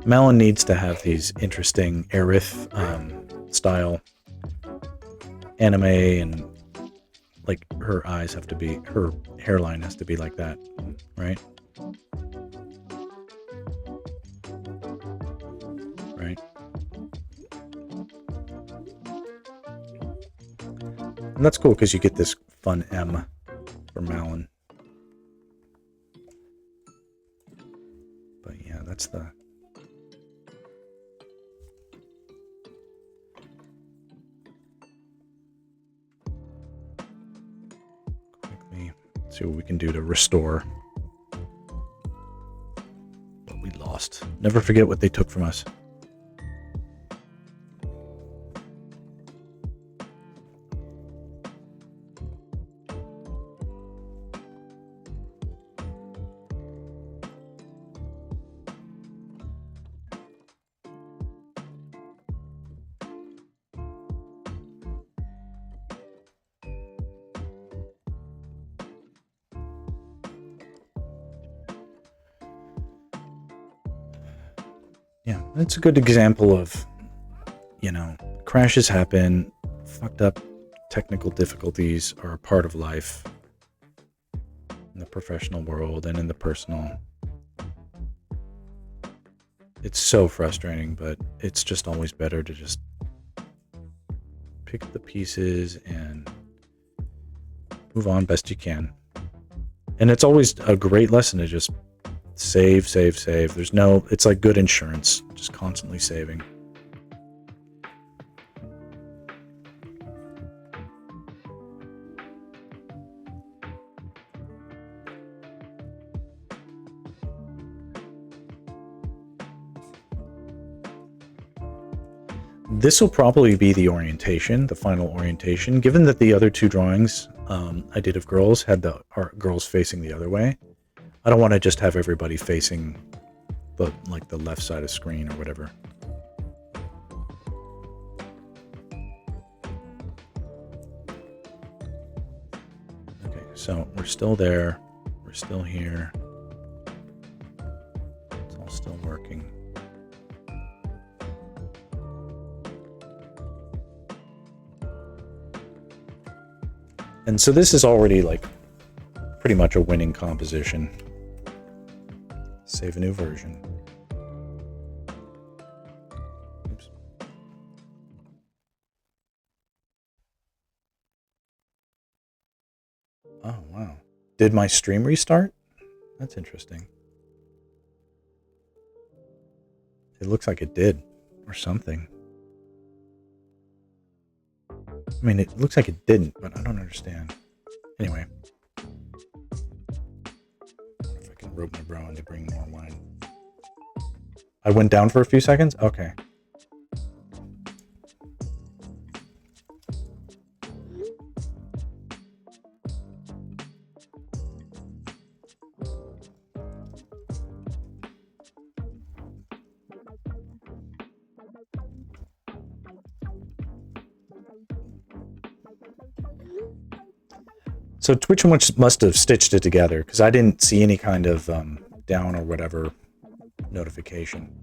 Malon needs to have these interesting Aerith style anime, and like her eyes have to be, her hairline has to be like that, right? Right. And that's cool because you get this fun M for Malon. But yeah, that's the... Quickly see what we can do to restore what we lost. Never forget what they took from us. Yeah, it's a good example of, you know, crashes happen, fucked up technical difficulties are a part of life in the professional world and in the personal. It's so frustrating, but it's just always better to just pick up the pieces and move on best you can. And it's always a great lesson to just save. There's no, it's like good insurance, just constantly saving. This will probably be the orientation, the final orientation, given that the other two drawings I did of girls had the girls facing the other way. I don't want to just have everybody facing the left side of screen or whatever. Okay, so we're still there. We're still here. It's all still working. And so this is already like pretty much a winning composition. Save a new version. Oops. Oh, wow. Did my stream restart? That's interesting. It looks like it did, or something. I mean, it looks like it didn't, but I don't understand. Anyway. If I can rope my bro in to bring more wine. I went down for a few seconds? Okay. So Twitch must have stitched it together because I didn't see any kind of down or whatever notification.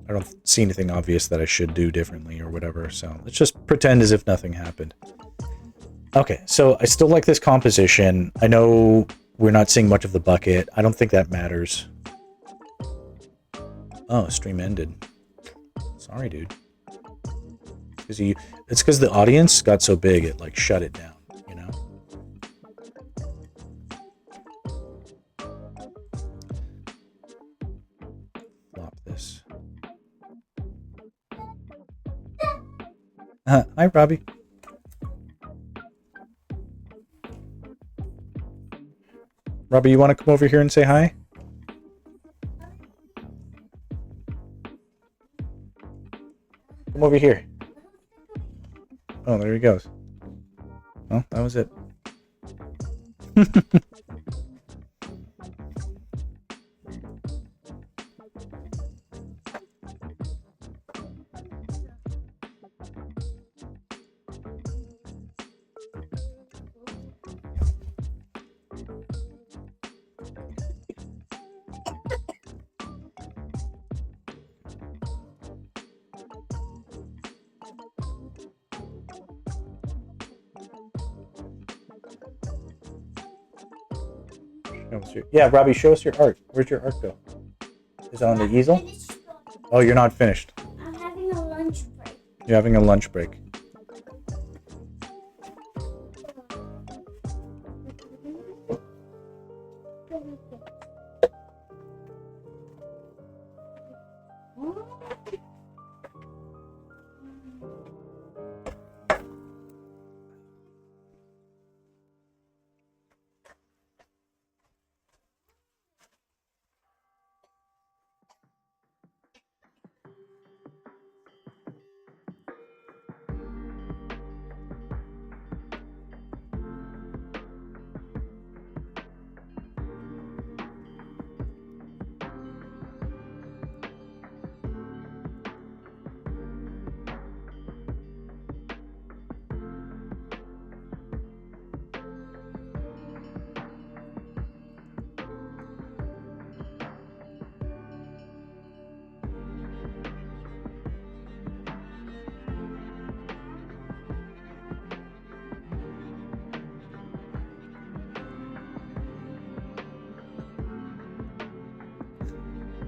I don't see anything obvious that I should do differently or whatever, so let's just pretend as if nothing happened. Okay, so I still like this composition. I know we're not seeing much of the bucket. I don't think that matters. Oh, stream ended. Sorry, dude. It's because the audience got so big it like shut it down, you know? Flop this. Hi, Robbie. Robbie, you want to come over here and say hi? Come over here. Oh, there he goes. Well, that was it. Yeah, Robbie, show us your art. Where'd your art go? Is it on the easel? Oh, you're not finished. I'm having a lunch break. You're having a lunch break.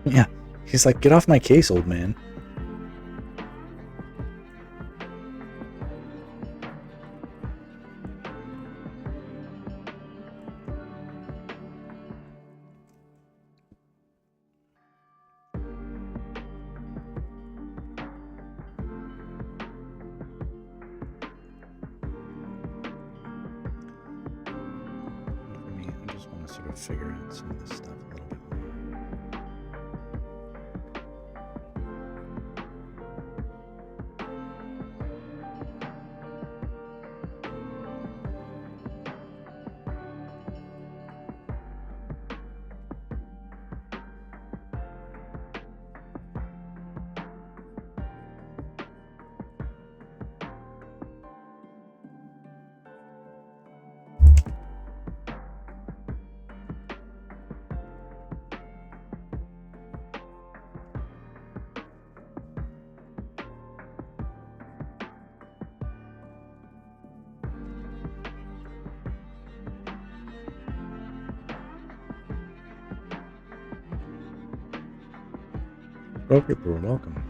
Yeah, he's like, get off my case, old man. For me, I just want to sort of figure out some of this stuff a little bit more. Broker, welcome.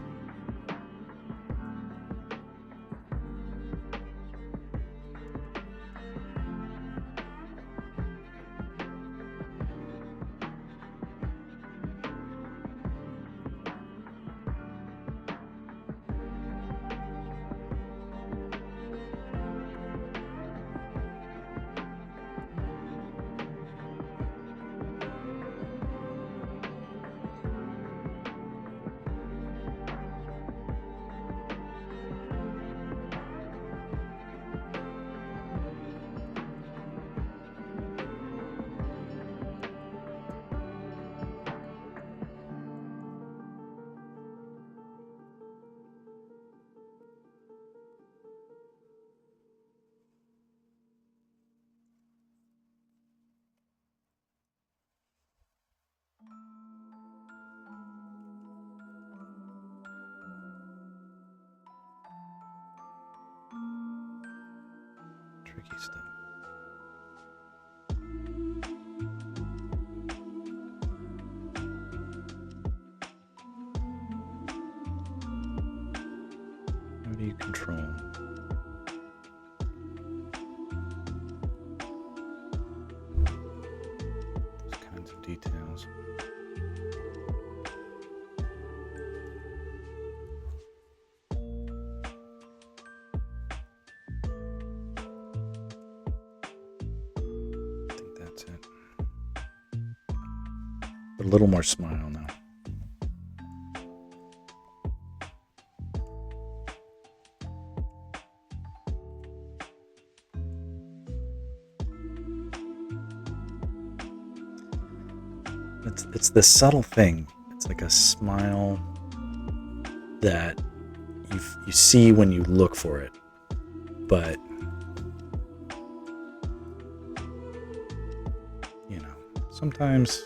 Tricky stuff. How do you control? Those kinds of details. I think that's it. But a little more smile now. It's the subtle thing. It's like a smile that you see when you look for it, but you know, sometimes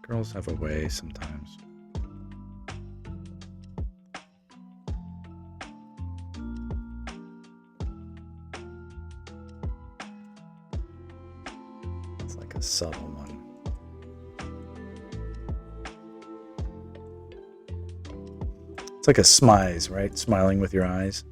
girls have a way sometimes. It's like a subtle one. It's like a smize, right? Smiling with your eyes.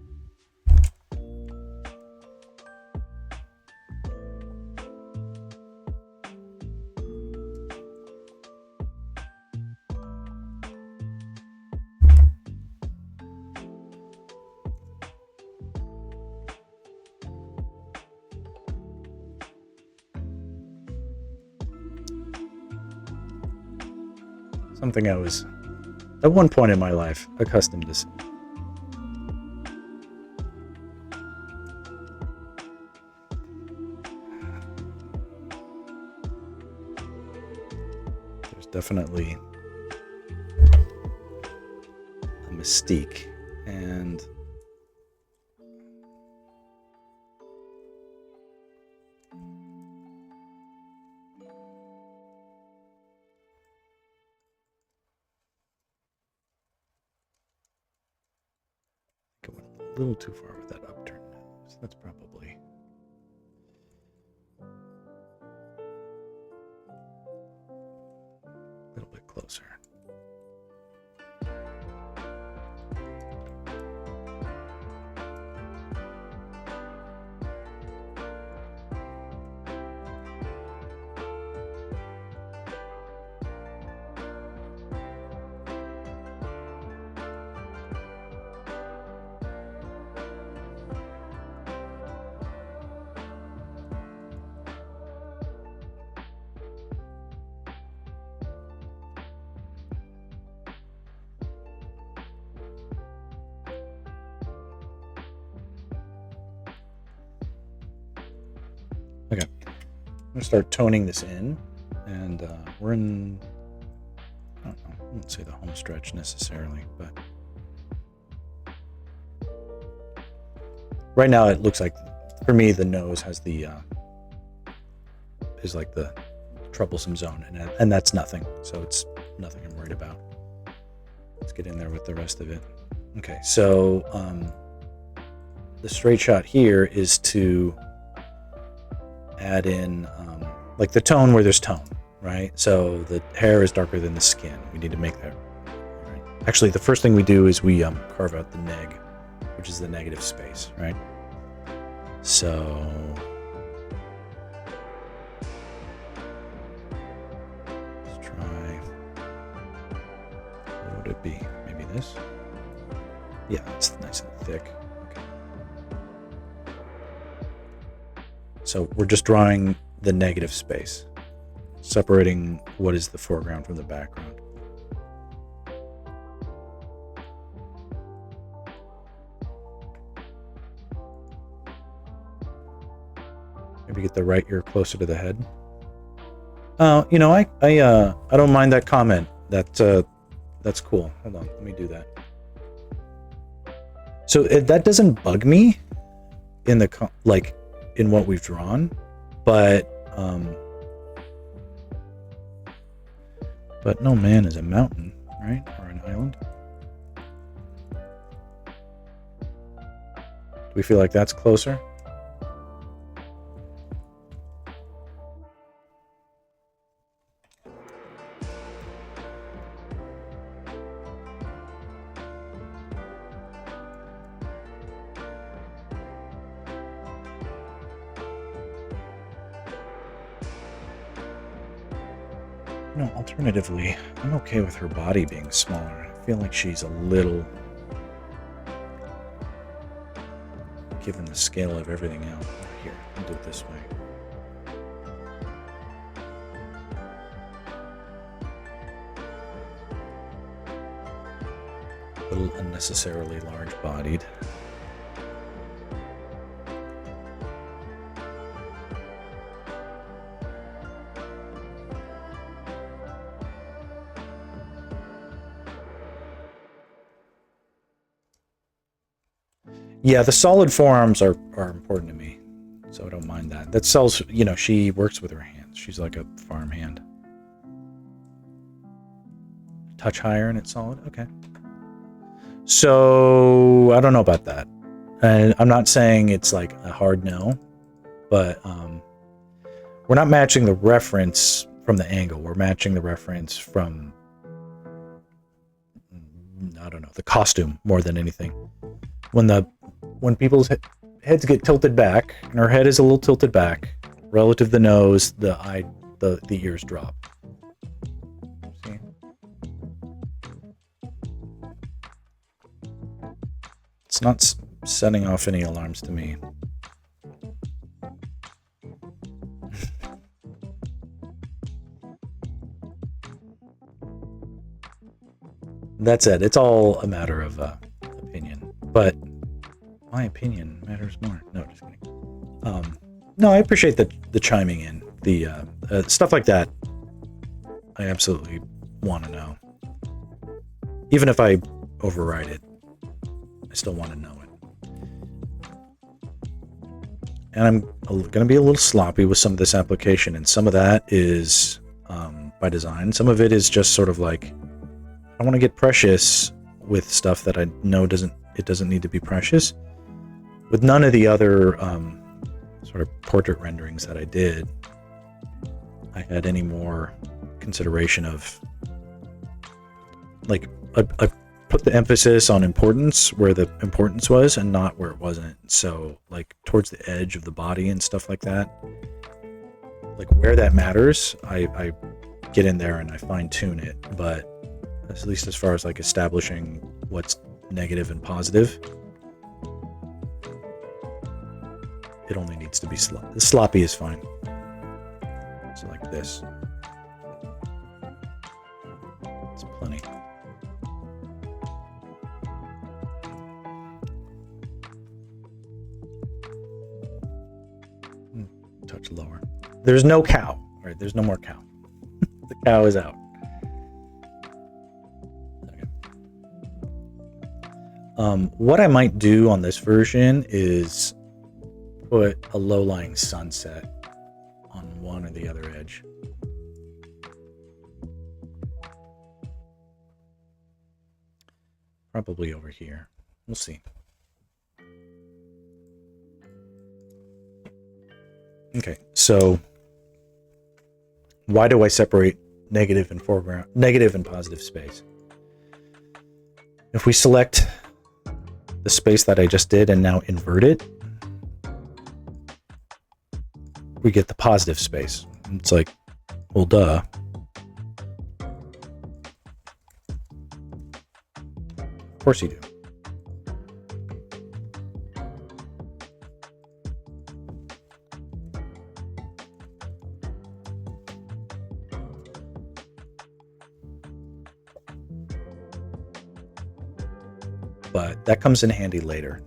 Something I was, at one point in my life, accustomed to seeing. There's definitely a mystique, and I went a little too far with that upturned nose. That's probably a little bit closer. Okay, I'm gonna start toning this in, and we're in, I don't know, I wouldn't say the home stretch necessarily, but right now it looks like, for me, the nose has the, is like the troublesome zone, and that's nothing, so it's nothing I'm worried about. Let's get in there with the rest of it. Okay, so the straight shot here is to add in like the tone where there's tone, right? So the hair is darker than the skin. We need to make that right. Actually, the first thing we do is we carve out the neg, which is the negative space, right? So let's try, what would it be? Maybe this? Yeah, it's nice and thick. Okay. So we're just drawing the negative space, separating what is the foreground from the background. Maybe get the right ear closer to the head. You know, I don't mind that comment. That's cool. Hold on, let me do that. So that doesn't bug me in the in what we've drawn, but no man is a mountain, right? Or an island. we feel like that's closer? No, alternatively, I'm okay with her body being smaller. I feel like she's a little, given the scale of everything else. Here, I'll do it this way. A little unnecessarily large-bodied. Yeah, the solid forearms are important to me, so I don't mind that. That sells, you know, she works with her hands. She's like a farm hand. Touch higher and it's solid? Okay. So, I don't know about that. And I'm not saying it's like a hard no, but we're not matching the reference from the angle. We're matching the reference from, I don't know, the costume more than anything. When people's heads get tilted back, and her head is a little tilted back relative to the nose, the ears drop. See? It's not setting off any alarms to me. That's it. It's all a matter of opinion, but my opinion matters more. No, just kidding. No, I appreciate the chiming in. The stuff like that, I absolutely want to know. Even if I override it, I still want to know it. And I'm going to be a little sloppy with some of this application, and some of that is by design. Some of it is just sort of like, I want to get precious with stuff that I know doesn't need to be precious. With none of the other sort of portrait renderings that I did, I had any more consideration of, like, I put the emphasis on importance where the importance was and not where it wasn't. So, like, towards the edge of the body and stuff like that, like where that matters, I get in there and I fine tune it. But at least as far as like establishing what's negative and positive, it only needs to be sloppy is fine. So like this. It's plenty. Touch lower. There's no cow, right? There's no more cow. The cow is out. Okay. What I might do on this version is put a low-lying sunset on one or the other edge. Probably over here. We'll see. Okay, so why do I separate negative and foreground, negative and positive space? If we select the space that I just did and now invert it, we get the positive space. It's like, well, duh. Of course you do. But that comes in handy later.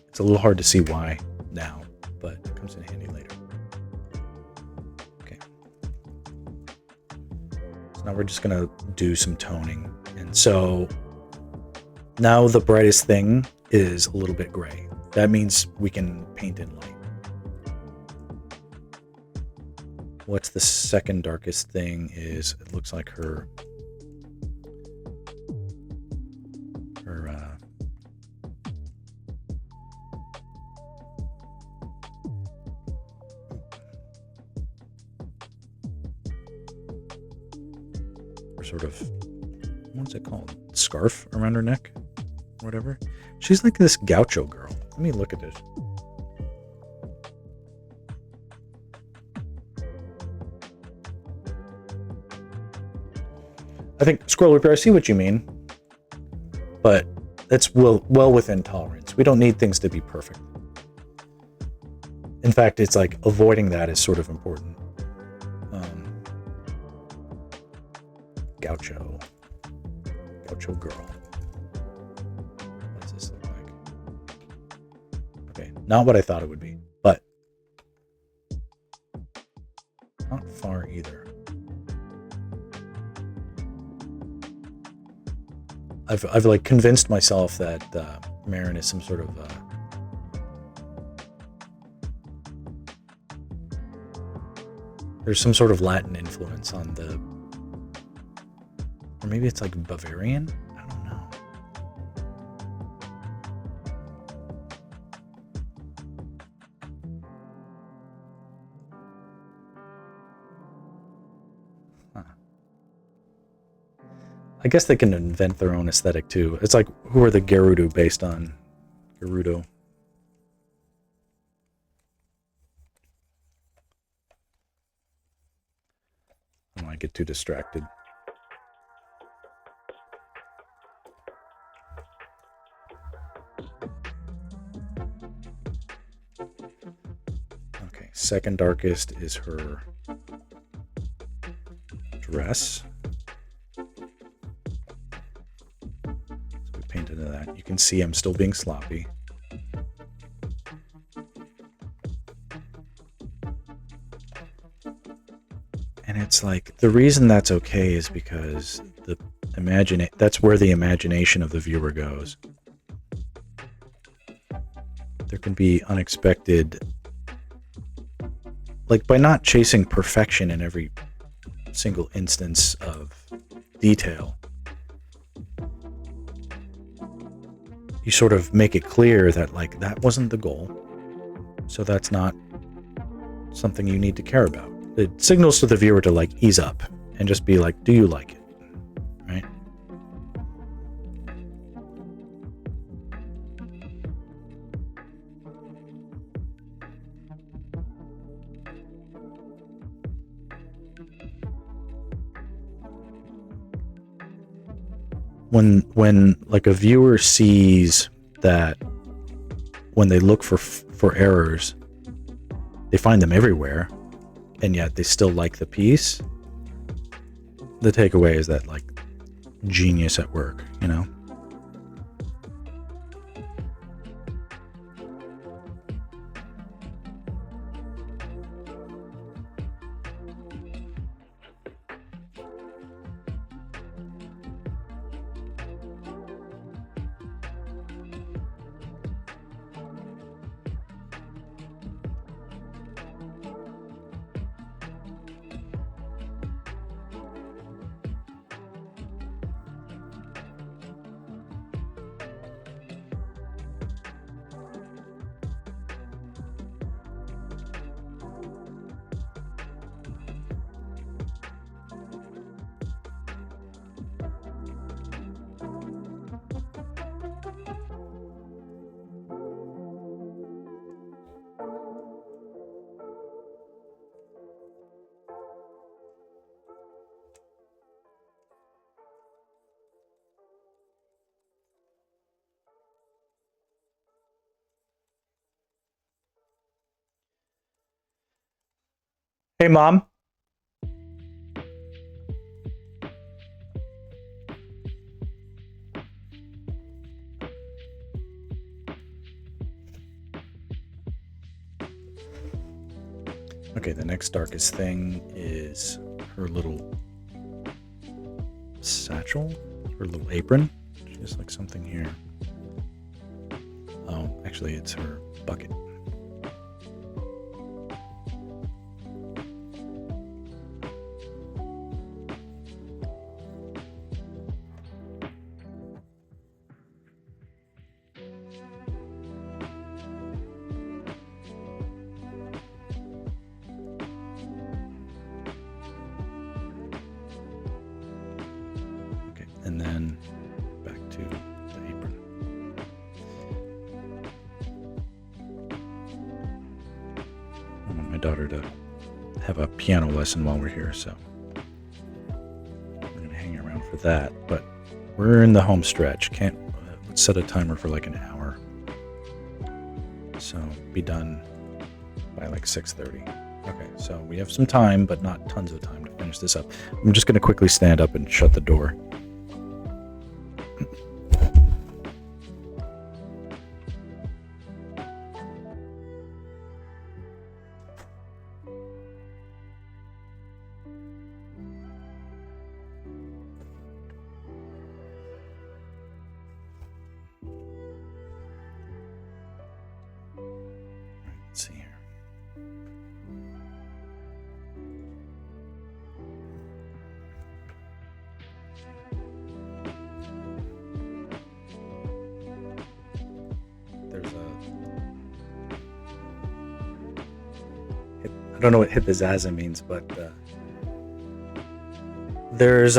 It's a little hard to see why now, but it comes in handy later. Okay. So now we're just going to do some toning. And so now the brightest thing is a little bit gray. That means we can paint in light. What's the second darkest thing is, it looks like her or sort of, what's it called? Scarf around her neck, whatever. She's like this gaucho girl. Let me look at this. I think, Squirrel Reaper, I see what you mean, but it's well within tolerance. We don't need things to be perfect. In fact, it's like avoiding that is sort of important. Gaucho girl. What's this look like? Okay, not what I thought it would be, but not far either. I've like convinced myself that Marin is some sort of there's some sort of Latin influence on the, or maybe it's like Bavarian. I don't know. Huh. I guess they can invent their own aesthetic too. It's like, who are the Gerudo based on? Gerudo. I don't want to get too distracted. Okay, second darkest is her dress. So we paint into that. You can see I'm still being sloppy. And it's like, the reason that's okay is because that's where the imagination of the viewer goes. There can be unexpected, like by not chasing perfection in every single instance of detail, you sort of make it clear that like that wasn't the goal, so that's not something you need to care about. It signals to the viewer to like ease up and just be like, do you like it? Right? When like a viewer sees that when they look for errors, they find them everywhere, and yet they still like the piece, the takeaway is that like genius at work, you know? Hey, Mom. Okay, the next darkest thing is her little satchel, her little apron. She has like something here. Oh, actually, it's her bucket. want my daughter to have a piano lesson while we're here, so I'm going to hang around for that. But we're in the home stretch. Let's set a timer for like an hour. So be done by like 6:30. Okay, so we have some time, but not tons of time to finish this up. I'm just going to quickly stand up and shut the door. Let's see here. I don't know what hippizaza means, but there's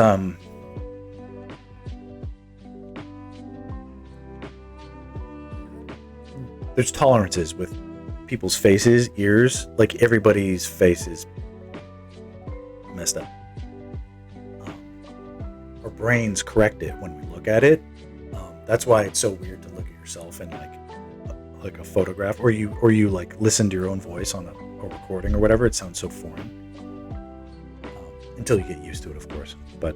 tolerances with people's faces, ears. Like everybody's face is messed up. Our brains correct it when we look at it. That's why it's so weird to look at yourself in like a photograph, or you like listen to your own voice on a recording or whatever. It sounds so foreign until you get used to it, of course. But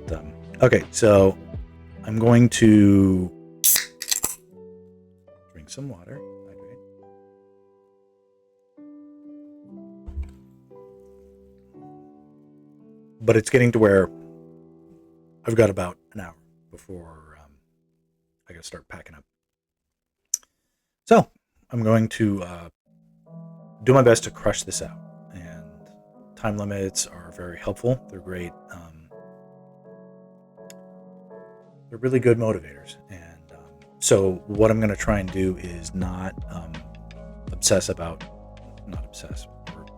okay, so I'm going to drink some water. Hydrate. But it's getting to where I've got about an hour before I gotta start packing up. So I'm going to do my best to crush this out, and time limits are very helpful. They're great. They're really good motivators, and so what I'm going to try and do is not obsess, or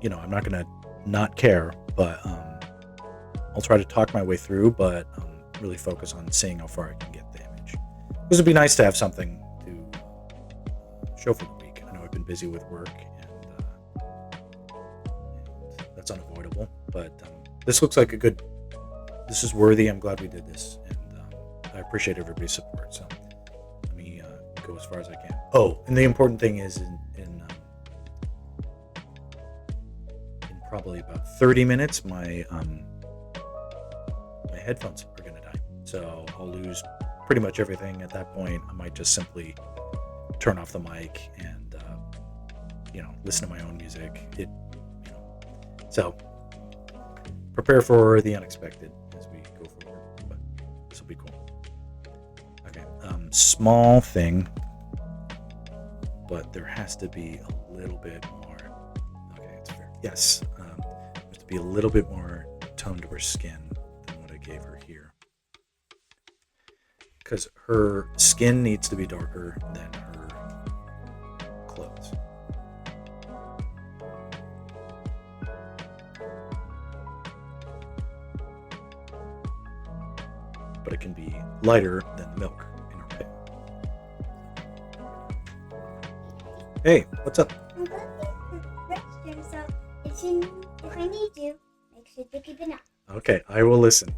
I'm not going to not care, but I'll try to talk my way through, but really focus on seeing how far I can get the image. This would be nice to have something to show for the week. I know I've been busy with work, and that's unavoidable, but this looks like this is worthy. I'm glad we did this, and I appreciate everybody's support. So let me go as far as I can. Oh, and the important thing is in probably about 30 minutes, my headphones are going to die. So I'll lose pretty much everything at that point. I might just simply turn off the mic and listen to my own music. So prepare for the unexpected as we go forward, but this will be cool. Okay, small thing, but there has to be a little bit more. Okay, it's fair. Yes, there's to be a little bit more tone to her skin than what I gave her here, because her skin needs to be darker than her clothes. But it can be lighter than the milk in her pail. Hey, what's up? I'm going to the restroom, so if I need you, make sure to keep it up. Okay, I will listen.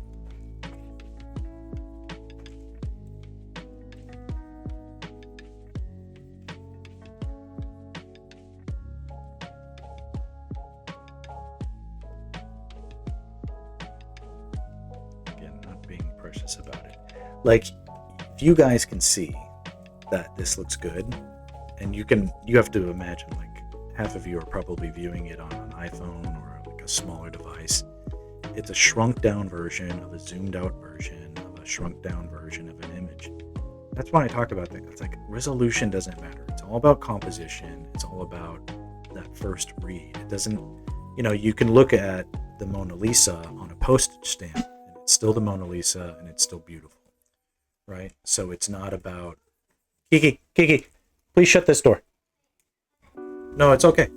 Again, not being precious about it. Like, if you guys can see that this looks good, and you have to imagine, like, half of you are probably viewing it on an iPhone or like a smaller device. It's a shrunk down version of a zoomed out version of a shrunk down version of an image. That's why I talked about things. It's like resolution doesn't matter. It's all about composition. It's all about that first read. It doesn't, you can look at the Mona Lisa on a postage stamp and it's still the Mona Lisa and it's still beautiful, right? So it's not about, Kiki, please shut this door. No, it's okay.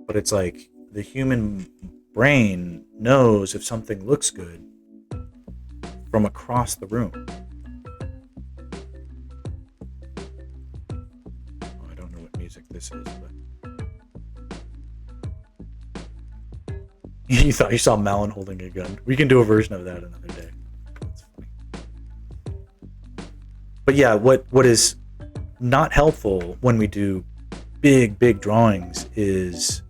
But it's like the human brain knows if something looks good from across the room. music this is, but you thought you saw Malon holding a gun. We can do a version of that another day. That's funny. But yeah, what is not helpful when we do big drawings is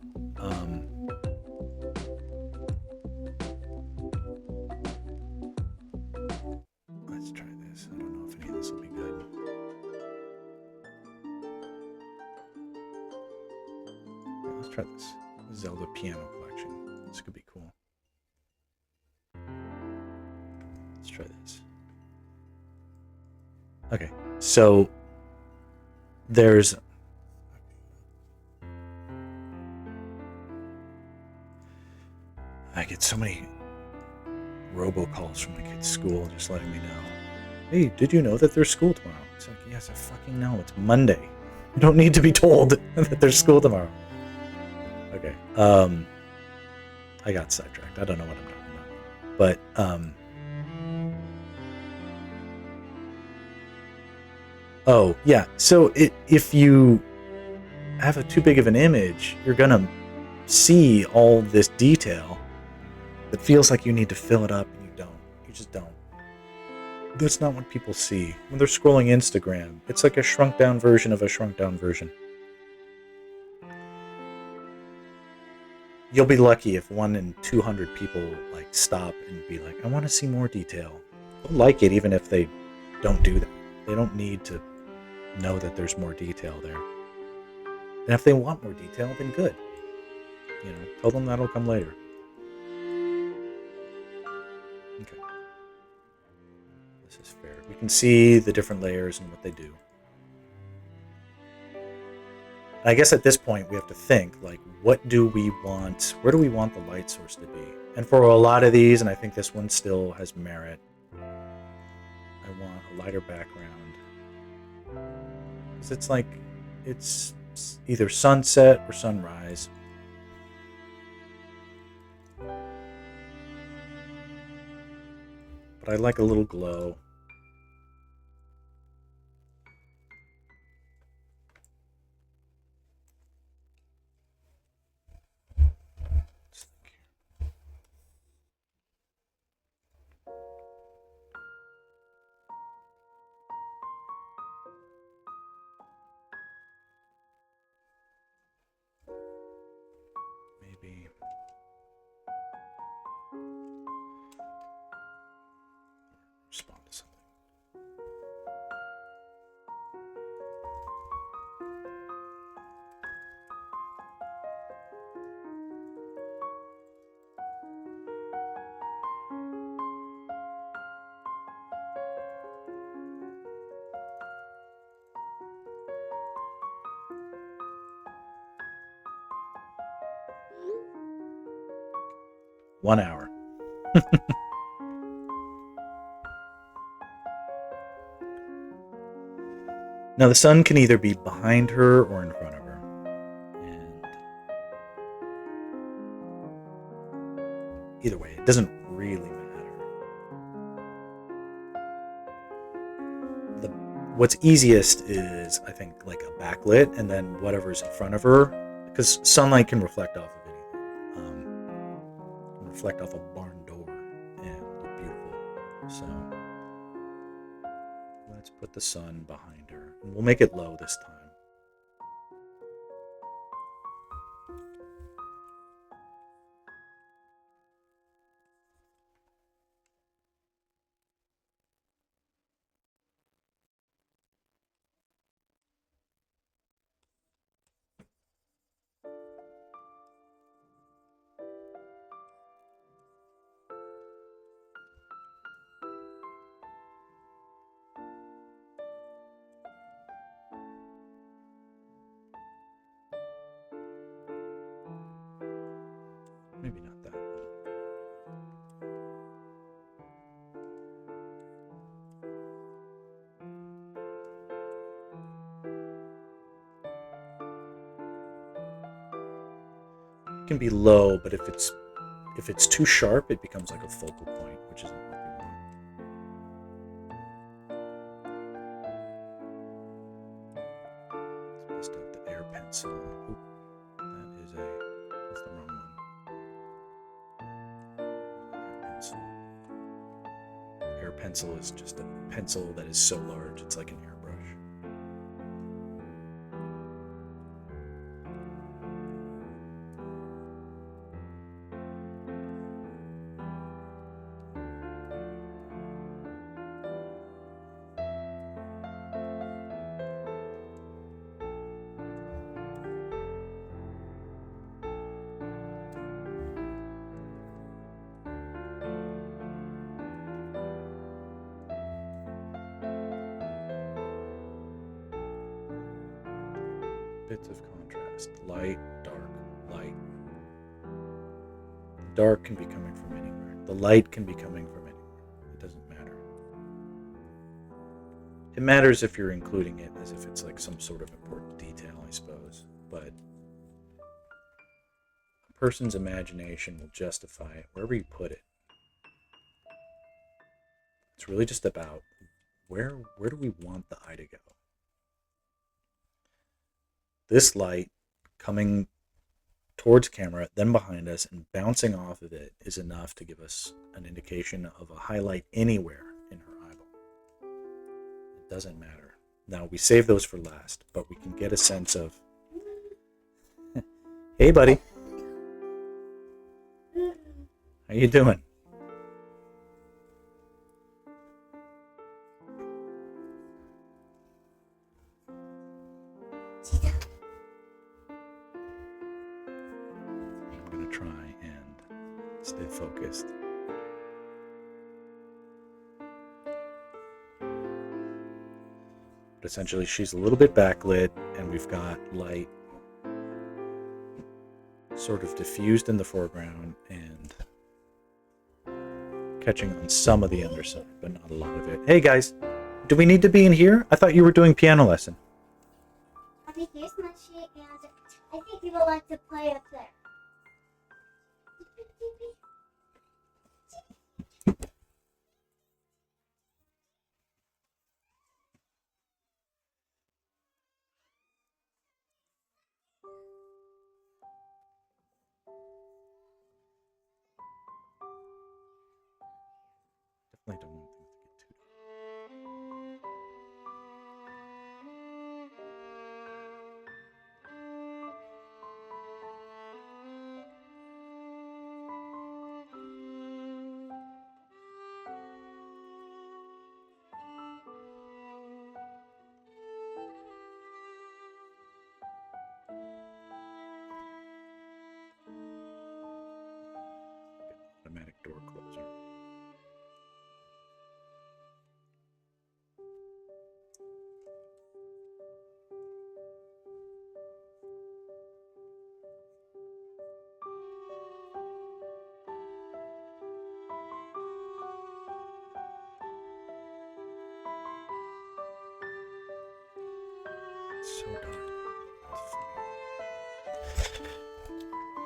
let's try this. I don't know if any of this will be good. Yeah, let's try this Zelda piano collection. This could be cool. Let's try this. Okay, so there's I get so many robocalls from my kid's school just letting me know, hey, did you know that there's school tomorrow? It's like, yes, I fucking know. It's Monday. You don't need to be told that there's school tomorrow. Okay. I got sidetracked. I don't know what I'm talking about. But oh, yeah. So if you have too big of an image, you're going to see all this detail that feels like you need to fill it up, and you don't. You just don't. That's not what people see when they're scrolling Instagram. It's like a shrunk down version of a shrunk down version. You'll be lucky if 1 in 200 people like stop and be like, I want to see more detail. They'll like it even if they don't do that. They don't need to know that there's more detail there. And if they want more detail, then good. You know, tell them that'll come later. Okay. This is fair. We can see the different layers and what they do. I guess at this point we have to think, like, what do we want? Where do we want the light source to be? And for a lot of these, and I think this one still has merit, I want a lighter background. Because it's like, it's either sunset or sunrise. But I like a little glow. Maybe respond to something. One hour. Now the sun can either be behind her or in front of her. And either way, it doesn't really matter. What's easiest is, I think, like a backlit, and then whatever's in front of her, because sunlight can reflect off of anything. Can reflect off a barn door and look beautiful. So let's put the sun behind her, and we'll make it low this time. Maybe not that. It can be low, but if it's too sharp, it becomes like a focal point, which isn't what we want. Let's bust out the air pencil. Oop, that's the wrong one. Pencil. Air pencil is just a pencil that is so large it's like an airbrush. Bits of contrast. Light, dark, light. The dark can be coming from anywhere. The light can be coming from anywhere. It doesn't matter. It matters if you're including it as if it's like some sort of important detail, I suppose. But a person's imagination will justify it wherever you put it. It's really just about where do we want the eye to go? This light coming towards camera, then behind us, and bouncing off of it is enough to give us an indication of a highlight anywhere in her eyeball. It doesn't matter. Now, we save those for last, but we can get a sense of, hey, buddy. How you doing? Try and stay focused. But essentially she's a little bit backlit and we've got light sort of diffused in the foreground and catching on some of the underside, but not a lot of it. Hey guys, do we need to be in here? I thought you were doing piano lesson. Here's my sheet, and I think you would like to play up there. Definitely don't want things to get too automatic door closer. It's so dark.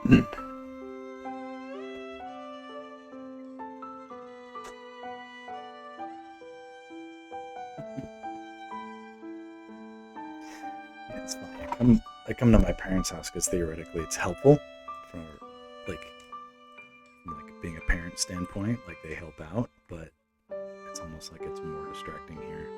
It's funny. It's funny. I come to my parents' house because theoretically it's helpful for like from like being a parent standpoint, like they help out, but it's almost like it's more distracting here.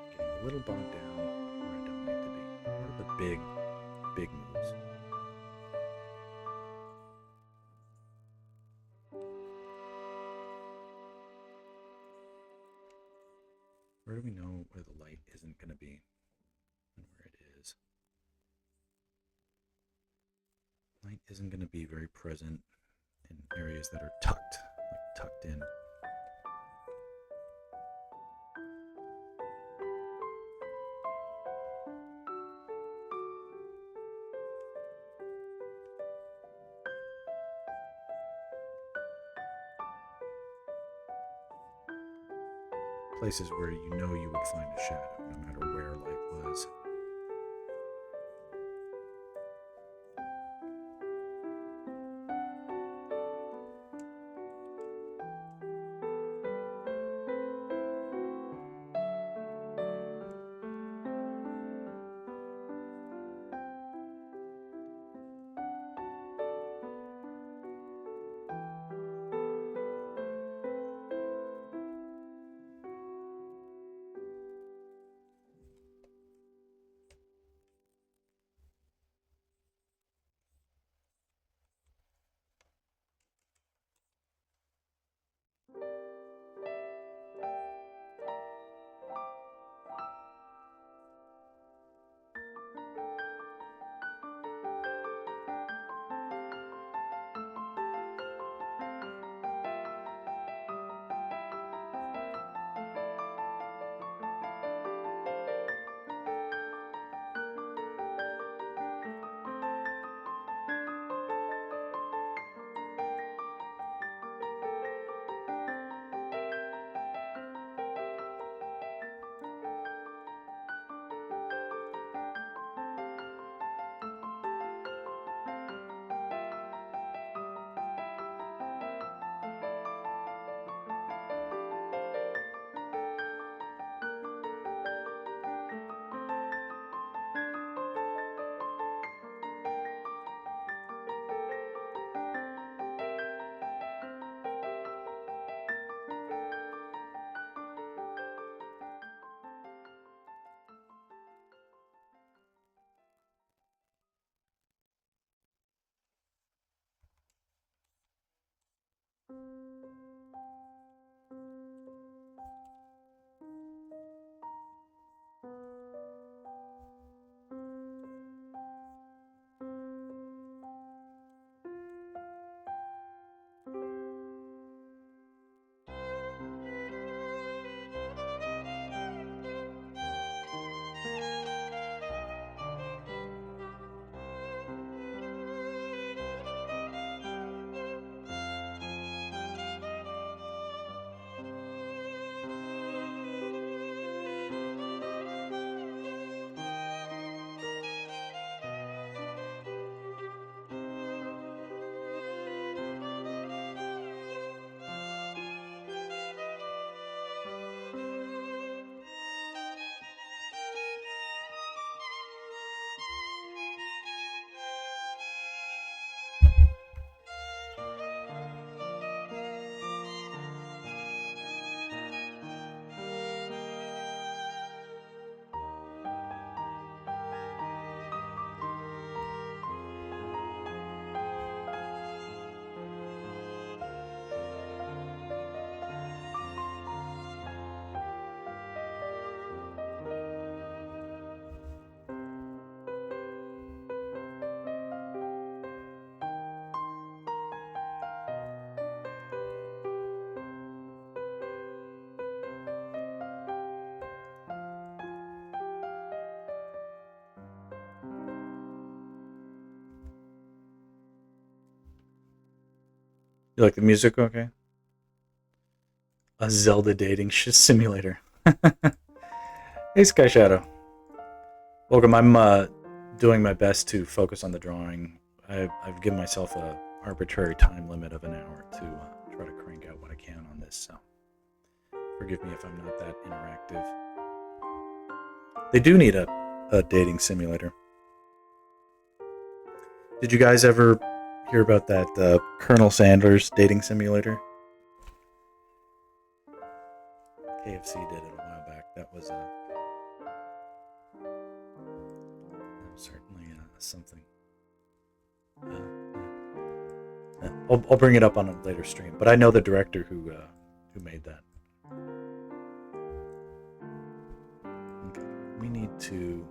Getting a little bogged down where I don't need to be. What are the big moves? Where do we know where the light isn't going to be and where it is? Light isn't going to be very present in areas that are tucked in. places where you know you would find a shadow, no matter where light was. You like the music? Okay. A Zelda dating simulator. Hey, Sky Shadow. Welcome. I'm doing my best to focus on the drawing. I've given myself a arbitrary time limit of an hour to try to crank out what I can on this. So forgive me if I'm not that interactive. They do need a dating simulator. Did you guys ever hear about that Colonel Sanders dating simulator? KFC did it a while back. That was certainly something. I'll bring it up on a later stream, but I know the director who made that. Okay, we need to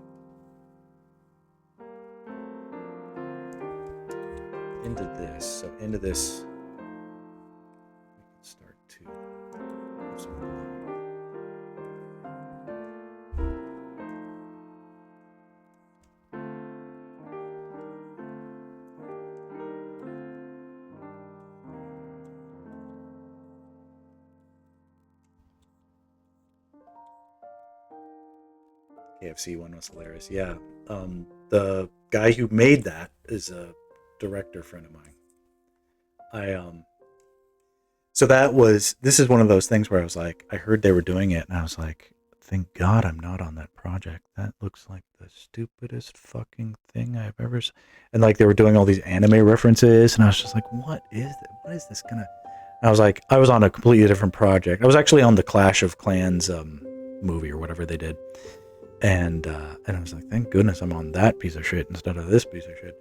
into this. So into this, we can start to have some glow. KFC one was hilarious. Yeah. The guy who made that is a director friend of mine. I So this is one of those things where I was like, I heard they were doing it, and I was like, thank God I'm not on that project. That looks like the stupidest fucking thing I've ever. And like they were doing all these anime references, and I was just like, what is it? What is this gonna? And I was like, I was on a completely different project. I was actually on the Clash of Clans movie or whatever they did, and I was like, thank goodness I'm on that piece of shit instead of this piece of shit.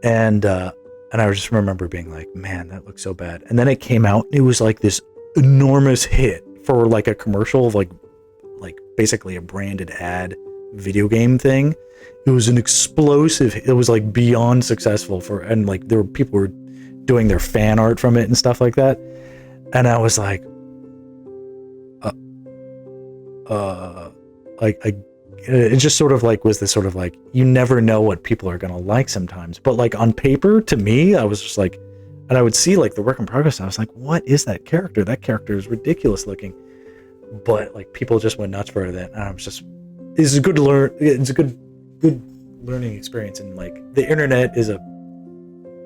And I just remember being like, man, that looks so bad. And then it came out, and it was like this enormous hit for like a commercial of like basically a branded ad video game thing. It was an explosive. It was like beyond successful and like there were people were doing their fan art from it and stuff like that. And I was like, like it just sort of like was this sort of like, you never know what people are gonna like sometimes, but like on paper to me I was just like, and I would see like the work in progress, and I was like, what is that character is ridiculous looking, but like people just went nuts for that, and I was just, it's a good learning experience. And like the internet is a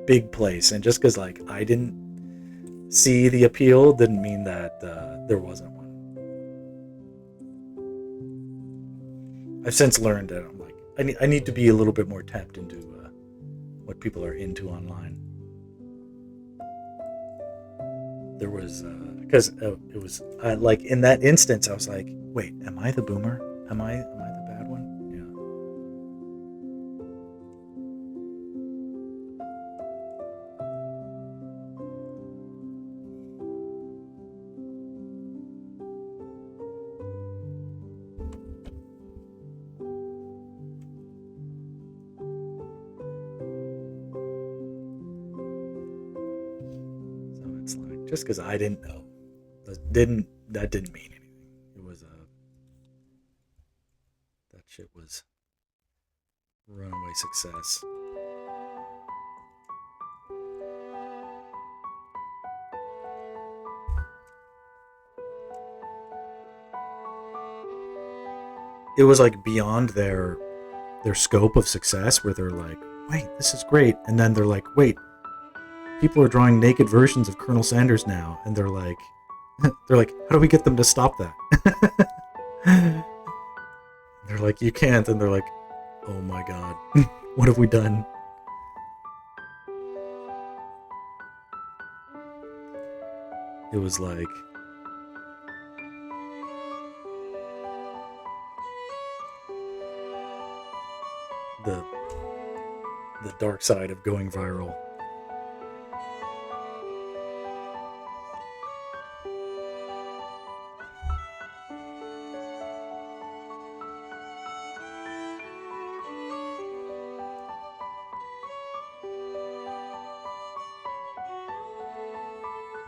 big place, and just because like I didn't see the appeal didn't mean that there wasn't one. I've since learned that I'm like, I need to be a little bit more tapped into what people are into online. There was because it was like in that instance I was like, wait, am I the boomer? Am I the bad one? So it's like, just because I didn't know, that didn't mean anything. It was that shit was runaway success. It was like beyond their scope of success, where they're like, wait, this is great, and then they're like, wait, people are drawing naked versions of Colonel Sanders now, and they're like, how do we get them to stop that? They're like, you can't, and they're like, oh my god, what have we done? It was like the dark side of going viral.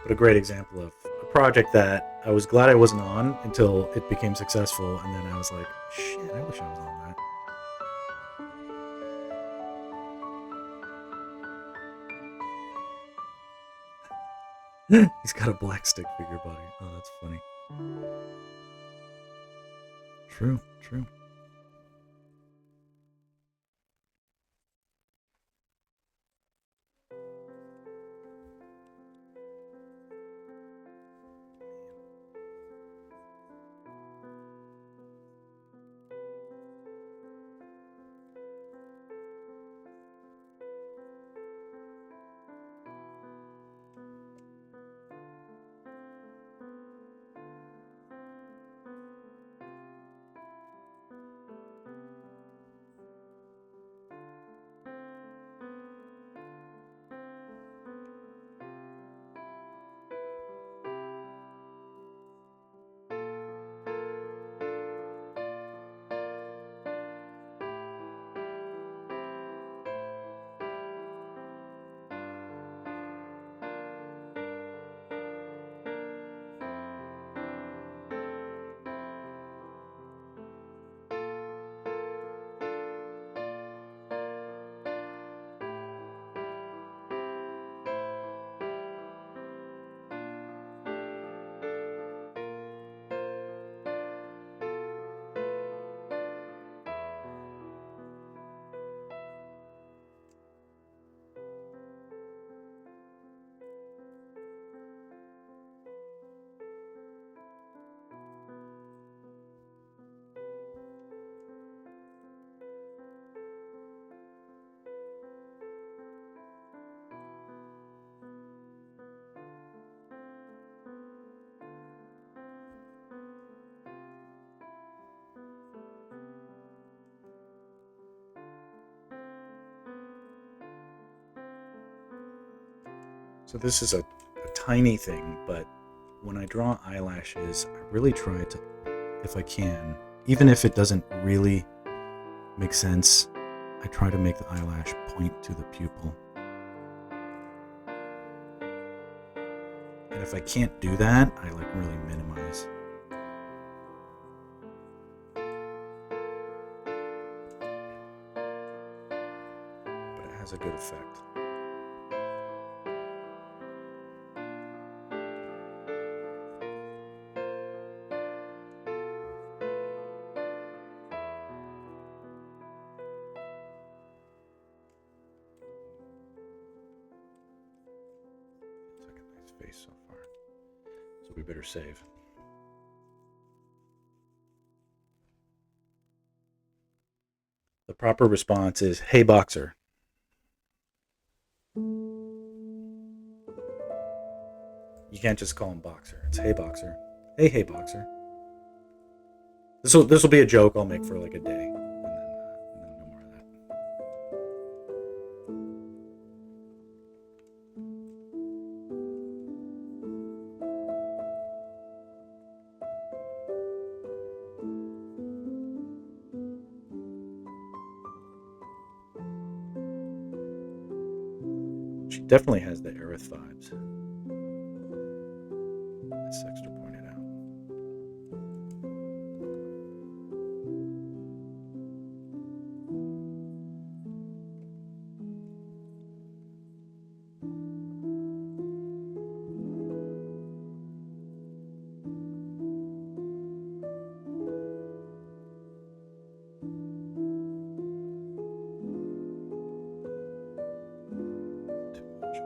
But a great example of a project that I was glad I wasn't on until it became successful, and then I was like, shit, I wish I was on that. He's got a black stick figure body. Oh, that's funny. True. So this is a tiny thing, but when I draw eyelashes, I really try to, if I can, even if it doesn't really make sense, I try to make the eyelash point to the pupil. And if I can't do that, I like really minimize. But it has a good effect. It's like a nice face so far. So we better save. The proper response is, "Hey, boxer." You can't just call him boxer. It's, "Hey, boxer." Hey, boxer. This will be a joke I'll make for like a day, and then no more of that. She definitely has the Aerith vibes. As Sexter pointed out. Too much.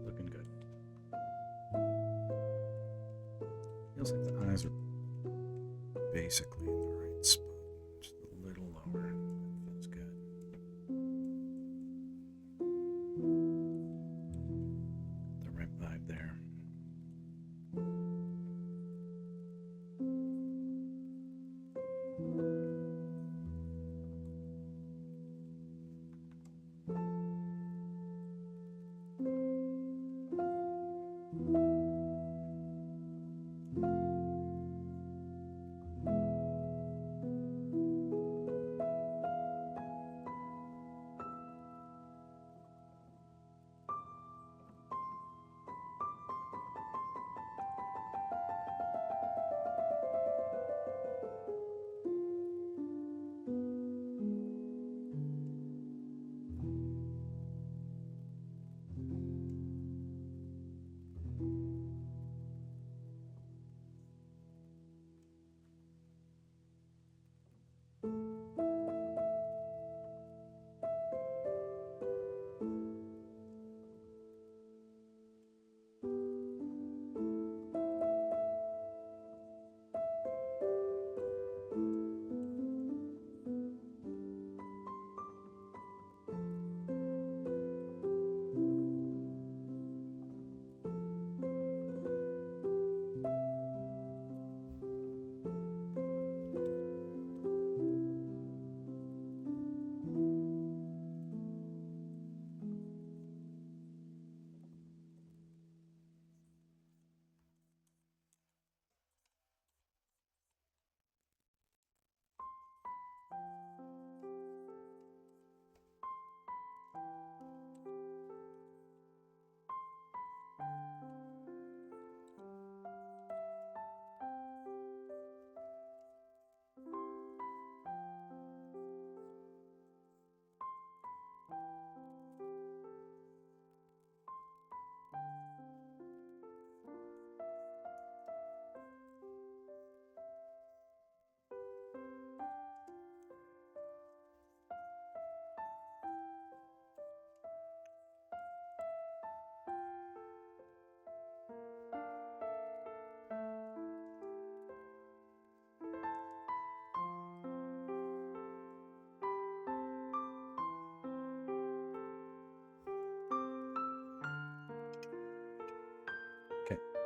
Looking good. Feels like the eyes are basically in the right spot. Just a little lower. That feels good. The right vibe there.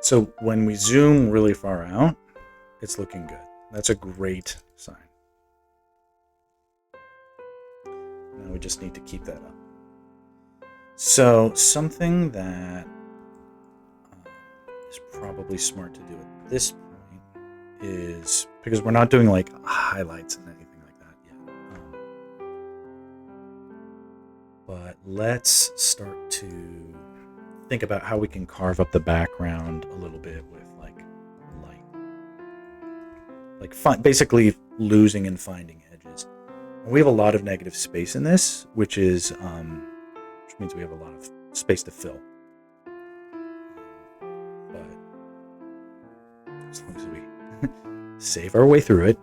So when we zoom really far out, it's looking good. That's a great sign. Now we just need to keep that up. So something that is probably smart to do at this point is, because we're not doing like highlights and anything like that yet, but let's start to think about how we can carve up the background a little bit with like light, like basically losing and finding edges. And we have a lot of negative space in this, which means we have a lot of space to fill. But as long as we save our way through it,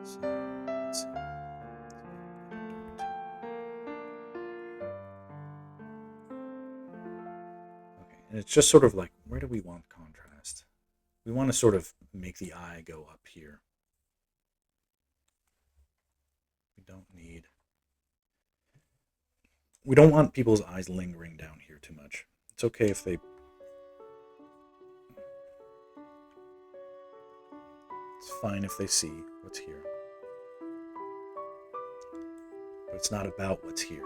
so, let's see. Okay, and it's just sort of like, where do we want contrast? We want to sort of make the eye go up here. We don't want people's eyes lingering down here too much. It's okay if they... It's fine if they see what's here. But it's not about what's here.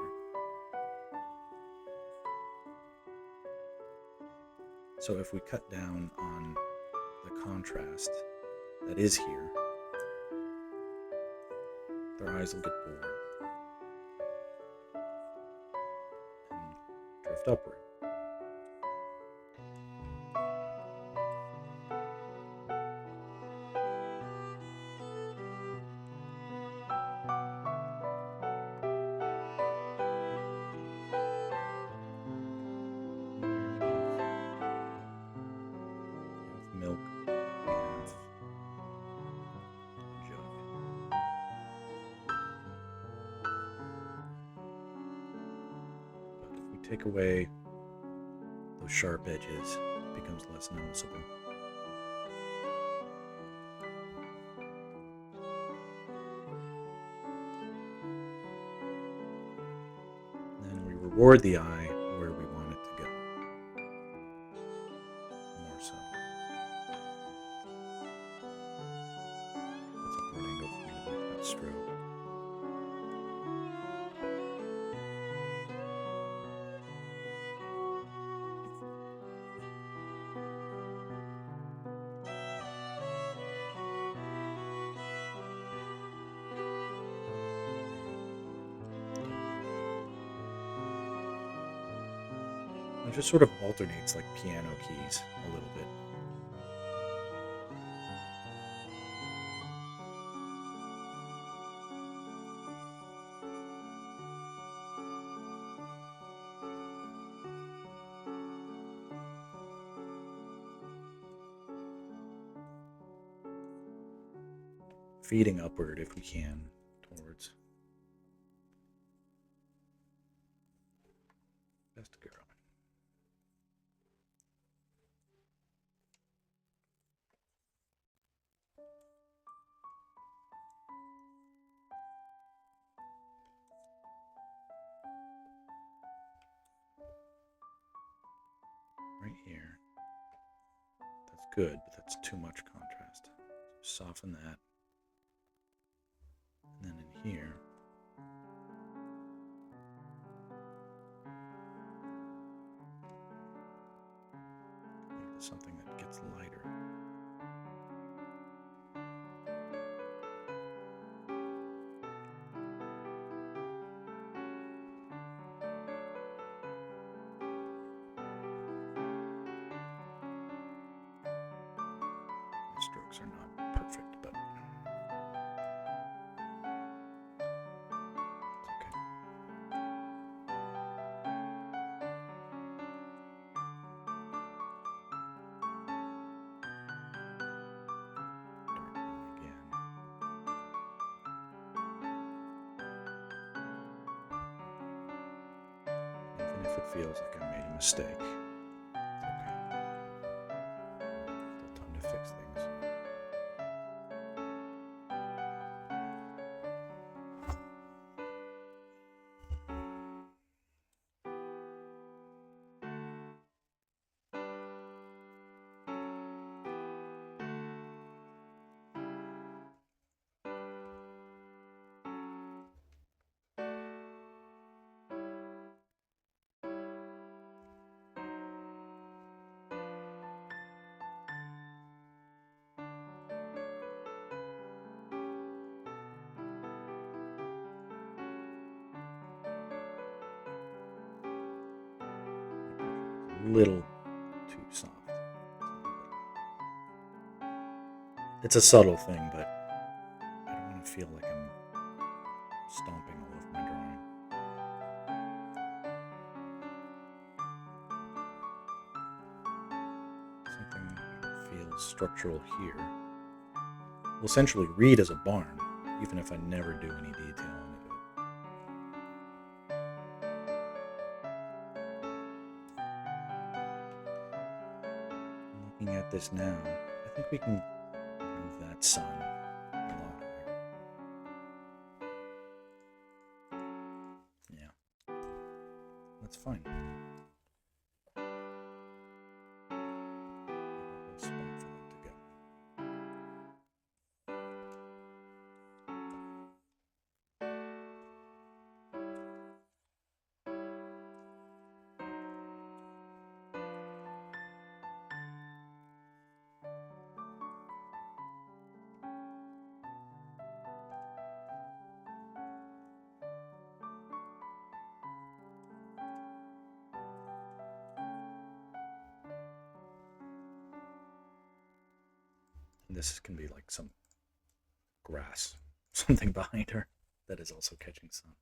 So if we cut down on the contrast that is here, their eyes will get bored and drift upward. Milk, we have a jug. But if we take away those sharp edges, it becomes less noticeable. And then we reward the eye where we want it to go. More so. That's a hard angle for me to make that stroke. It just sort of alternates like piano keys a little bit. Feeding upward if we can towards best girl. Right here. That's good, but that's too much contrast. So soften that. And then in here, make this something that gets lighter. The strokes are not perfect, but it's okay. Darkening again. Even if it feels like I made a mistake, it's okay. Still time to fix things. little too soft. It's a subtle thing, but I don't want to feel like I'm stomping all over my drawing. Something that feels structural here will essentially read as a barn, even if I never do any detail into it. Looking at this now, I think we can move that sun a lot higher. Yeah, that's fine. A spot for that to go. And this can be like some grass, something behind her that is also catching sun.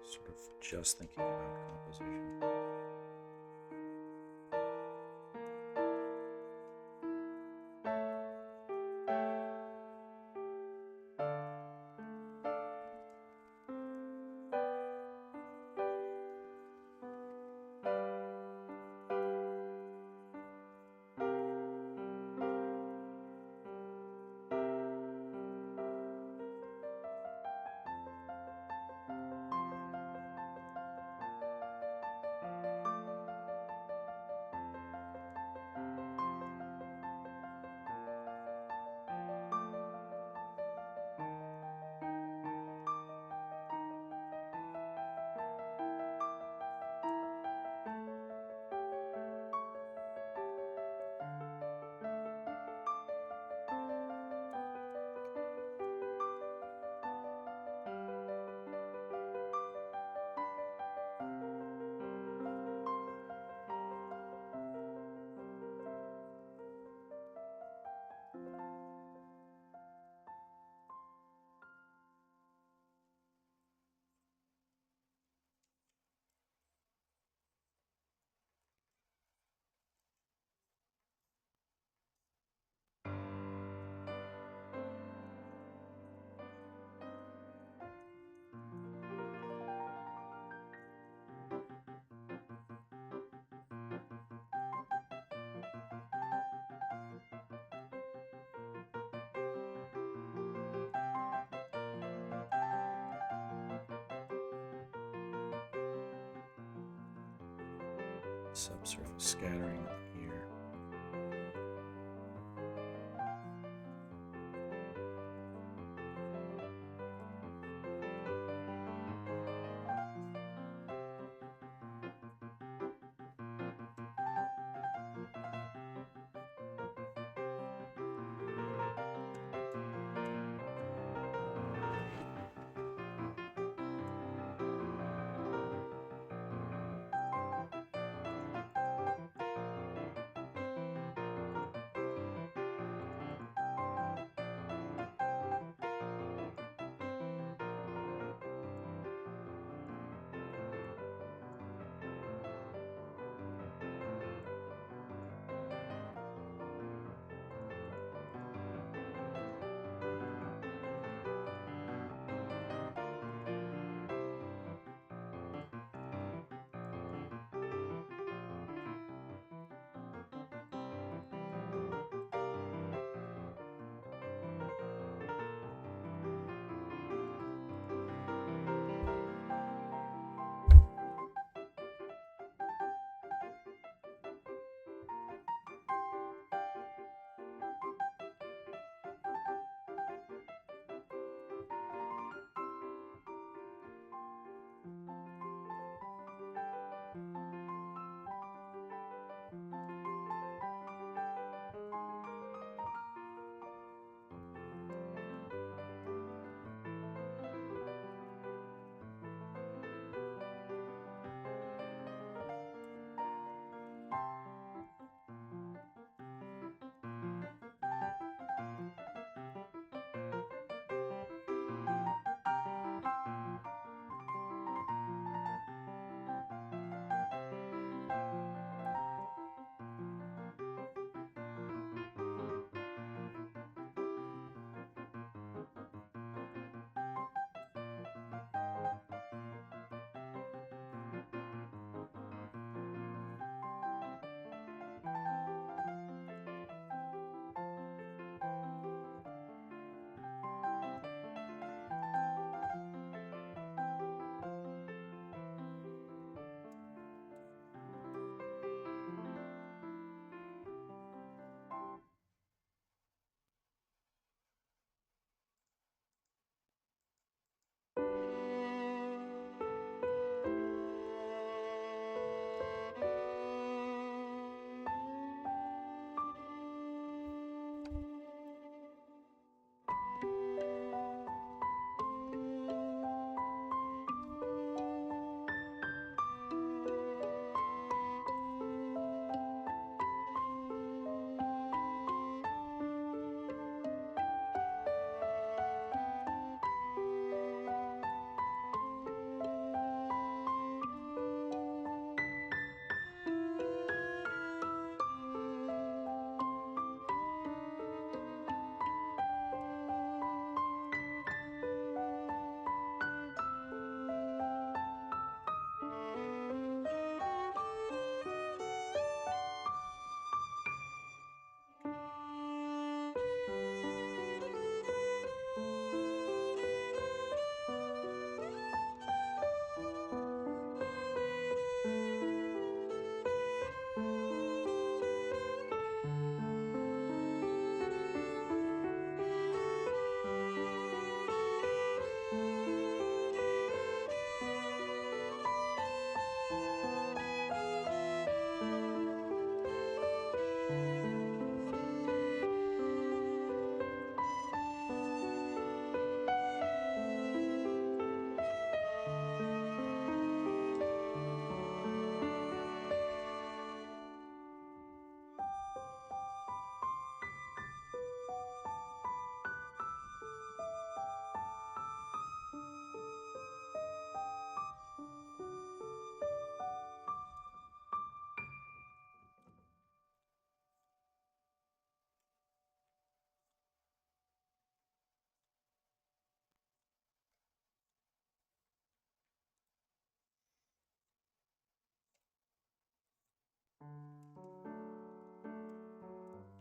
Sort of just thinking about composition. Subsurface scattering here.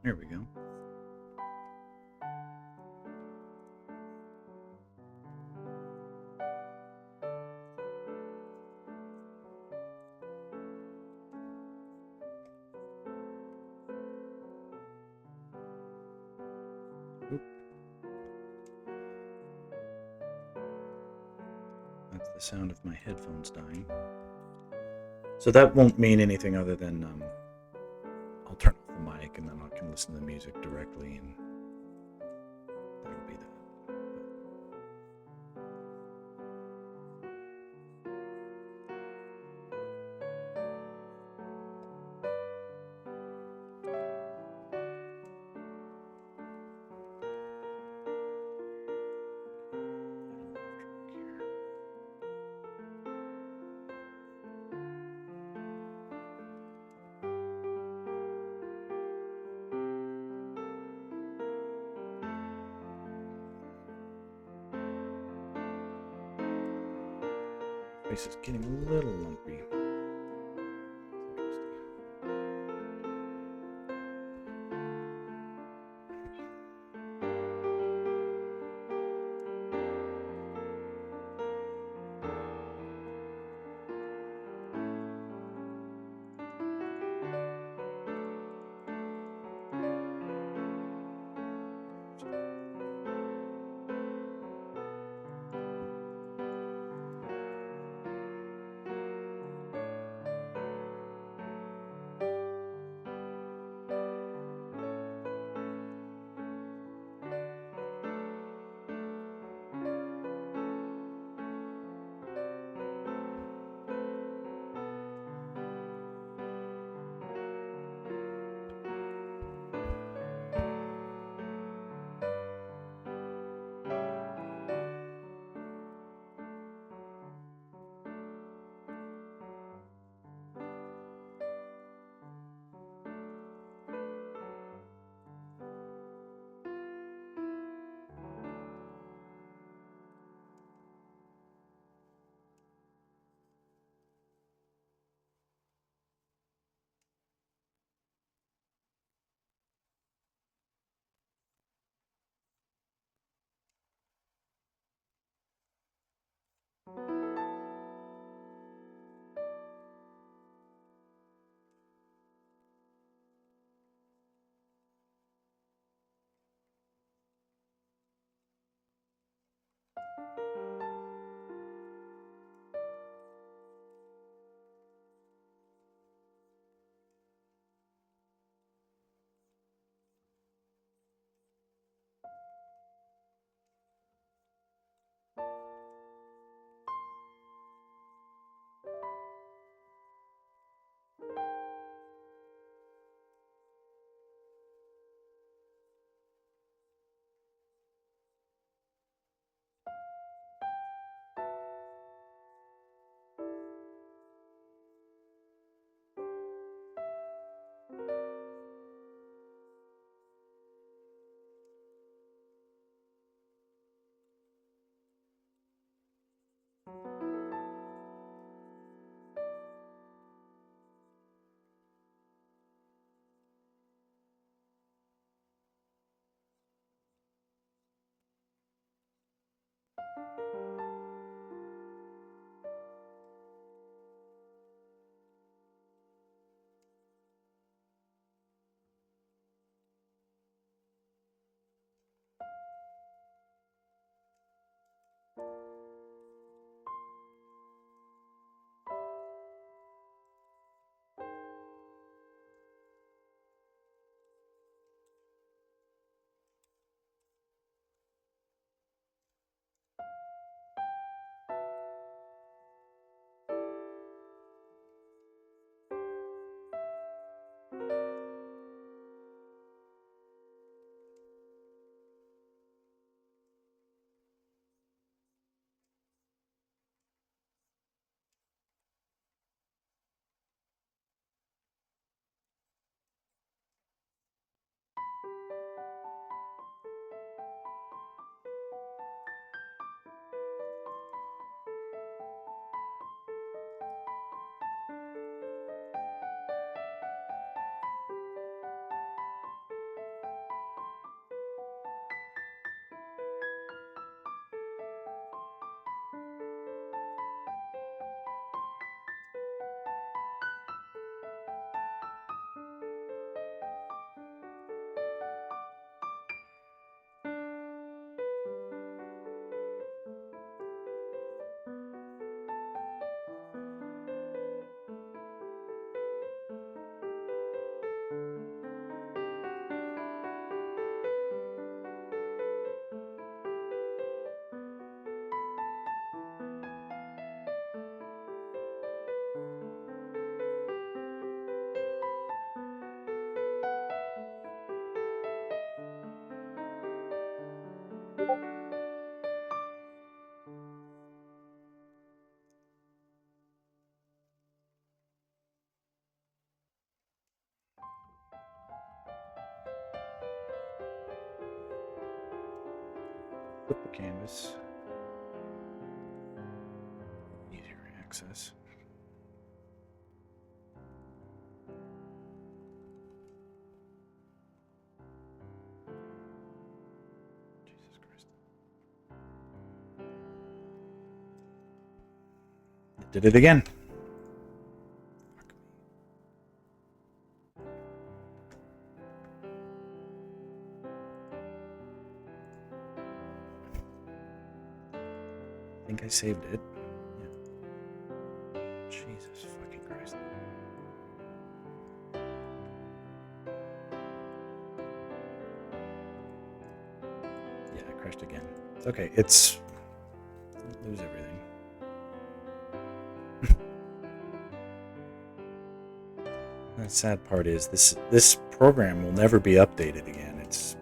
There we go. Oop. That's the sound of my headphones dying. So that won't mean anything other than I'll turn off the mic and then I can listen to the music directly, and that'll be that. Face is getting a little lumpy. Flip the canvas. Easier access. Jesus Christ. It did it again. I think I saved it. Yeah. Jesus fucking Christ. Yeah, I crashed again. It's okay. It's... Don't lose everything. The sad part is this program will never be updated again. It's,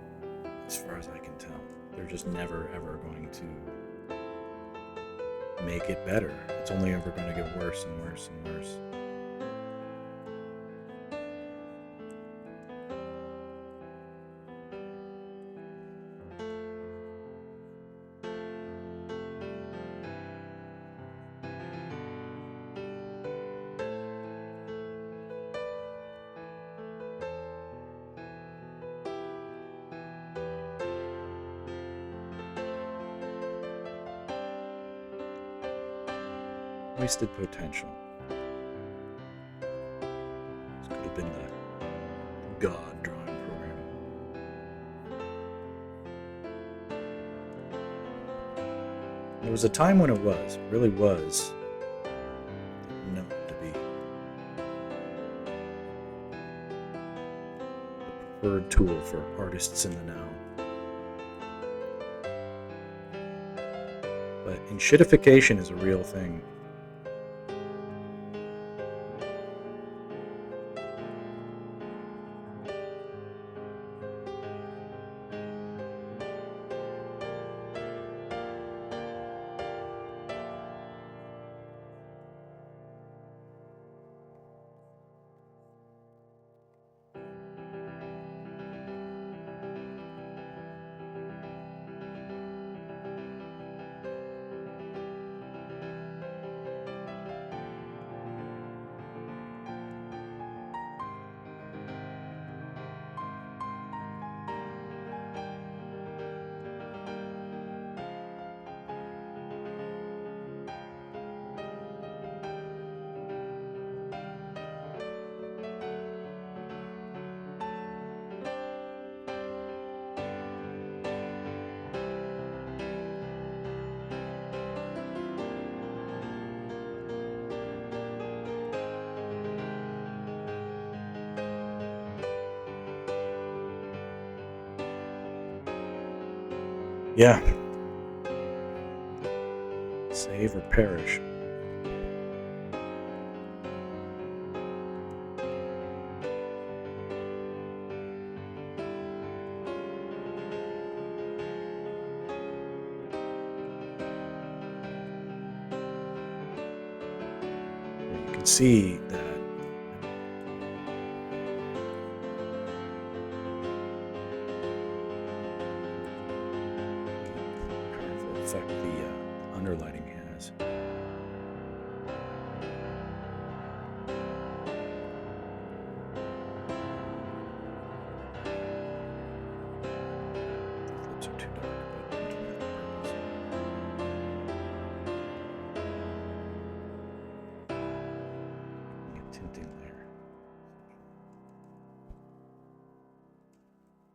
as far as I can tell, they're just never ever going to make it better. It's only ever going to get worse and worse and worse. Wasted potential. This could have been the God drawing program. There was a time when it was, it really was known to be the preferred tool for artists in the now. But enshittification is a real thing. Yeah. Save or perish. You can see that powerful effect the underlighting has. The flips are too dark, but I'm doing that on purpose. A tinting layer.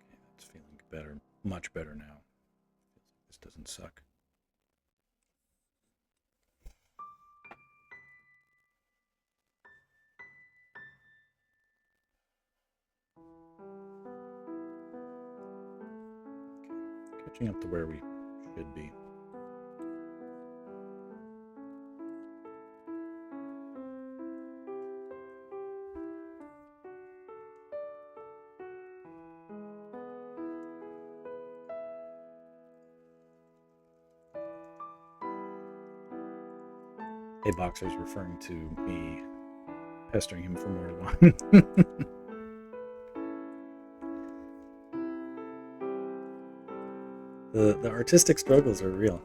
Okay, that's feeling better, much better now. This doesn't suck. Okay, catching up to where we should be. Hey, Boxer's referring to me pestering him for more wine. The artistic struggles are real.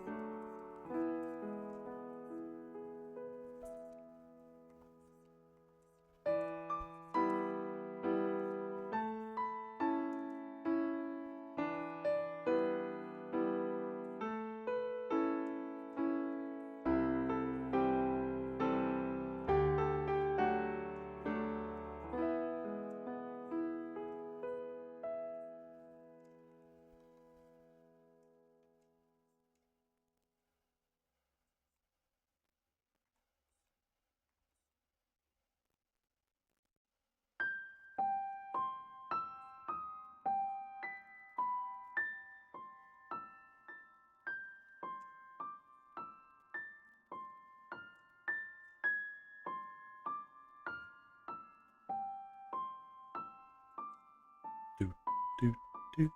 Do, do, do,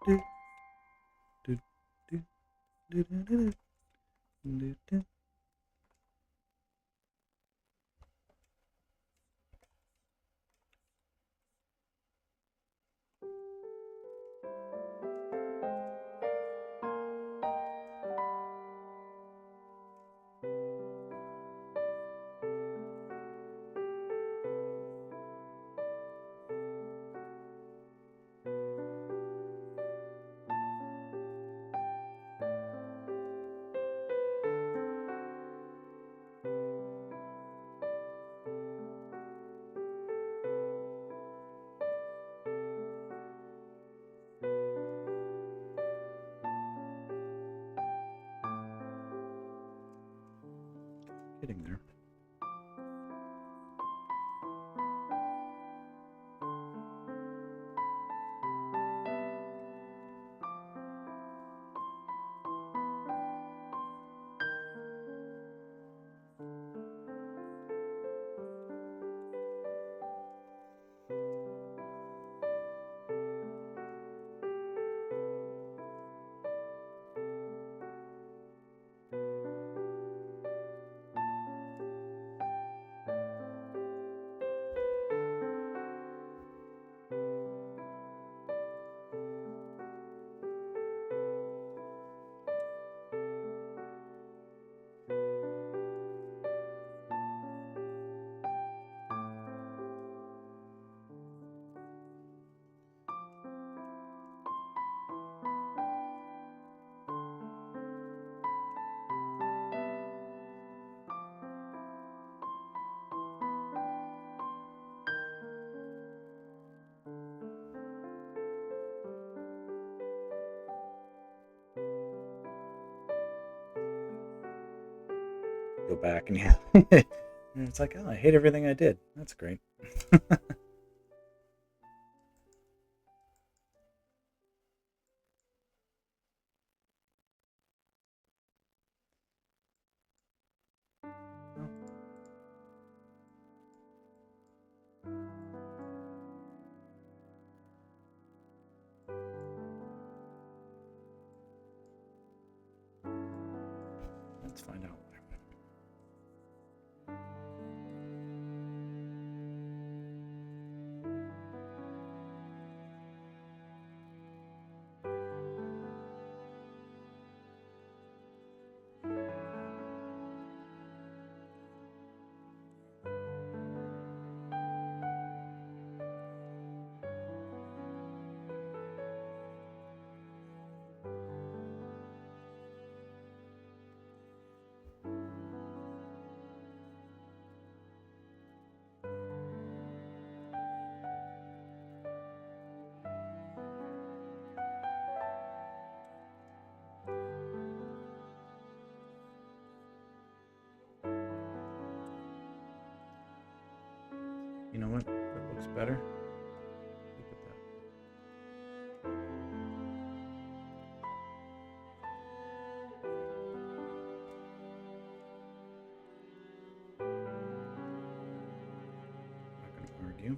do, do, do, do, do, do, do, do. Getting there. Go back and and it's like, oh, I hate everything I did. That's great. Let's find out. You know what? That looks better. Look at that. Not going to argue.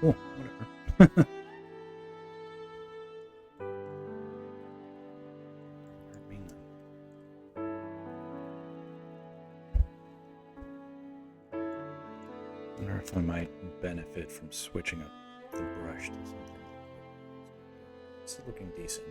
Cool. Whatever. Hurt me none. I wonder if I might benefit from switching up the brush to something. This is looking decent.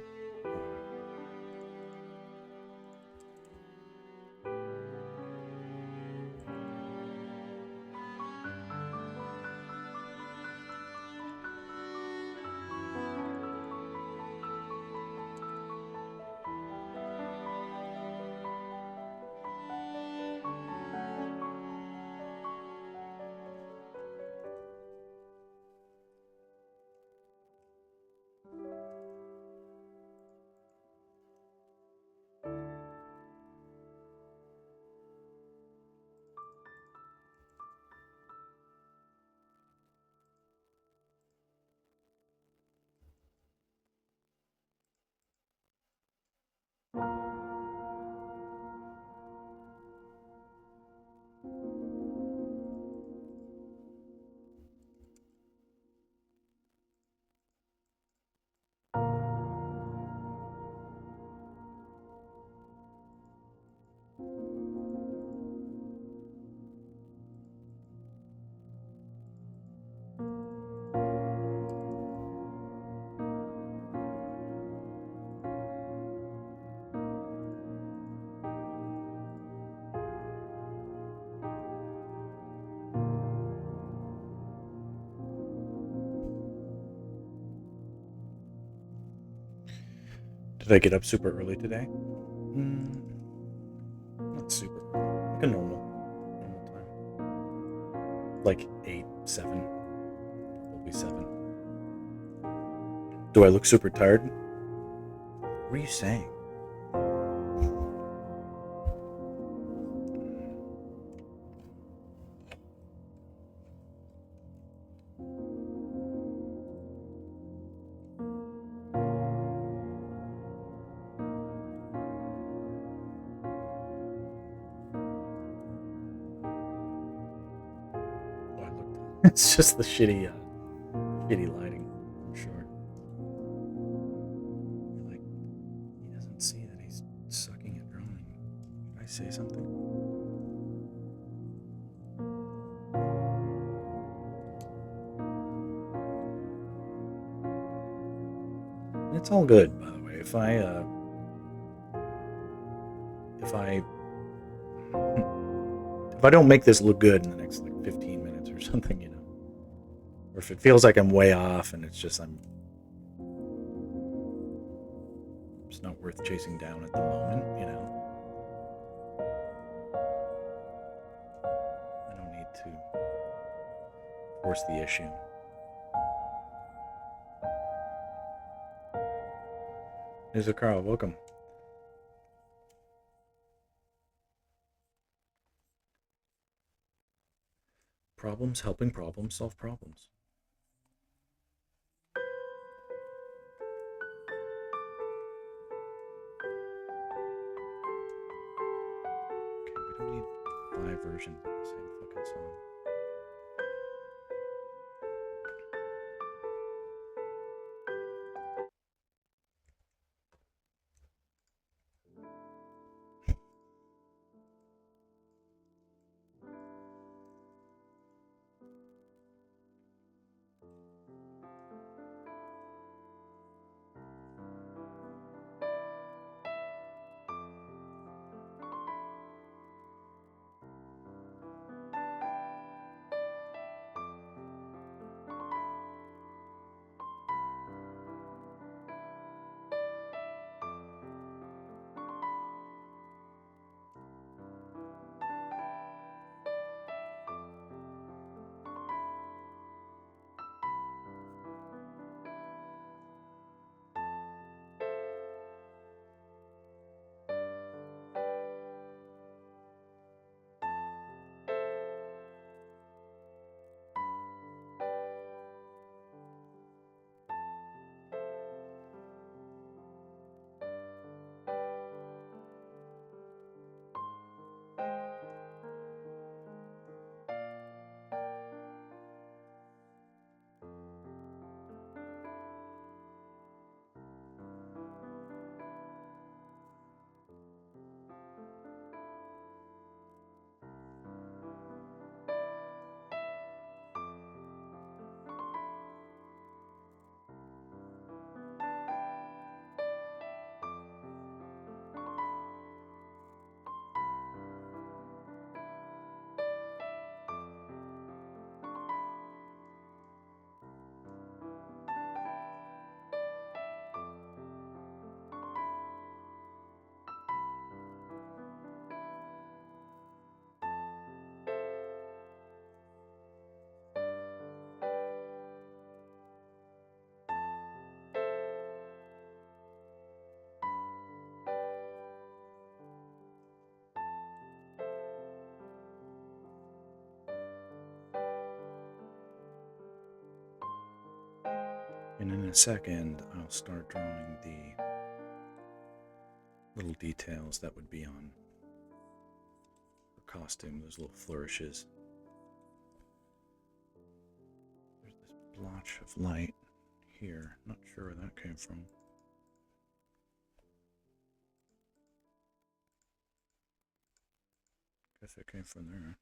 Did I get up super early today? Not super early. Like a normal time. Like 8, 7. Probably 7. Do I look super tired? What are you saying? It's just the shitty lighting, I'm sure. Like, he doesn't see that he's sucking at drawing. Should I say something? It's all good, by the way. If I don't make this look good in the next like 15 minutes or something, you know, or if it feels like I'm way off and it's just it's not worth chasing down at the moment, you know, I don't need to force the issue. There's a Carl, welcome. Problems helping problems solve problems. Okay, we don't need 5 versions of the same fucking song. And in a second, I'll start drawing the little details that would be on her costume, those little flourishes. There's this blotch of light here. Not sure where that came from. Guess it came from there.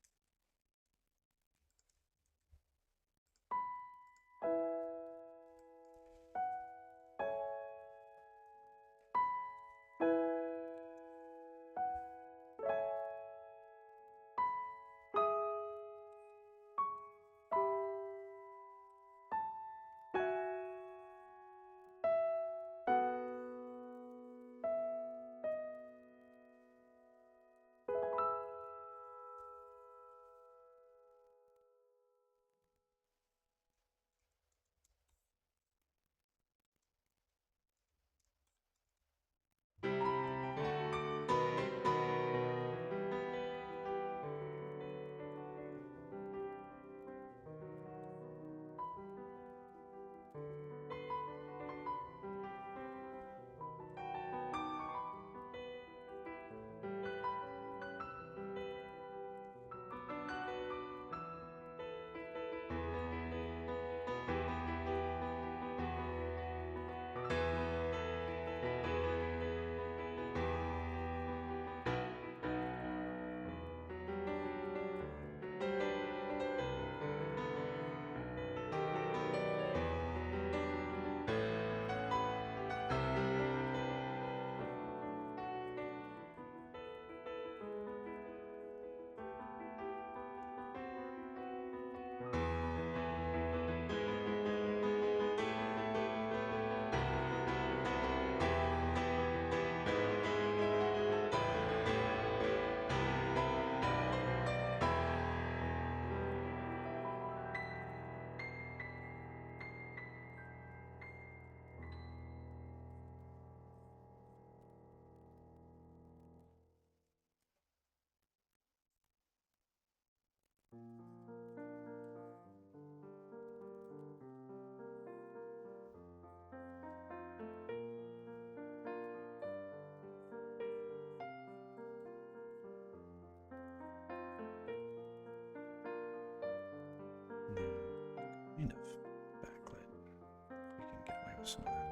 Kind of backlit. We can get away with some of that.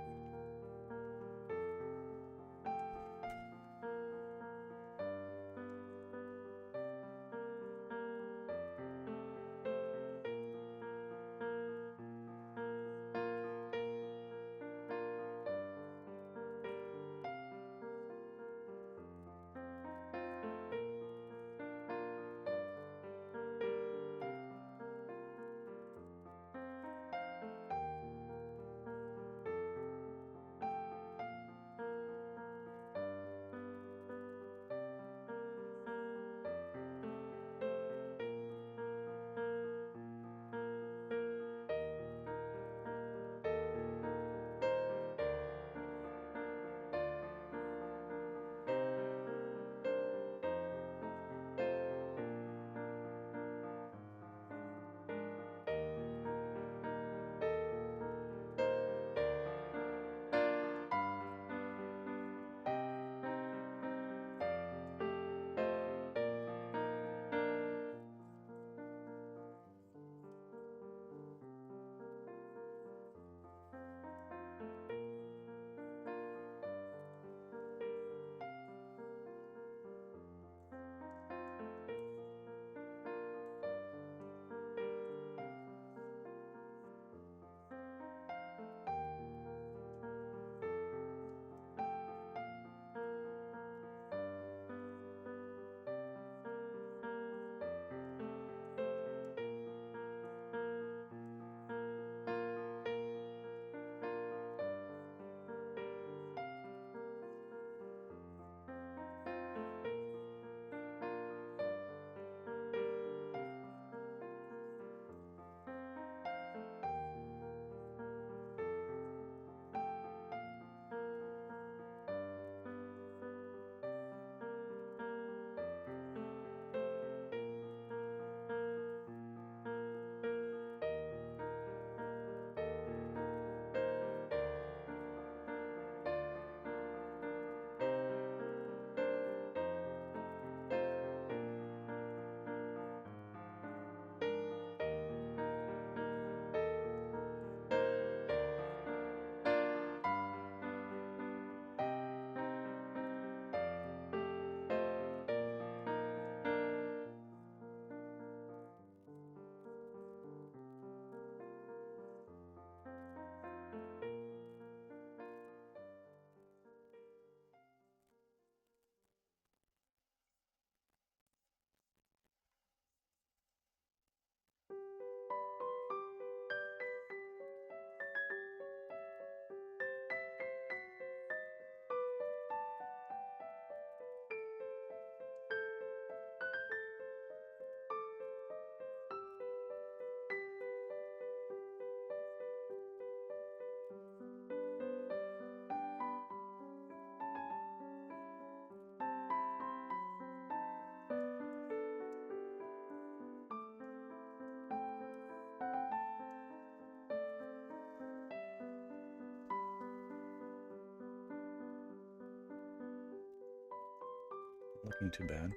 looking too bad.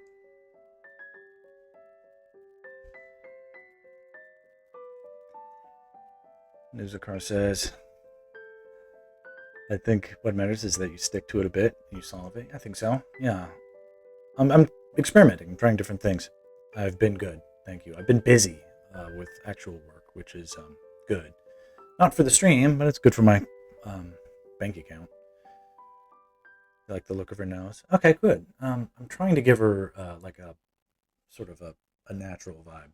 Newsakar says, I think what matters is that you stick to it a bit, you solve it. I think so. Yeah. I'm experimenting. I'm trying different things. I've been good. Thank you. I've been busy with actual work, which is good. Not for the stream, but it's good for my bank account. You like the look of her nose? Okay, good. I'm trying to give her like a sort of a natural vibe.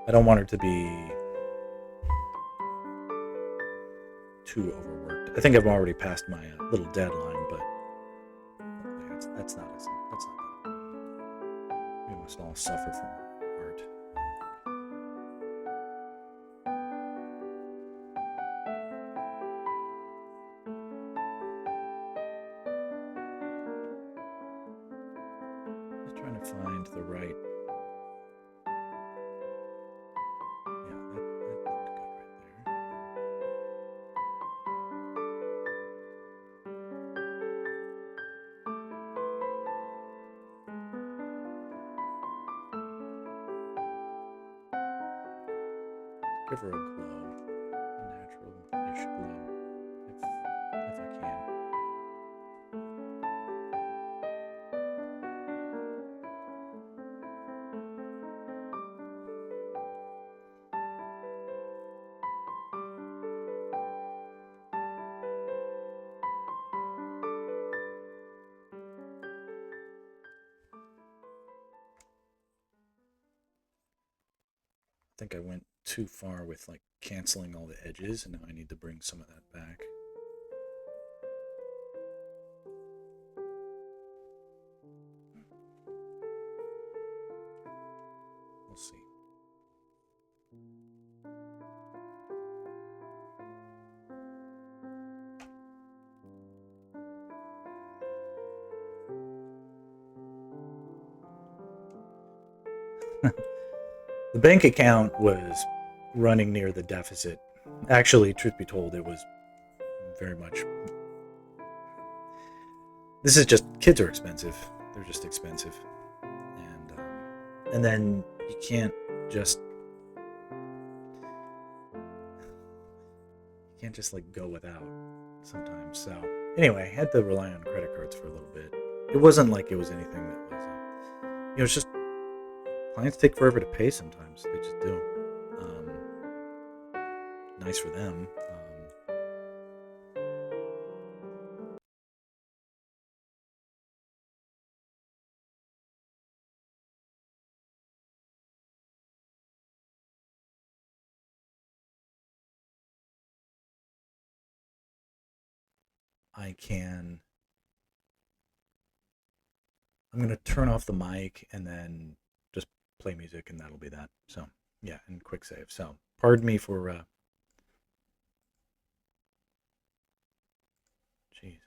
I don't want her to be too overworked. I think I've already passed my little deadline, but that's not that. We must all suffer from art. Just trying to find the right. Yeah, that looked good right there. Give her a glow, a natural-ish glow, if I can. I think I went too far with like canceling all the edges, and now I need to bring some of that back. We'll see. The bank account was running near the deficit. Actually, truth be told, it was very much. This is just kids are expensive. They're just expensive, and then you can't just like go without sometimes. So anyway, I had to rely on credit cards for a little bit. It wasn't like it was anything that was, it's just clients take forever to pay sometimes. They just do. Nice for them. I'm going to turn off the mic and then just play music, and that'll be that. So, yeah, and quick save. So, pardon me for. Jeez.